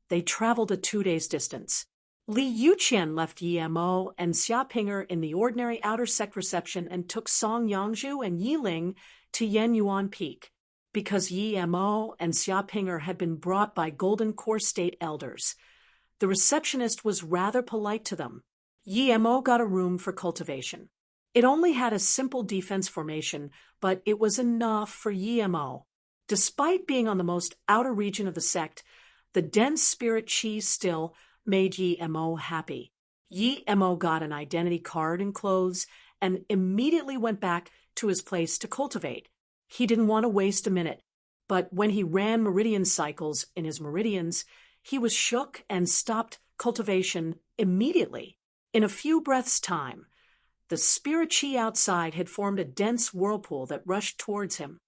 they traveled a 2 days' distance. Li Yuqian left Yi Mo and Xia Pinger in the ordinary outer sect reception and took Song Yangzhu and Yi Ling to Yenyuan Peak. Because Yi Mo and Xia Pinger had been brought by Golden Core State elders, the receptionist was rather polite to them. Yi Mo got a room for cultivation. It only had a simple defense formation, but it was enough for Yi Mo. Despite being on the most outer region of the sect, the dense spirit chi still made Yi Mo happy. Yi Mo got an identity card and clothes and immediately went back to his place to cultivate. He didn't want to waste a minute, but when he ran meridian cycles in his meridians, he was shook and stopped cultivation immediately. In a few breaths' time, the spirit chi outside had formed a dense whirlpool that rushed towards him.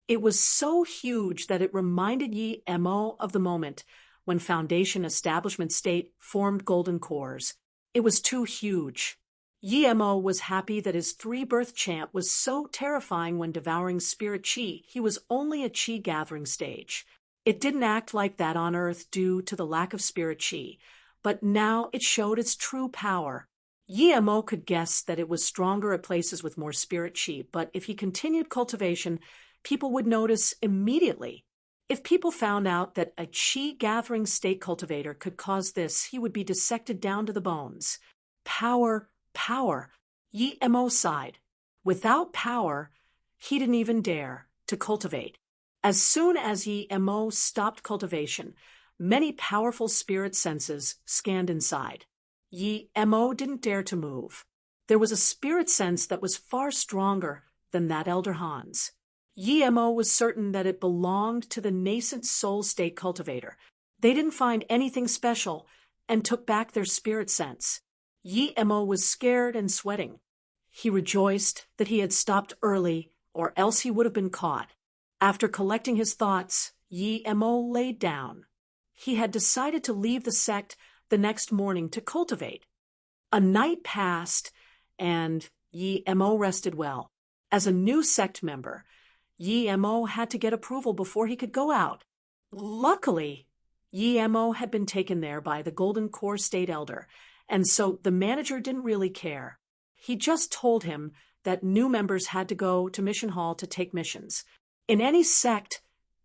It was so huge that it reminded Yi Mo of the moment when Foundation Establishment State formed golden cores. It was too huge. Yi Mo was happy that his 3-birth chant was so terrifying when devouring spirit chi. He was only at chi gathering stage. It didn't act like that on Earth due to the lack of spirit chi, but now it showed its true power. Yi Mo could guess that it was stronger at places with more spirit chi, but if he continued cultivation, people would notice immediately. If people found out that a chi-gathering state cultivator could cause this, he would be dissected down to the bones. Power, power. Yi Mo sighed. Without power, he didn't even dare to cultivate. As soon as Yi Mo stopped cultivation, many powerful spirit senses scanned inside. Yi Mo didn't dare to move. There was a spirit sense that was far stronger than that Elder Han's. Yi Mo was certain that it belonged to the nascent soul state cultivator. They didn't find anything special and took back their spirit sense. Yi Mo was scared and sweating. He rejoiced that he had stopped early, or else he would have been caught. After collecting his thoughts, Yi Mo laid down. He had decided to leave the sect the next morning to cultivate. A night passed, and Yi Mo rested well. As a new sect member, Yi Mo had to get approval before he could go out. Luckily, Yi Mo had been taken there by the Golden Core State Elder, and so the manager didn't really care. He just told him that new members had to go to Mission Hall to take missions. In any sect,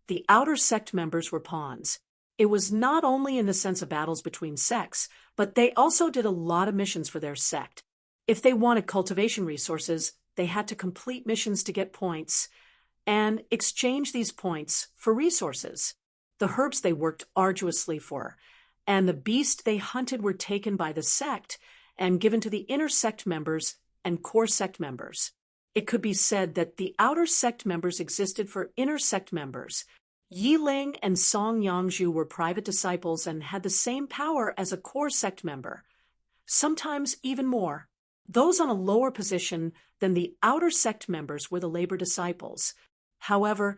the outer sect members were pawns. It was not only in the sense of battles between sects, but they also did a lot of missions for their sect. If they wanted cultivation resources, they had to complete missions to get points and exchange these points for resources. The herbs they worked arduously for, and the beasts they hunted were taken by the sect and given to the inner sect members and core sect members. It could be said that the outer sect members existed for inner sect members. Yi Ling and Song Yangzhu were private disciples and had the same power as a core sect member, sometimes even more. Those on a lower position than the outer sect members were the labor disciples. However,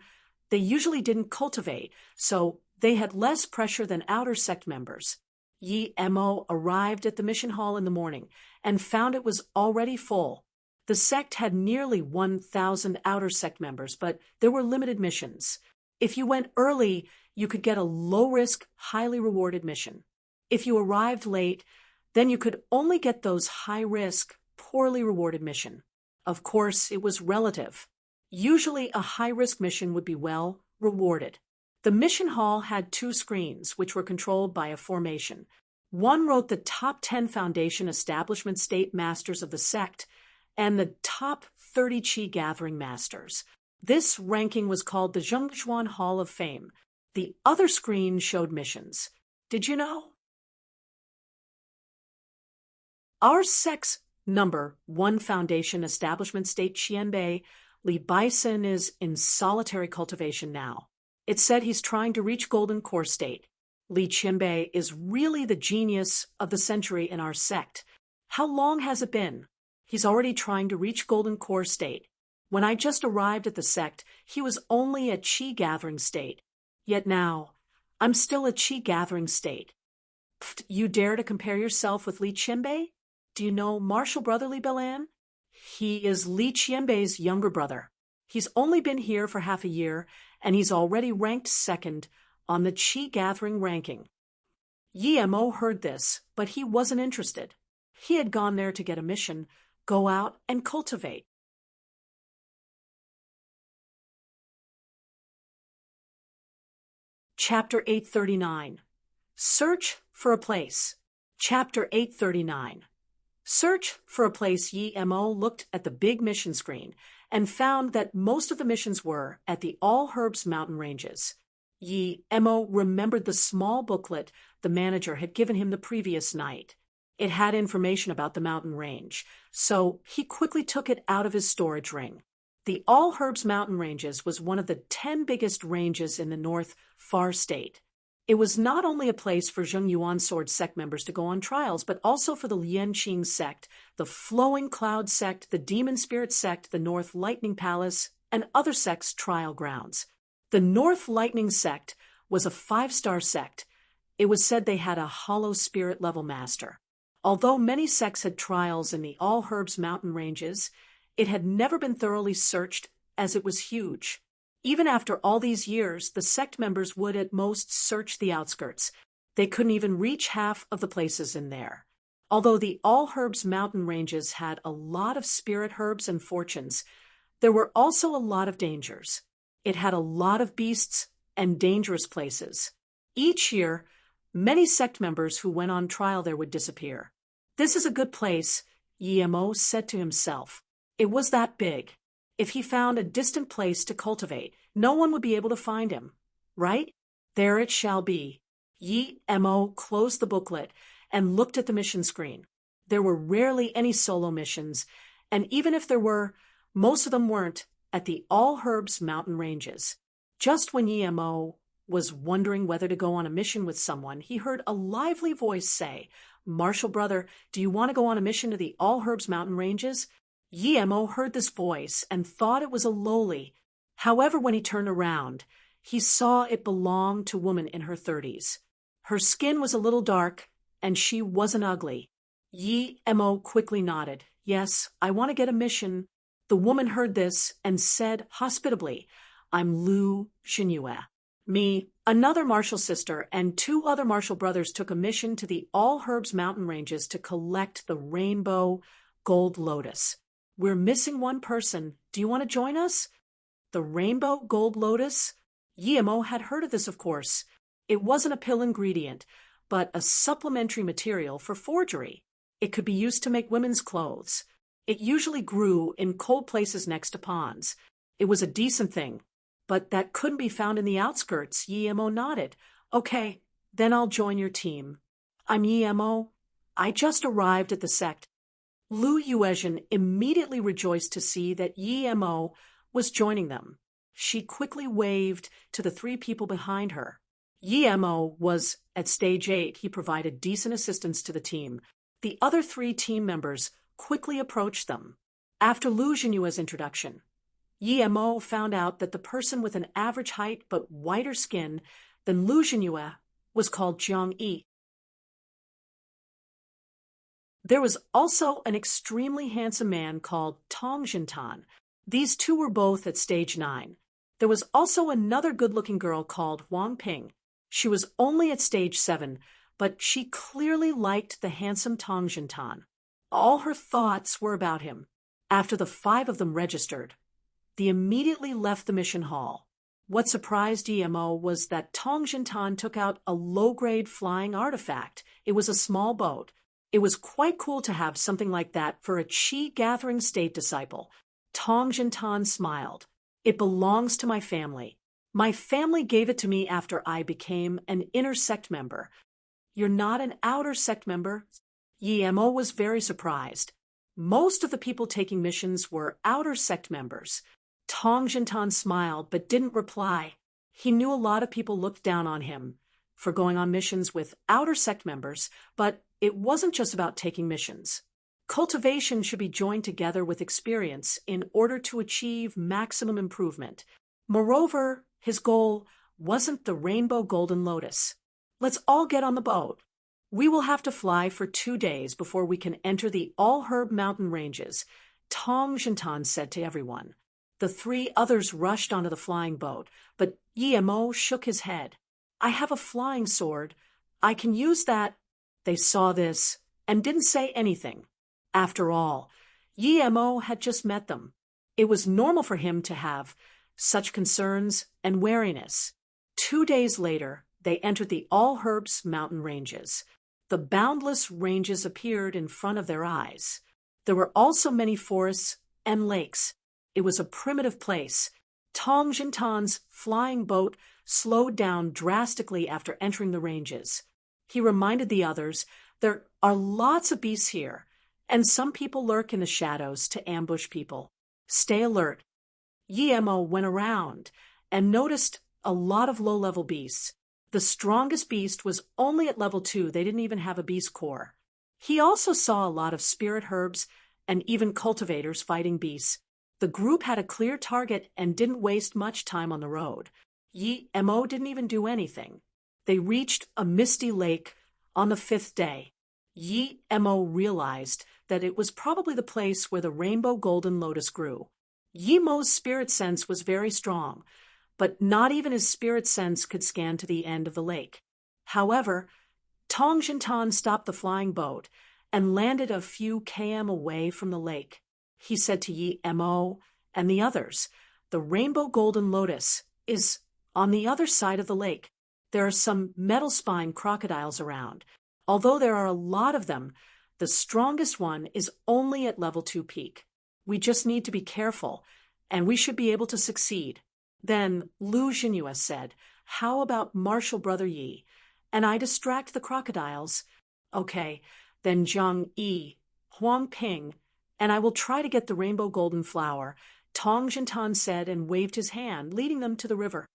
they usually didn't cultivate, so they had less pressure than outer sect members. Yi Mo arrived at the mission hall in the morning and found it was already full. The sect had nearly 1,000 outer sect members, but there were limited missions. If you went early, you could get a low-risk, highly rewarded mission. If you arrived late, then you could only get those high-risk, poorly rewarded mission. Of course, it was relative. Usually a high-risk mission would be well rewarded. The mission hall had 2 screens, which were controlled by a formation. One wrote the top 10 foundation establishment state masters of the sect and the top 30 Qi gathering masters. This ranking was called the Zhengzhuan Hall of Fame. The other screen showed missions. Did you know? Our sect's number 1 foundation establishment state Qianbei, Li Baisun, is in solitary cultivation now. It said he's trying to reach golden core state. Li Qianbei is really the genius of the century in our sect. How long has it been? He's already trying to reach golden core state. When I just arrived at the sect, he was only at Qi gathering state. Yet now, I'm still at Qi gathering state. Pfft, you dare to compare yourself with Li Qianbei? Do you know Martial Brother Li Belan? He is Li Qianbei's younger brother. He's only been here for half a year, and he's already ranked 2nd on the Qi gathering ranking. Yi Mo heard this, but he wasn't interested. He had gone there to get a mission, go out and cultivate. Chapter 839. Search for a place. Chapter 839. Search for a place. Yi Mo looked at the big mission screen and found that most of the missions were at the All Herbs mountain ranges. Yi Mo remembered the small booklet the manager had given him the previous night. It had information about the mountain range, so he quickly took it out of his storage ring. The All Herbs mountain ranges was one of the 10 biggest ranges in the North Far State. It was not only a place for Zheng Yuan Sword sect members to go on trials, but also for the Lianqing sect, the Flowing Cloud sect, the Demon Spirit sect, the North Lightning Palace, and other sects' trial grounds. The North Lightning sect was a 5-star sect. It was said they had a hollow spirit level master. Although many sects had trials in the All Herbs mountain ranges, it had never been thoroughly searched as it was huge. Even after all these years, the sect members would at most search the outskirts. They couldn't even reach half of the places in there. Although the All Herbs mountain ranges had a lot of spirit herbs and fortunes, there were also a lot of dangers. It had a lot of beasts and dangerous places. Each year, many sect members who went on trial there would disappear. This is a good place, Yi Mo said to himself. It was that big. If he found a distant place to cultivate, no one would be able to find him, right? There it shall be. Yi Mo closed the booklet and looked at the mission screen. There were rarely any solo missions, and even if there were, most of them weren't at the All Herbs mountain ranges. Just when Yi Mo was wondering whether to go on a mission with someone, he heard a lively voice say, "Martial Brother, do you want to go on a mission to the All Herbs mountain ranges?" Yi Mo heard this voice and thought it was a lowly. However, when he turned around, he saw it belonged to a woman in her 30s. Her skin was a little dark, and she wasn't ugly. Yi Mo quickly nodded. "Yes, I want to get a mission." The woman heard this and said hospitably, "I'm Lu Xinyue. Me, another martial sister, and 2 other martial brothers took a mission to the All Herbs mountain ranges to collect the rainbow Gold Lotus. We're missing one person. Do you want to join us? The Rainbow Gold Lotus? Yi-mo had heard of this, of course. It wasn't a pill ingredient, but a supplementary material for forgery. It could be used to make women's clothes. It usually grew in cold places next to ponds. It was a decent thing, but that couldn't be found in the outskirts. Yi-mo nodded. Okay, then I'll join your team. I'm Yi-mo. I just arrived at the sect. Lu Yuezhen immediately rejoiced to see that Yi-mo was joining them. She quickly waved to the 3 people behind her. Yi-mo was at stage 8. He provided decent assistance to the team. The other 3 team members quickly approached them. After Lu Zhenyue's introduction, Yi-mo found out that the person with an average height but whiter skin than Lu Zhenyue was called Jiang Yi. There was also an extremely handsome man called Tong Jintan. These 2 were both at stage 9. There was also another good-looking girl called Wang Ping. She was only at stage 7, but she clearly liked the handsome Tong Jintan. All her thoughts were about him. After the 5 of them registered, they immediately left the mission hall. What surprised Yi-mo was that Tong Jintan took out a low-grade flying artifact. It was a small boat. It was quite cool to have something like that for a Qi-gathering state disciple. Tong Jintan smiled. It belongs to my family. My family gave it to me after I became an inner sect member. You're not an outer sect member? Yi-mo was very surprised. Most of the people taking missions were outer sect members. Tong Jintan smiled but didn't reply. He knew a lot of people looked down on him for going on missions with outer sect members, but it wasn't just about taking missions. Cultivation should be joined together with experience in order to achieve maximum improvement. Moreover, his goal wasn't the Rainbow Golden Lotus. Let's all get on the boat. We will have to fly for 2 days before we can enter the all-herb mountain ranges, Tong Jintan said to everyone. The 3 others rushed onto the flying boat, but Yi-mo shook his head. I have a flying sword. I can use that. They saw this and didn't say anything. After all, Yi-mo had just met them. It was normal for him to have such concerns and wariness. 2 days later, they entered the all-herbs mountain ranges. The boundless ranges appeared in front of their eyes. There were also many forests and lakes. It was a primitive place. Tong Jintan's flying boat slowed down drastically after entering the ranges. He reminded the others, there are lots of beasts here, and some people lurk in the shadows to ambush people. Stay alert. Yi-mo went around and noticed a lot of low-level beasts. The strongest beast was only at level 2. They didn't even have a beast core. He also saw a lot of spirit herbs and even cultivators fighting beasts. The group had a clear target and didn't waste much time on the road. Yi-mo didn't even do anything. They reached a misty lake on the 5th day. Yi-mo realized that it was probably the place where the Rainbow Golden Lotus grew. Yi-mo's spirit sense was very strong, but not even his spirit sense could scan to the end of the lake. However, Tong Jintan stopped the flying boat and landed a few km away from the lake. He said to Yi-mo and the others, the Rainbow Golden Lotus is on the other side of the lake. There are some metal spine crocodiles around. Although there are a lot of them, the strongest one is only at level 2 peak. We just need to be careful, and we should be able to succeed. Then Lu Zhenyue said, how about Martial Brother Yi? And I distract the crocodiles. Okay, then Jiang Yi, Huang Ping, and I will try to get the Rainbow Golden Flower, Tong Jintan said and waved his hand, leading them to the river.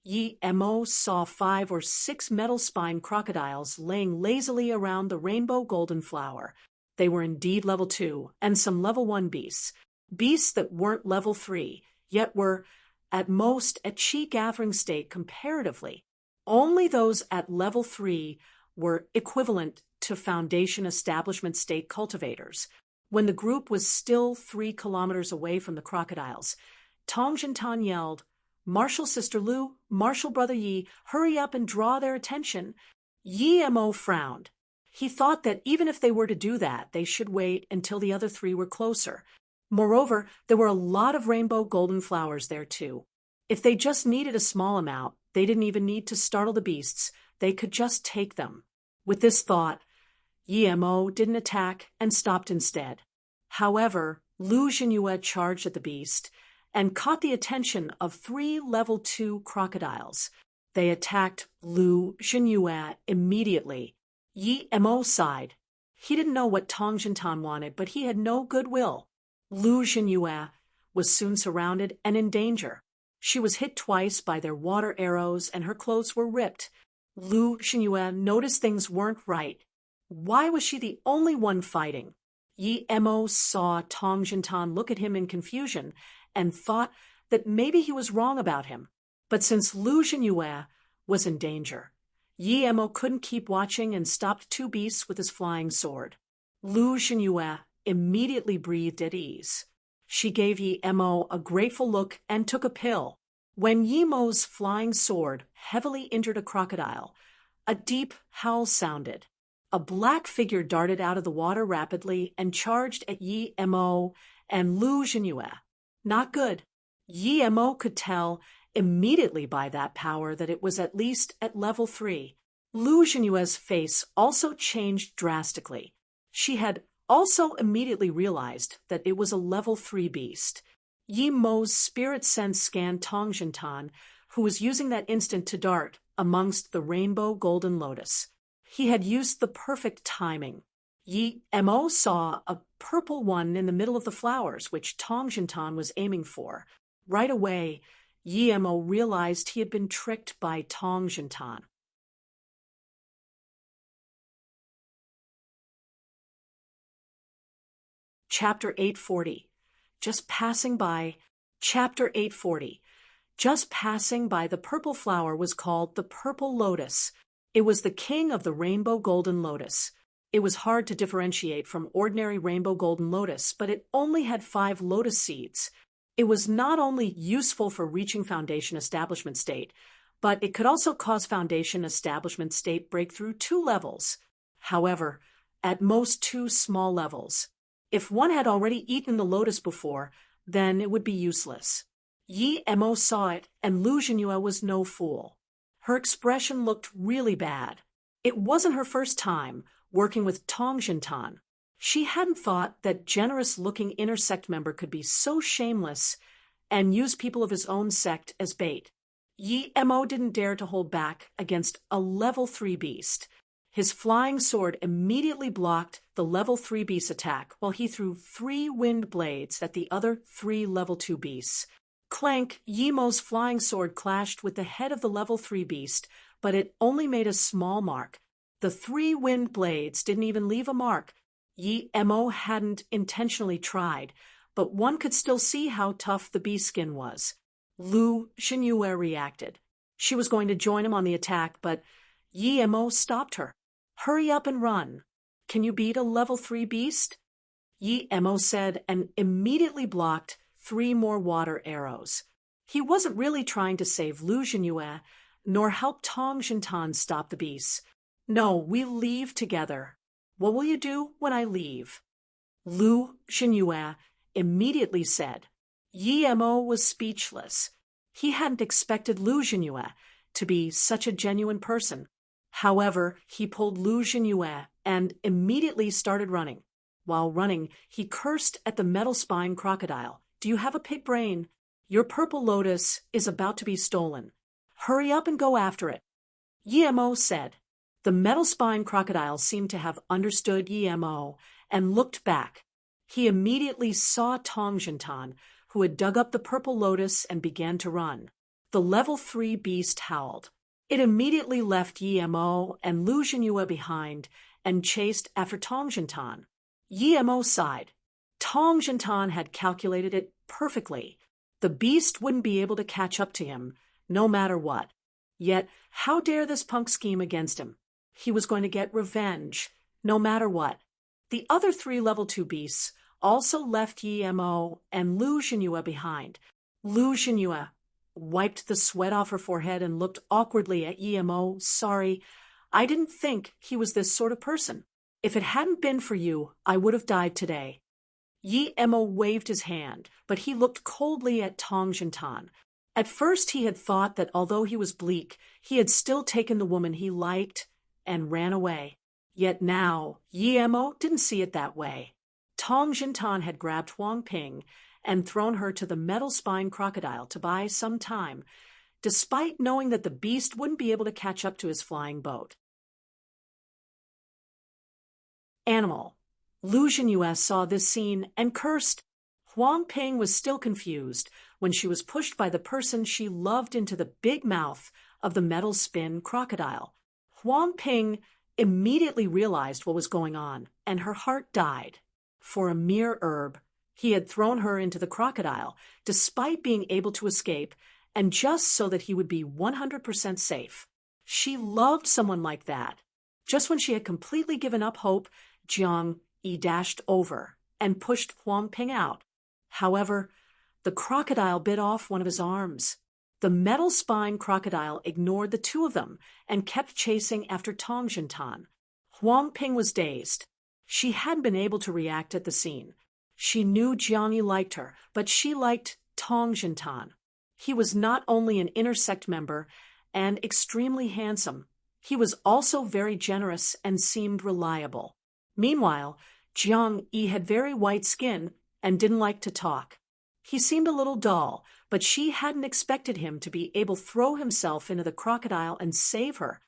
Yi-mo saw 5 or 6 metal spine crocodiles laying lazily around the Rainbow Golden Flower. They were indeed level 2, and some level 1 beasts. Beasts that weren't level 3, yet were, at most, at Qi-gathering state comparatively. Only those at level 3 were equivalent to Foundation Establishment State cultivators. When the group was still 3 kilometers away from the crocodiles, Tong Jintan yelled, Martial Sister Lu, Martial Brother Yi, hurry up and draw their attention. Yi-mo frowned. He thought that even if they were to do that, they should wait until the other three were closer. Moreover, there were a lot of rainbow golden flowers there too. If they just needed a small amount, they didn't even need to startle the beasts. They could just take them. With this thought, Yemo didn't attack and stopped instead. However, Lu Xinhua charged at the beast and caught the attention of 3 level 2 crocodiles. They attacked Lu Xinhua immediately. Yemo sighed. He didn't know what Tong Jintan wanted, but he had no goodwill. Lu Xinhua was soon surrounded and in danger. She was hit twice by their water arrows and her clothes were ripped. Lu Xinhua noticed things weren't right. Why was she the only one fighting? Yemo saw Tong Jintan look at him in confusion and thought that maybe he was wrong about him. But since Lu Xinhua was in danger, Yemo couldn't keep watching and stopped 2 beasts with his flying sword. Lu Xinhua immediately breathed at ease. She gave Yemo a grateful look and took a pill. When Yemo's flying sword heavily injured a crocodile, a deep howl sounded. A black figure darted out of the water rapidly and charged at Yemo and Lu Xinhua. Not good. Yemo could tell immediately by that power that it was at least at level 3. Lu Xinhua's face also changed drastically. She had also immediately realized that it was a level 3 beast. Yemo's spirit sense scanned Tong Jintan, who was using that instant to dart amongst the rainbow golden lotus. He had used the perfect timing. Yemo saw a purple one in the middle of the flowers, which Tong Jintan was aiming for. Right away, Yemo realized he had been tricked by Tong Jintan. Chapter 840. Just passing by. Chapter 840. Just passing by the purple flower was called the purple lotus. It was the king of the rainbow golden lotus. It was hard to differentiate from ordinary rainbow golden lotus, but it only had 5 lotus seeds. It was not only useful for reaching foundation establishment state, but it could also cause foundation establishment state breakthrough 2 levels. However, at most 2 small levels. If one had already eaten the lotus before, then it would be useless. Yemo saw it, and Lu Xinhua was no fool. Her expression looked really bad. It wasn't her first time working with Tong Jintan. She hadn't thought that generous-looking inner sect member could be so shameless and use people of his own sect as bait. Yemo didn't dare to hold back against a level 3 beast. His flying sword immediately blocked the level 3 beast's attack while he threw 3 wind blades at the other 3 level 2 beasts. Clank, Yemo's flying sword clashed with the head of the level 3 beast, but it only made a small mark. The 3 wind blades didn't even leave a mark. Yemo hadn't intentionally tried, but one could still see how tough the beast skin was. Lu Xinhua reacted. She was going to join him on the attack, but Yemo stopped her. Hurry up and run. Can you beat a level 3 beast? Yemo said and immediately blocked 3 more water arrows. He wasn't really trying to save Lu Xinhua, nor help Tong Jintan stop the beasts. No, we leave together. What will you do when I leave? Lu Xinhua immediately said. Yemo was speechless. He hadn't expected Lu Xinhua to be such a genuine person. However, he pulled Lu Xinhua and immediately started running. While running, he cursed at the metal spine crocodile. Do you have a pig brain? Your purple lotus is about to be stolen. Hurry up and go after it. Yemo said. The metal spine crocodile seemed to have understood Yemo and looked back. He immediately saw Tong Jintan, who had dug up the purple lotus and began to run. The level 3 beast howled. It immediately left Yemo and Lu Xinhua behind and chased after Tong Jintan. Yemo sighed. Tong Jintan had calculated it perfectly. The beast wouldn't be able to catch up to him, no matter what. Yet, how dare this punk scheme against him? He was going to get revenge, no matter what. The other 3 level 2 beasts also left Yemo and Lu Xinhua behind. Lu Xinhua wiped the sweat off her forehead and looked awkwardly at Yemo. Sorry, I didn't think he was this sort of person. If it hadn't been for you, I would have died today. Yi Emo waved his hand, but he looked coldly at Tong Jintan. At first he had thought that although he was bleak, he had still taken the woman he liked and ran away. Yet now, Yi Emo didn't see it that way. Tong Jintan had grabbed Huang Ping and thrown her to the metal spine crocodile to buy some time, despite knowing that the beast wouldn't be able to catch up to his flying boat. Animal. Lu Jinyue saw this scene and cursed. Huang Ping was still confused when she was pushed by the person she loved into the big mouth of the metal spin crocodile. Huang Ping immediately realized what was going on, and her heart died. For a mere herb, he had thrown her into the crocodile, despite being able to escape, and just so that he would be 100% safe. She loved someone like that. Just when she had completely given up hope, Jiang Yi dashed over and pushed Huang Ping out. However, the crocodile bit off one of his arms. The metal spine crocodile ignored the two of them and kept chasing after Tong Jintan. Huang Ping was dazed. She hadn't been able to react at the scene. She knew Jiang Yi liked her, but she liked Tong Jintan. He was not only an inner sect member and extremely handsome, he was also very generous and seemed reliable. Meanwhile, Jiang Yi had very white skin and didn't like to talk. He seemed a little dull, but she hadn't expected him to be able to throw himself into the crocodile and save her.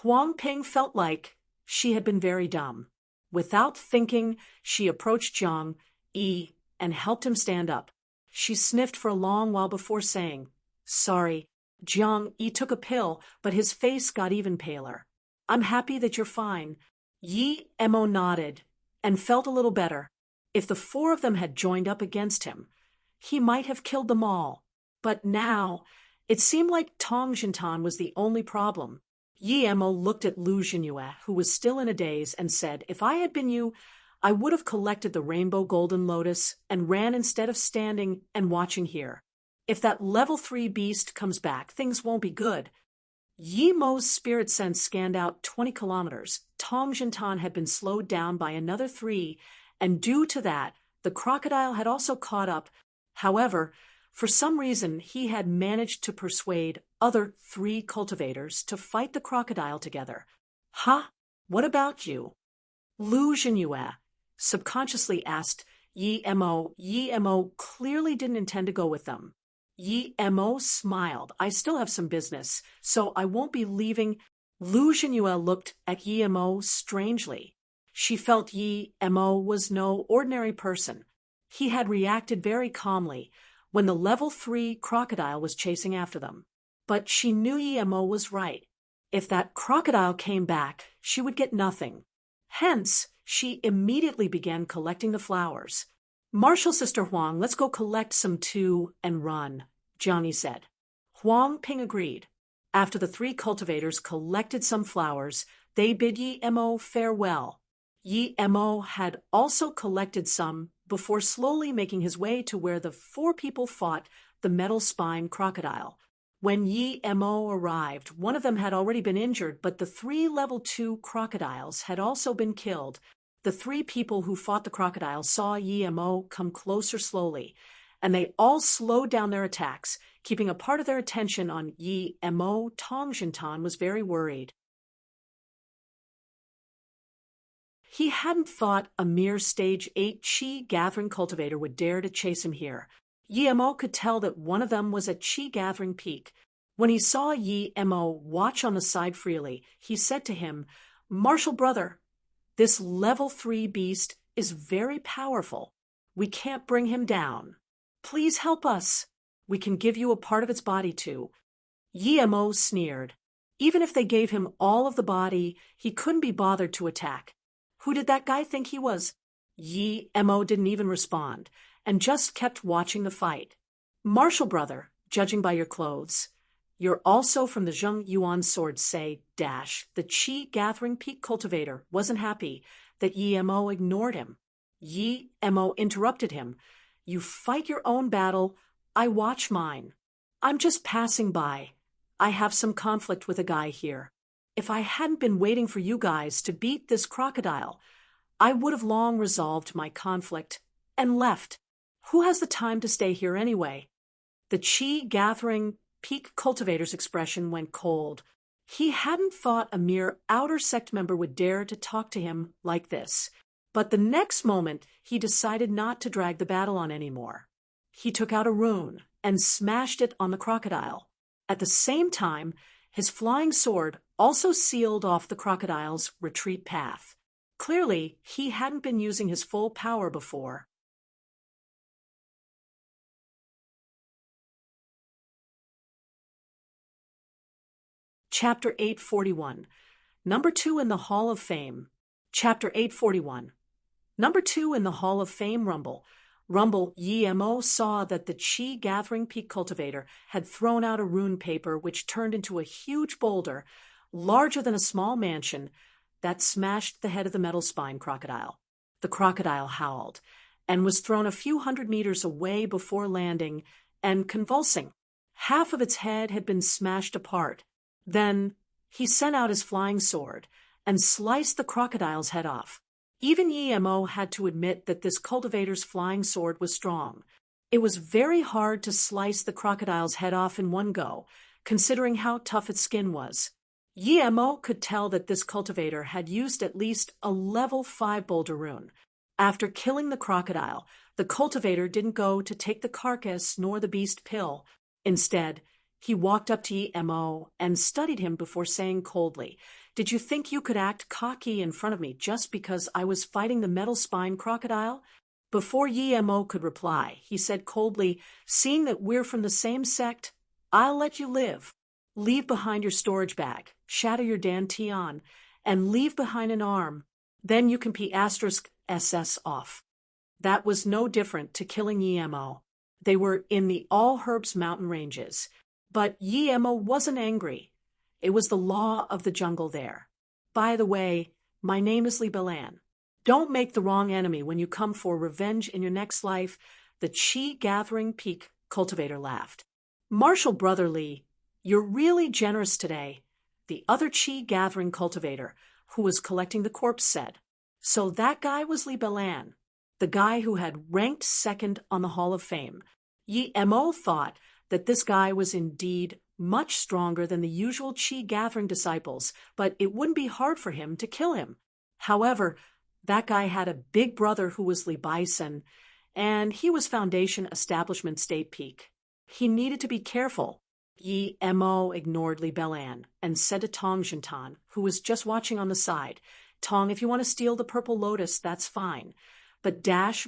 Huang Ping felt like she had been very dumb. Without thinking, she approached Jiang Yi and helped him stand up. She sniffed for a long while before saying, "Sorry." Jiang Yi took a pill, but his face got even paler. "I'm happy that you're fine." Yi Emo nodded and felt a little better. If the four of them had joined up against him, he might have killed them all. But now, it seemed like Tong Jintan was the only problem. Yi Emo looked at Lu Jinyue, who was still in a daze, and said, "If I had been you, I would have collected the rainbow golden lotus and ran instead of standing and watching here. If that level 3 beast comes back, things won't be good." Yi Mo's spirit sense scanned out 20 kilometers. Tong Jintan had been slowed down by another 3, and due to that, the crocodile had also caught up. However, for some reason, he had managed to persuade other 3 cultivators to fight the crocodile together. "Huh? What about you?" Lu Jinyue subconsciously asked Yi Emo. Yi Emo clearly didn't intend to go with them. Yi Emo smiled. "I still have some business, so I won't be leaving." Lu Jinyue looked at Yi Emo strangely. She felt Yi Emo was no ordinary person. He had reacted very calmly when the level 3 crocodile was chasing after them. But she knew Yi Emo was right. If that crocodile came back, she would get nothing. Hence, she immediately began collecting the flowers. "Marshal Sister Huang, let's go collect some too and run," Jiang Yi said. Huang Ping agreed. After the 3 cultivators collected some flowers, they bid Yi Emo farewell. Yi Emo had also collected some before slowly making his way to where the 4 people fought the metal spine crocodile. When Yi Emo arrived, one of them had already been injured, but the 3 level 2 crocodiles had also been killed. The 3 people who fought the crocodile saw Yi Emo come closer slowly, and they all slowed down their attacks, keeping a part of their attention on Yi Emo. Tong Jintan was very worried. He hadn't thought a mere stage 8 Qi gathering cultivator would dare to chase him here. Yi Emo could tell that one of them was at Qi gathering peak. When he saw Yi Emo watch on the side freely, he said to him, "Marshal brother, this level 3 beast is very powerful. We can't bring him down. Please help us. We can give you a part of its body too." Yi Emo sneered. Even if they gave him all of the body, he couldn't be bothered to attack. Who did that guy think he was? Yi Emo didn't even respond, and just kept watching the fight. "Marshal brother, judging by your clothes, you're also from the Zheng Yuan sword say, dash." The Qi gathering peak cultivator wasn't happy that Yi Emo ignored him. Yi Emo interrupted him. "You fight your own battle, I watch mine. I'm just passing by. I have some conflict with a guy here." If I hadn't been waiting for you guys to beat this crocodile, I would have long resolved my conflict and left. Who has the time to stay here anyway? The chi-gathering peak cultivator's expression went cold. He hadn't thought a mere outer sect member would dare to talk to him like this. But the next moment, he decided not to drag the battle on anymore. He took out a rune and smashed it on the crocodile. At the same time, his flying sword also sealed off the crocodile's retreat path. Clearly, he hadn't been using his full power before. Chapter 841. Number 2 in the Hall of Fame. Chapter 841. Number 2 in the Hall of Fame Rumble. Yi-Mo saw that the chi-gathering peak cultivator had thrown out a rune paper which turned into a huge boulder, larger than a small mansion, that smashed the head of the metal spine crocodile. The crocodile howled, and was thrown a few hundred meters away before landing and convulsing. Half of its head had been smashed apart. Then he sent out his flying sword and sliced the crocodile's head off. Even Yi-Mo had to admit that this cultivator's flying sword was strong. It was very hard to slice the crocodile's head off in one go, considering how tough its skin was. Yi-Mo could tell that this cultivator had used at least a level 5 boulder rune. After killing the crocodile, the cultivator didn't go to take the carcass nor the beast pill. Instead, he walked up to Yi-Mo and studied him before saying coldly, "Did you think you could act cocky in front of me just because I was fighting the metal spine crocodile?" Before Yi-Mo could reply, he said coldly, "Seeing that we're from the same sect, I'll let you live. Leave behind your storage bag, shatter your dantian, and leave behind an arm. Then you can *SS off." That was no different to killing Yi-Mo. They were in the All Herbs mountain ranges. But Yi-Mo wasn't angry. It was the law of the jungle there. "By the way, my name is Li-Belan. Don't make the wrong enemy when you come for revenge in your next life," the chi-gathering peak cultivator laughed. "Marshal Brother Li, you're really generous today," the other chi-gathering cultivator, who was collecting the corpse, said. So that guy was Li-Belan, the guy who had ranked second on the Hall of Fame. Yi-Mo thought that this guy was indeed much stronger than the usual chi-gathering disciples, but it wouldn't be hard for him to kill him. However, that guy had a big brother who was Li Bison, and he was Foundation Establishment State Peak. He needed to be careful. Yi-Mo ignored Li-Belan and said to Tong Jintan, who was just watching on the side, "Tong, if you want to steal the purple lotus, that's fine." But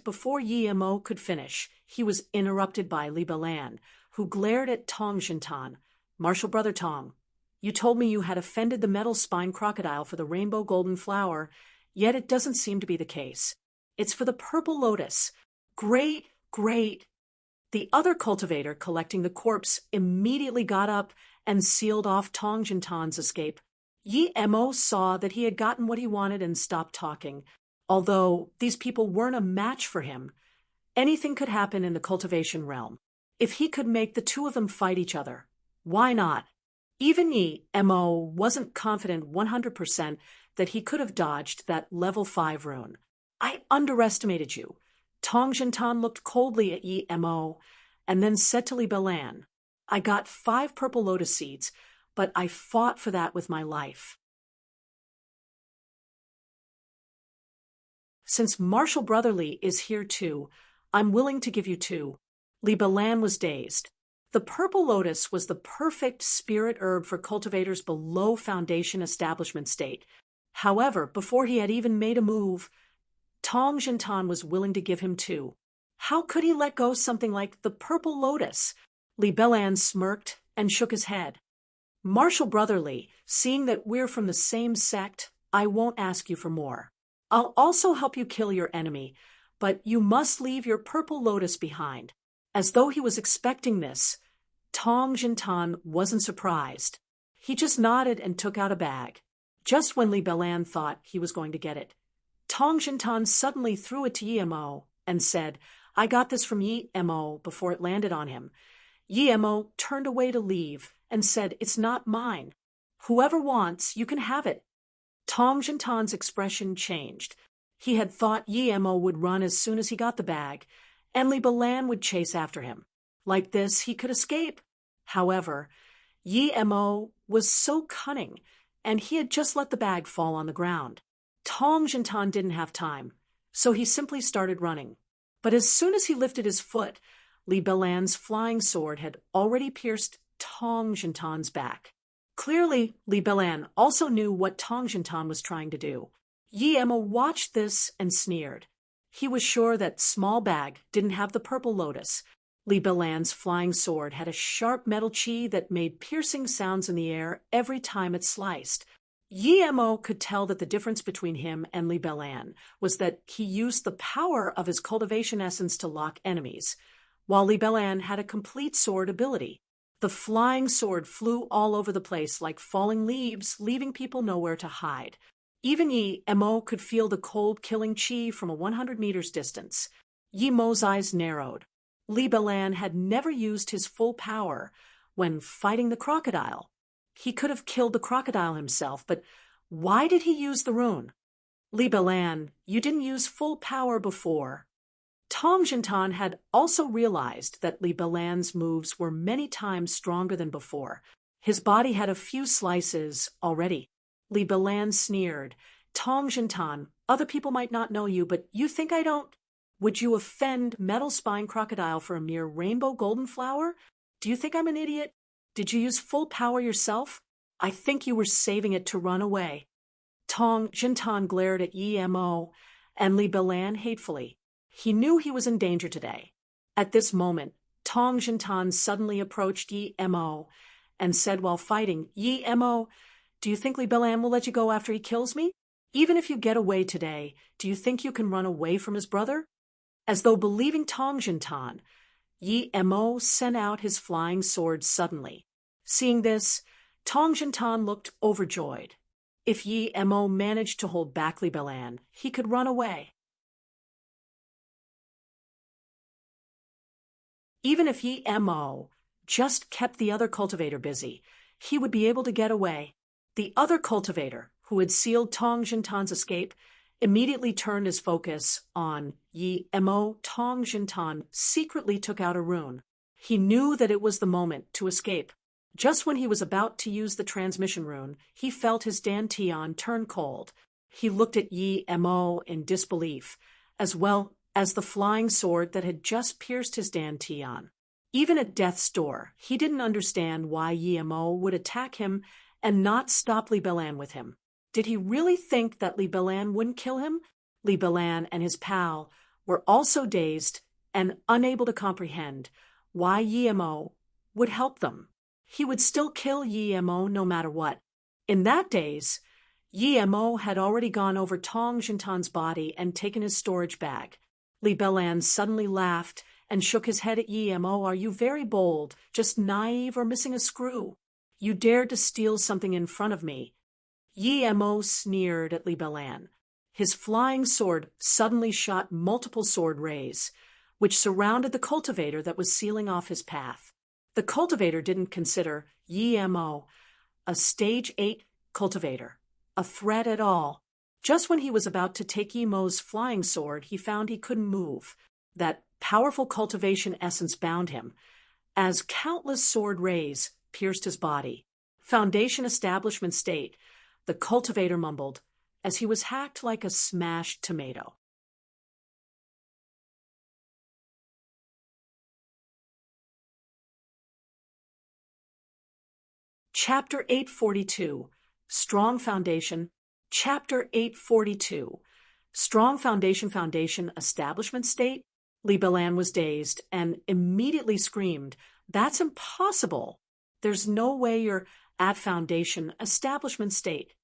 before Yi-Mo could finish, he was interrupted by Li-Belan, who glared at Tong Jintan. "Marshal Brother Tong, you told me you had offended the metal spine crocodile for the rainbow golden flower, yet it doesn't seem to be the case. It's for the purple lotus." "Great, great." The other cultivator collecting the corpse immediately got up and sealed off Tong Jintan's escape. Yi-Mo saw that he had gotten what he wanted and stopped talking. Although these people weren't a match for him, anything could happen in the cultivation realm. If he could make the two of them fight each other, why not? Even Yi-Mo wasn't confident 100% that he could have dodged that level 5 rune. "I underestimated you." Tong Jintan looked coldly at Yi-Mo and then said to Li-Belan, "I got 5 purple lotus seeds, but I fought for that with my life." "Since Marshal Brother Li is here too, I'm willing to give you 2. Li-Belan was dazed. The purple lotus was the perfect spirit herb for cultivators below Foundation Establishment State. However, before he had even made a move, Tong Jintan was willing to give him 2. How could he let go something like the purple lotus? Li-Belan smirked and shook his head. "Marshal Brother Li, seeing that we're from the same sect, I won't ask you for more. I'll also help you kill your enemy, but you must leave your purple lotus behind." As though he was expecting this, Tong Jintan wasn't surprised. He just nodded and took out a bag. Just when Li-Belan thought he was going to get it, Tong Jintan suddenly threw it to Yi-Mo and said, "I got this from Yi-Mo," before it landed on him. Yi-Mo turned away to leave and said, "It's not mine." Whoever wants, you can have it. Tong Jintan's expression changed. He had thought Yi Mo would run as soon as he got the bag, and Li Balan would chase after him. Like this, he could escape. However, Yi Mo was so cunning, and he had just let the bag fall on the ground. Tong Jintan didn't have time, so he simply started running. But as soon as he lifted his foot, Li Balan's flying sword had already pierced Tong Jintan's back. Clearly, Li Balan also knew what Tong Jintan was trying to do. Yi Mo watched this and sneered. He was sure that small bag didn't have the purple lotus. Li Balan's flying sword had a sharp metal chi that made piercing sounds in the air every time it sliced. Yi Mo could tell that the difference between him and Li Balan was that he used the power of his cultivation essence to lock enemies, while Li Balan had a complete sword ability. The flying sword flew all over the place like falling leaves, leaving people nowhere to hide. Even Yi Mo could feel the cold killing chi from a 100 meters distance. Yi Mo's eyes narrowed. Li Balan had never used his full power when fighting the crocodile. He could have killed the crocodile himself, but why did he use the rune? Li Balan, you didn't use full power before. Tong Jintan had also realized that Li Balan's moves were many times stronger than before. His body had a few slices already. Li Balan sneered. Tong Jintan, other people might not know you, but you think I don't? Would you offend Metal Spine Crocodile for a mere rainbow golden flower? Do you think I'm an idiot? Did you use full power yourself? I think you were saving it to run away. Tong Jintan glared at Yi Mo and Li Balan hatefully. He knew he was in danger today. At this moment, Tong Jintan suddenly approached Yi Mo and said while fighting, Yi Mo, do you think Li Balan will let you go after he kills me? Even if you get away today, do you think you can run away from his brother? As though believing Tong Jintan, Yi Mo sent out his flying sword suddenly. Seeing this, Tong Jintan looked overjoyed. If Yi Mo managed to hold back Li Balan, he could run away. Even if Yi Mo just kept the other cultivator busy, he would be able to get away. The other cultivator, who had sealed Tong Jintan's escape, immediately turned his focus on Yi Mo. Tong Jintan secretly took out a rune. He knew that it was the moment to escape. Just when he was about to use the transmission rune, he felt his dantian turn cold. He looked at Yi Mo in disbelief, as well as the flying sword that had just pierced his dantian. Even at death's door, he didn't understand why Yi Mo would attack him and not stop Li Balan with him. Did he really think that Li Balan wouldn't kill him? Li Balan and his pal were also dazed and unable to comprehend why Yi Mo would help them. He would still kill Yi Mo no matter what. In that daze, Yi Mo had already gone over Tong Jintan's body and taken his storage bag. Li Balan suddenly laughed and shook his head at Yi Mo. Are you very bold, just naive or missing a screw? You dared to steal something in front of me. Yi Mo sneered at Li Balan. His flying sword suddenly shot multiple sword rays, which surrounded the cultivator that was sealing off his path. The cultivator didn't consider Yi Mo, a stage 8 cultivator, a threat at all. Just when he was about to take Yi Mo's flying sword, he found he couldn't move. That powerful cultivation essence bound him, as countless sword rays pierced his body. Foundation establishment state, the cultivator mumbled, as he was hacked like a smashed tomato. Chapter 842, Strong Foundation. Chapter 842, Strong Foundation Establishment State. Li Balan was dazed and immediately screamed, That's impossible. There's no way you're at Foundation Establishment State.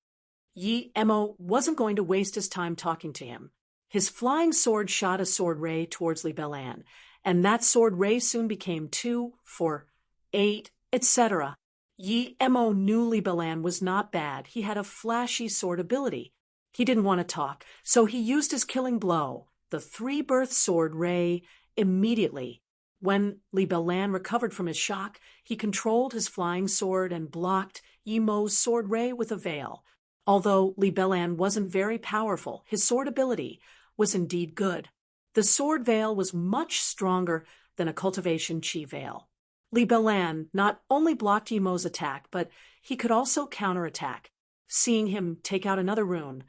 Yi Mo wasn't going to waste his time talking to him. His flying sword shot a sword ray towards Li Balan, and that sword ray soon became 2, 4, 8, etc. Yi Mo knew Li Balan was not bad. He had a flashy sword ability. He didn't want to talk, so he used his killing blow, the 3-birth sword ray, immediately. When Li Belan recovered from his shock, he controlled his flying sword and blocked Yi Mo's sword ray with a veil. Although Li Belan wasn't very powerful, his sword ability was indeed good. The sword veil was much stronger than a cultivation chi veil. Li Belan not only blocked Yi Mo's attack, but he could also counterattack. Seeing him take out another rune,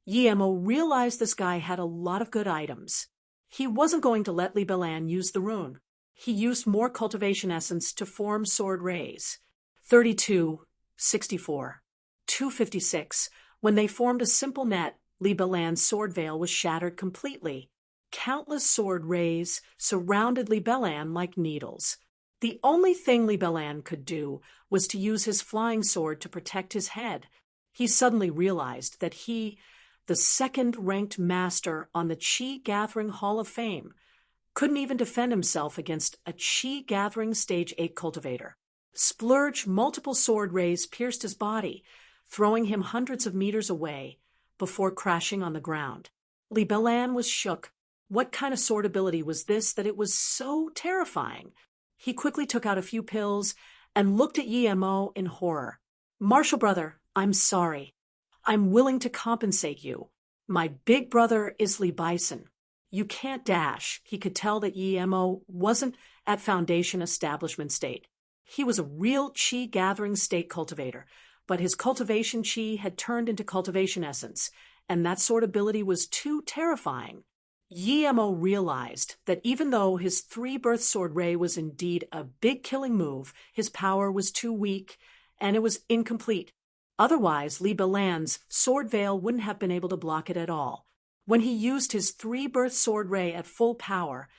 Yi Mo realized this guy had a lot of good items. He wasn't going to let Li Belan use the rune. He used more cultivation essence to form sword rays. 32, 64, 256. When they formed a simple net, Li Belan's sword veil was shattered completely. Countless sword rays surrounded Li Belan like needles. The only thing Li Belan could do was to use his flying sword to protect his head. He suddenly realized that he, the second-ranked master on the Qi Gathering Hall of Fame, couldn't even defend himself against a Qi Gathering Stage 8 cultivator. Splurge multiple sword rays pierced his body, throwing him hundreds of meters away before crashing on the ground. Li Belan was shook. What kind of sword ability was this that it was so terrifying? He quickly took out a few pills and looked at Yi Mo in horror. "Martial brother, I'm sorry. I'm willing to compensate you. My big brother is Li Bison. You can't dash." He could tell that Yi Mo wasn't at Foundation Establishment State. He was a real Qi Gathering State cultivator, but his cultivation Qi had turned into cultivation essence, and that sort of ability was too terrifying. Yi Mo realized that even though his three-birth sword ray was indeed a big killing move, his power was too weak, and it was incomplete. Otherwise, Li Belan's sword veil wouldn't have been able to block it at all. When he used his three-birth sword ray at full power,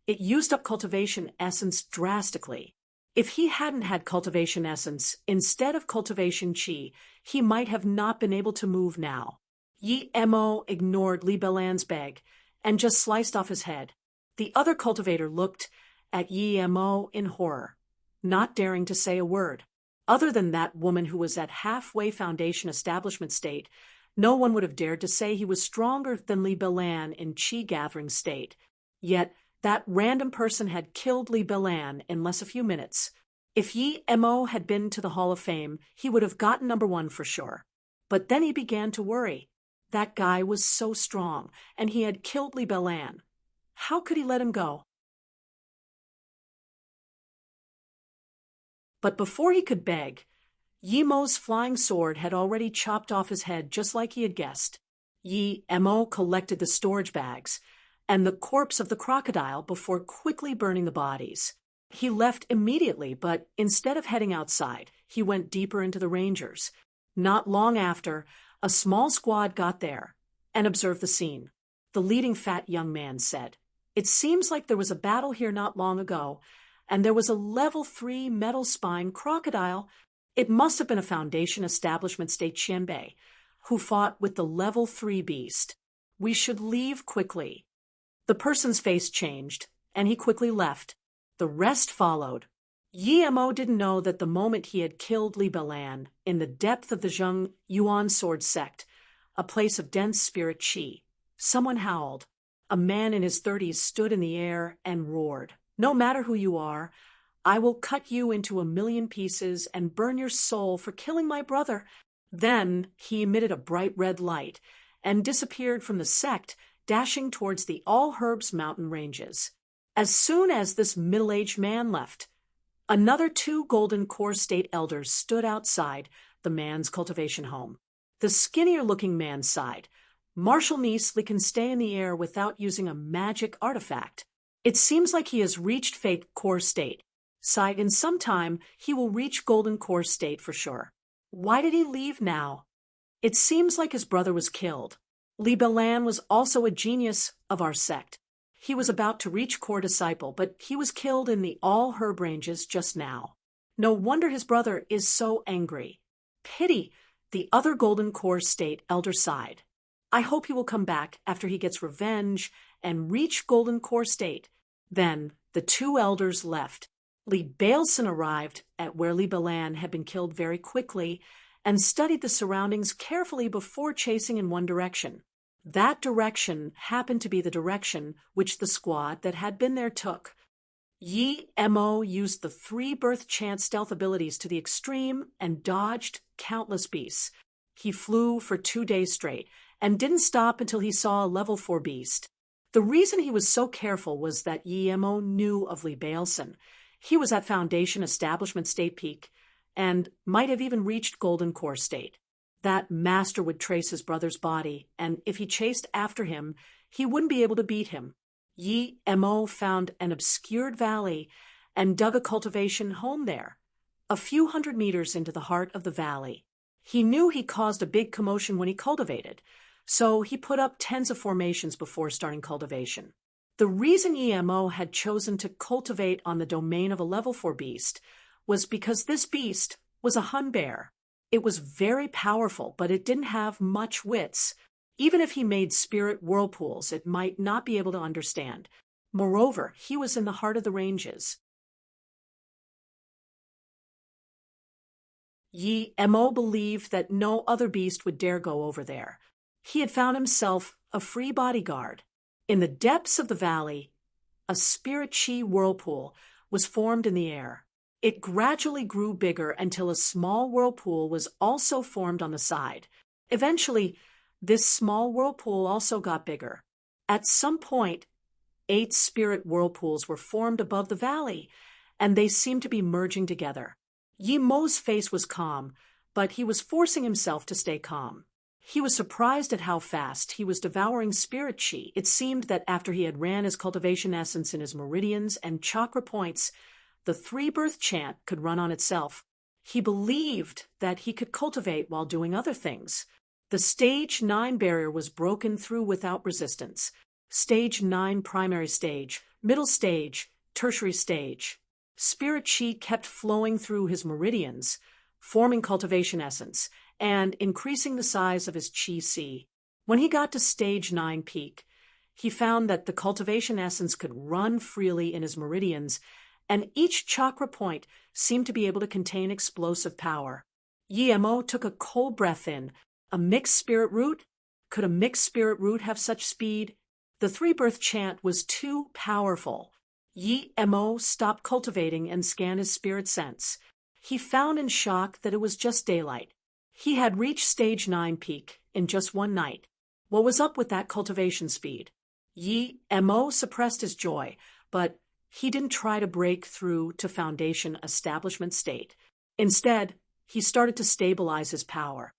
it used up cultivation essence drastically. If he hadn't had cultivation essence instead of cultivation chi, he might have not been able to move now. Yi Mo ignored Li Belan's beg and just sliced off his head. The other cultivator looked at Yi Mo in horror, not daring to say a word. Other than that woman who was at halfway Foundation Establishment State, no one would have dared to say he was stronger than Li Belan in Qi Gathering State. Yet, that random person had killed Li Belan in less a few minutes. If Yi Mo had been to the Hall of Fame, he would have gotten number one for sure. But then he began to worry. That guy was so strong, and he had killed Li Belan. How could he let him go? But before he could beg, Yi Mo's flying sword had already chopped off his head just like he had guessed. Yi Mo collected the storage bags and the corpse of the crocodile before quickly burning the bodies. He left immediately, but instead of heading outside, he went deeper into the Rangers. Not long after, a small squad got there and observed the scene. The leading fat young man said, "It seems like there was a battle here not long ago, and there was a level 3 metal spine crocodile. It must have been a Foundation Establishment State Shenbei who fought with the level 3 beast. We should leave quickly." The person's face changed, and he quickly left. The rest followed. Yi Mo didn't know that the moment he had killed Li Belan in the depth of the Zheng Yuan sword sect, a place of dense spirit qi, someone howled. A man in his 30s stood in the air and roared, "No matter who you are, I will cut you into 1,000,000 pieces and burn your soul for killing my brother." Then he emitted a bright red light and disappeared from the sect, dashing towards the All Herbs mountain ranges. As soon as this middle-aged man left, another 2 Golden Core State elders stood outside the man's cultivation home. The skinnier-looking man sighed. "Marshal Neasley can stay in the air without using a magic artifact. It seems like he has reached Fate Core State. Sighed, in some time he will reach Golden Core State for sure. Why did he leave now? It seems like his brother was killed. Li Belan was also a genius of our sect. He was about to reach Core Disciple, but he was killed in the All Herb ranges just now. No wonder his brother is so angry. Pity," the other Golden Core State elder sighed. "I hope he will come back after he gets revenge and reach Golden Core State." Then the 2 elders left. Li Bailson arrived at where Li Belan had been killed very quickly and studied the surroundings carefully before chasing in one direction. That direction happened to be the direction which the squad that had been there took. Yi Mo used the three-birth chant stealth abilities to the extreme and dodged countless beasts. He flew for 2 days straight and didn't stop until he saw a level 4 beast. The reason he was so careful was that Yi Mo knew of Li Bailson. He was at Foundation Establishment State Peak and might have even reached Golden Core State. That master would trace his brother's body, and if he chased after him, he wouldn't be able to beat him. Yi Mo found an obscured valley and dug a cultivation home there, a few hundred meters into the heart of the valley. He knew he caused a big commotion when he cultivated, so he put up tens of formations before starting cultivation. The reason Yi Mo had chosen to cultivate on the domain of a level 4 beast was because this beast was a Hun bear. It was very powerful, but it didn't have much wits. Even if he made spirit whirlpools, it might not be able to understand. Moreover, he was in the heart of the ranges. Yi Mo believed that no other beast would dare go over there. He had found himself a free bodyguard. In the depths of the valley, a spirit chi whirlpool was formed in the air. It gradually grew bigger until a small whirlpool was also formed on the side. Eventually, this small whirlpool also got bigger. At some point, 8 spirit whirlpools were formed above the valley, and they seemed to be merging together. Yi Mo's face was calm, but he was forcing himself to stay calm. He was surprised at how fast he was devouring spirit chi. It seemed that after he had ran his cultivation essence in his meridians and chakra points, the three-birth chant could run on itself. He believed that he could cultivate while doing other things. The Stage 9 barrier was broken through without resistance. Stage 9 primary stage, middle stage, tertiary stage. Spirit chi kept flowing through his meridians, forming cultivation essence, and increasing the size of his chi si. When he got to Stage 9 peak, he found that the cultivation essence could run freely in his meridians, and each chakra point seemed to be able to contain explosive power. Yi Mo took a cold breath in. A mixed spirit root? Could a mixed spirit root have such speed? The three-birth chant was too powerful. Yi Mo stopped cultivating and scanned his spirit sense. He found in shock that it was just daylight. He had reached Stage 9 peak in just one night. What was up with that cultivation speed? Yi Mo suppressed his joy, but he didn't try to break through to Foundation Establishment State. Instead, he started to stabilize his power.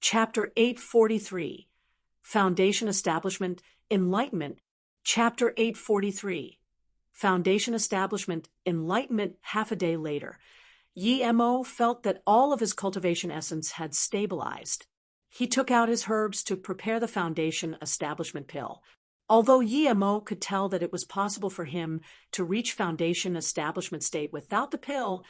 Chapter 843, Foundation Establishment, Enlightenment. Chapter 843, Foundation Establishment, Enlightenment. Half a day later, Yi Mo felt that all of his cultivation essence had stabilized. He took out his herbs to prepare the Foundation Establishment pill. Although Yi Mo could tell that it was possible for him to reach Foundation Establishment State without the pill,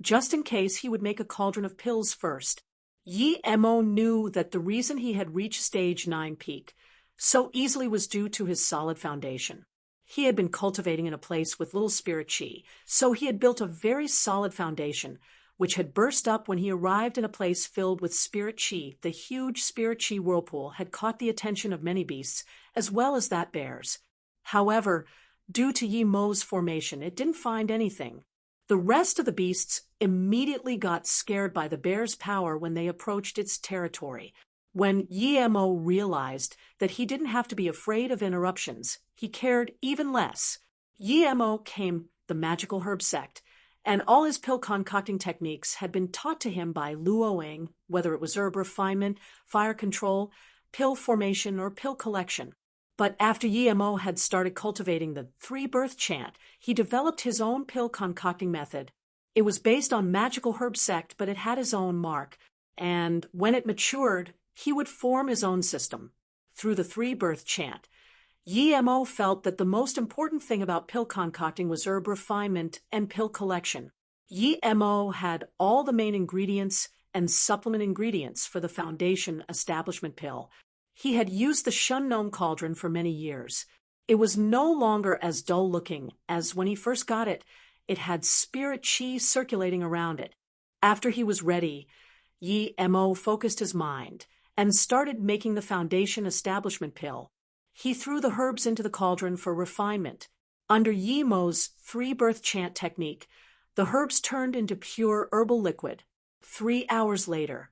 just in case he would make a cauldron of pills first. Yi Mo knew that the reason he had reached Stage 9 peak so easily was due to his solid foundation. He had been cultivating in a place with little spirit chi, so he had built a very solid foundation, which had burst up when he arrived in a place filled with spirit chi. The huge spirit chi whirlpool had caught the attention of many beasts, as well as that bear's. However, due to Yi Mo's formation, it didn't find anything. The rest of the beasts immediately got scared by the bear's power when they approached its territory. When Yi Mo realized that he didn't have to be afraid of interruptions, he cared even less. Yi Mo came the magical herb sect, and all his pill concocting techniques had been taught to him by Luoing, whether it was herb refinement, fire control, pill formation, or pill collection. But after Yi Mo had started cultivating the three-birth chant, he developed his own pill concocting method. It was based on magical herb sect, but it had his own mark, and when it matured, he would form his own system. Through the three-birth chant, Yi Mo felt that the most important thing about pill concocting was herb refinement and pill collection. Yi Mo had all the main ingredients and supplement ingredients for the Foundation Establishment pill. He had used the Shun Gnome cauldron for many years. It was no longer as dull-looking as when he first got it. It had spirit chi circulating around it. After he was ready, Yi Mo focused his mind and started making the foundation establishment pill. He threw the herbs into the cauldron for refinement. Under Yi Mo's three-birth chant technique, the herbs turned into pure herbal liquid. 3 hours later,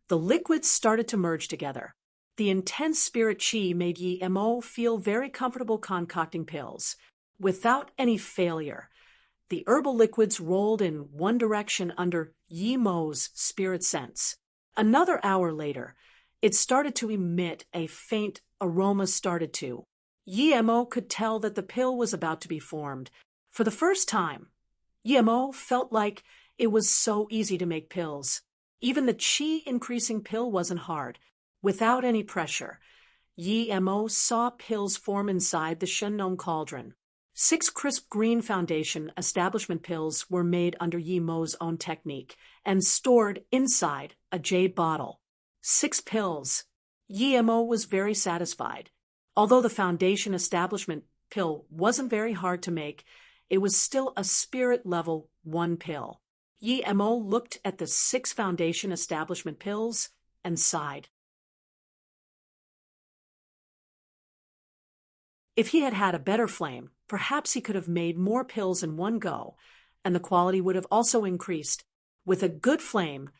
the liquids started to merge together. The intense spirit qi made Yi Mo feel very comfortable concocting pills. Without any failure, the herbal liquids rolled in one direction under Yi Mo's spirit sense. Another hour later, it started to emit a faint aroma. Yi Mo could tell that the pill was about to be formed. For the first time, Yi Mo felt like it was so easy to make pills. Even the qi-increasing pill wasn't hard. Without any pressure, Yi Mo saw pills form inside the Shennom cauldron. 6 crisp green foundation establishment pills were made under Yi Mo's own technique and stored inside a jade bottle. 6 pills. Yi Mo was very satisfied. Although the foundation establishment pill wasn't very hard to make, it was still a spirit level 1 pill. Yi Mo looked at the 6 foundation establishment pills and sighed. If he had had a better flame, perhaps he could have made more pills in one go, and the quality would have also increased. With a good flame,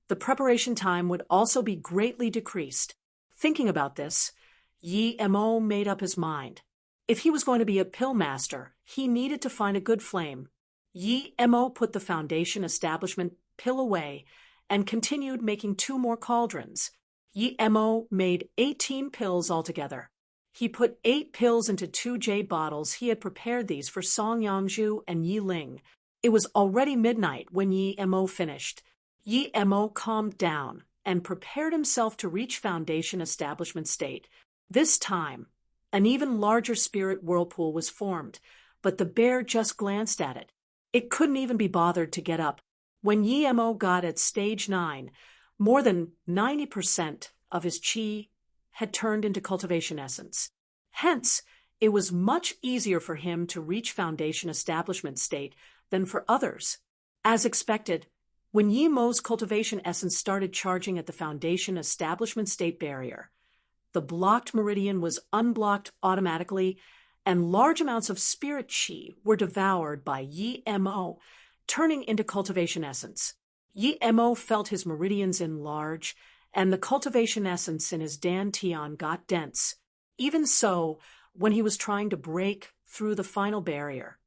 the preparation time would also be greatly decreased. Thinking about this, Yi Mo made up his mind. If he was going to be a pill master, he needed to find a good flame. Yi Mo put the foundation establishment pill away and continued making 2 more cauldrons. Yi Mo made 18 pills altogether. He put 8 pills into 2 jade bottles. He had prepared these for Song Yangzhu and Yi Ling. It was already midnight when Yi Mo finished. Yi Mo calmed down and prepared himself to reach foundation establishment state. This time, an even larger spirit whirlpool was formed, but the bear just glanced at it. It couldn't even be bothered to get up. When Yi Mo got at stage 9, more than 90% of his qi had turned into cultivation essence. Hence, it was much easier for him to reach foundation establishment state than for others. As expected, when Yi Mo's cultivation essence started charging at the foundation establishment state barrier, the blocked meridian was unblocked automatically, and large amounts of spirit qi were devoured by Yi Mo, turning into cultivation essence. Yi Mo felt his meridians enlarge, and the cultivation essence in his dantian got dense. Even so, when he was trying to break through the final barrier,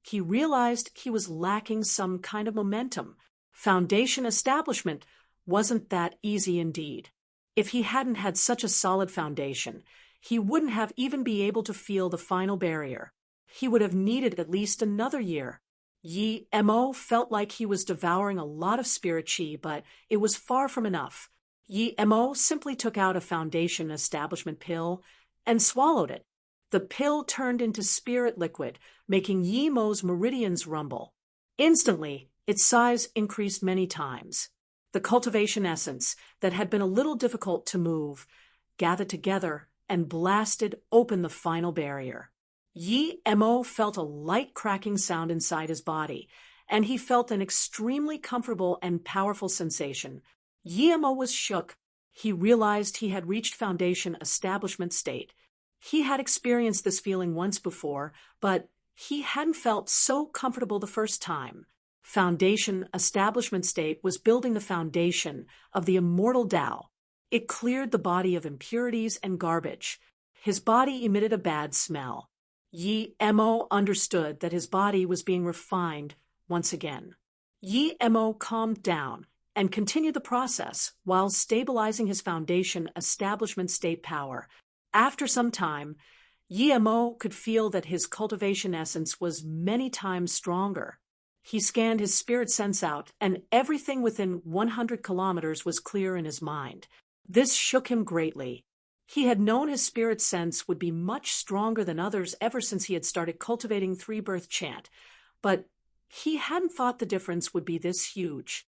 he realized he was lacking some kind of momentum. Foundation establishment wasn't that easy indeed. If he hadn't had such a solid foundation, he wouldn't have even been able to feel the final barrier. He would have needed at least another year. Yi Mo felt like he was devouring a lot of spirit qi, but it was far from enough. Yi Mo simply took out a foundation establishment pill and swallowed it. The pill turned into spirit liquid, making Yi Mo's meridians rumble. Instantly, its size increased many times. The cultivation essence, that had been a little difficult to move, gathered together and blasted open the final barrier. Yi Mo felt a light cracking sound inside his body, and he felt an extremely comfortable and powerful sensation. Yi Mo was shook. He realized he had reached foundation establishment state. He had experienced this feeling once before, but he hadn't felt so comfortable the first time. Foundation establishment state was building the foundation of the immortal Tao. It cleared the body of impurities and garbage. His body emitted a bad smell. Yi Mo understood that his body was being refined once again. Yi Mo calmed down and continued the process while stabilizing his foundation establishment state power. After some time, Yi Mo could feel that his cultivation essence was many times stronger. He scanned his spirit sense out, and everything within 100 kilometers was clear in his mind. This shook him greatly. He had known his spirit sense would be much stronger than others ever since he had started cultivating three-birth chant, but he hadn't thought the difference would be this huge.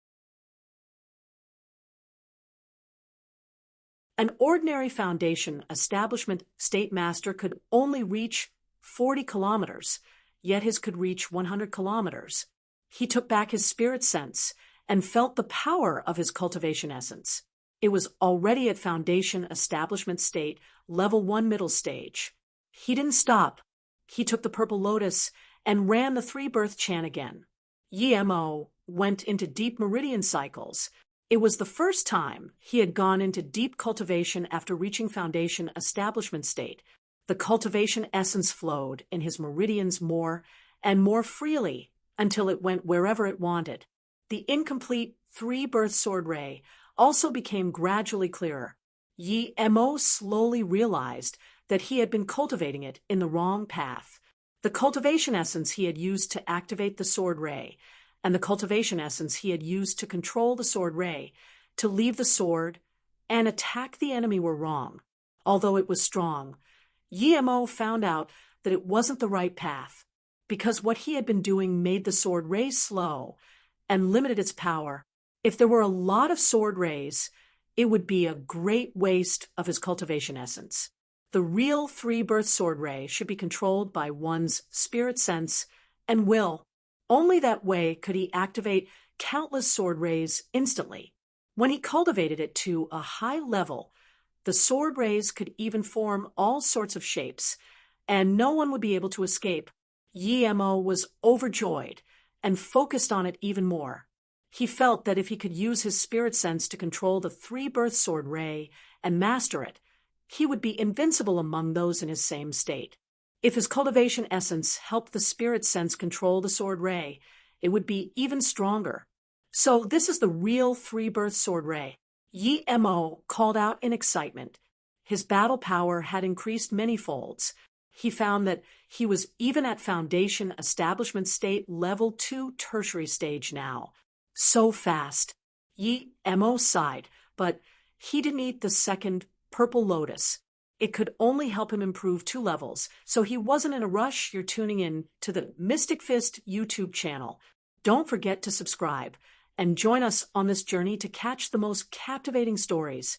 An ordinary foundation establishment state master could only reach 40 kilometers, yet his could reach 100 kilometers. He took back his spirit sense and felt the power of his cultivation essence. It was already at Foundation Establishment State, Level 1 Middle Stage. He didn't stop. He took the Purple Lotus and ran the three-birth chant again. Yi-mo went into deep meridian cycles. It was the first time he had gone into deep cultivation after reaching Foundation Establishment State. The cultivation essence flowed in his meridians more and more freely until it went wherever it wanted. The incomplete three-birth sword ray also became gradually clearer. Yi-mo slowly realized that he had been cultivating it in the wrong path. The cultivation essence he had used to activate the sword ray, and the cultivation essence he had used to control the sword ray, to leave the sword and attack the enemy were wrong. Although it was strong, Yi-mo found out that it wasn't the right path, because what he had been doing made the sword ray slow and limited its power. If there were a lot of sword rays, it would be a great waste of his cultivation essence. The real three-birth sword ray should be controlled by one's spirit sense and will. Only that way could he activate countless sword rays instantly. When he cultivated it to a high level, the sword rays could even form all sorts of shapes, and no one would be able to escape. Yi-mo was overjoyed and focused on it even more. He felt that if he could use his spirit sense to control the three-birth sword ray and master it, he would be invincible among those in his same state. If his cultivation essence helped the spirit sense control the sword ray, it would be even stronger. So this is the real three-birth sword ray. Yi-mo called out in excitement. His battle power had increased many folds. He found that he was even at Foundation Establishment State Level 2 Tertiary Stage now. So fast. Yi-mo sighed, but he didn't eat the second Purple Lotus. It could only help him improve 2 levels, so he wasn't in a rush. You're tuning in to the Mystic Fist YouTube channel. Don't forget to subscribe and join us on this journey to catch the most captivating stories.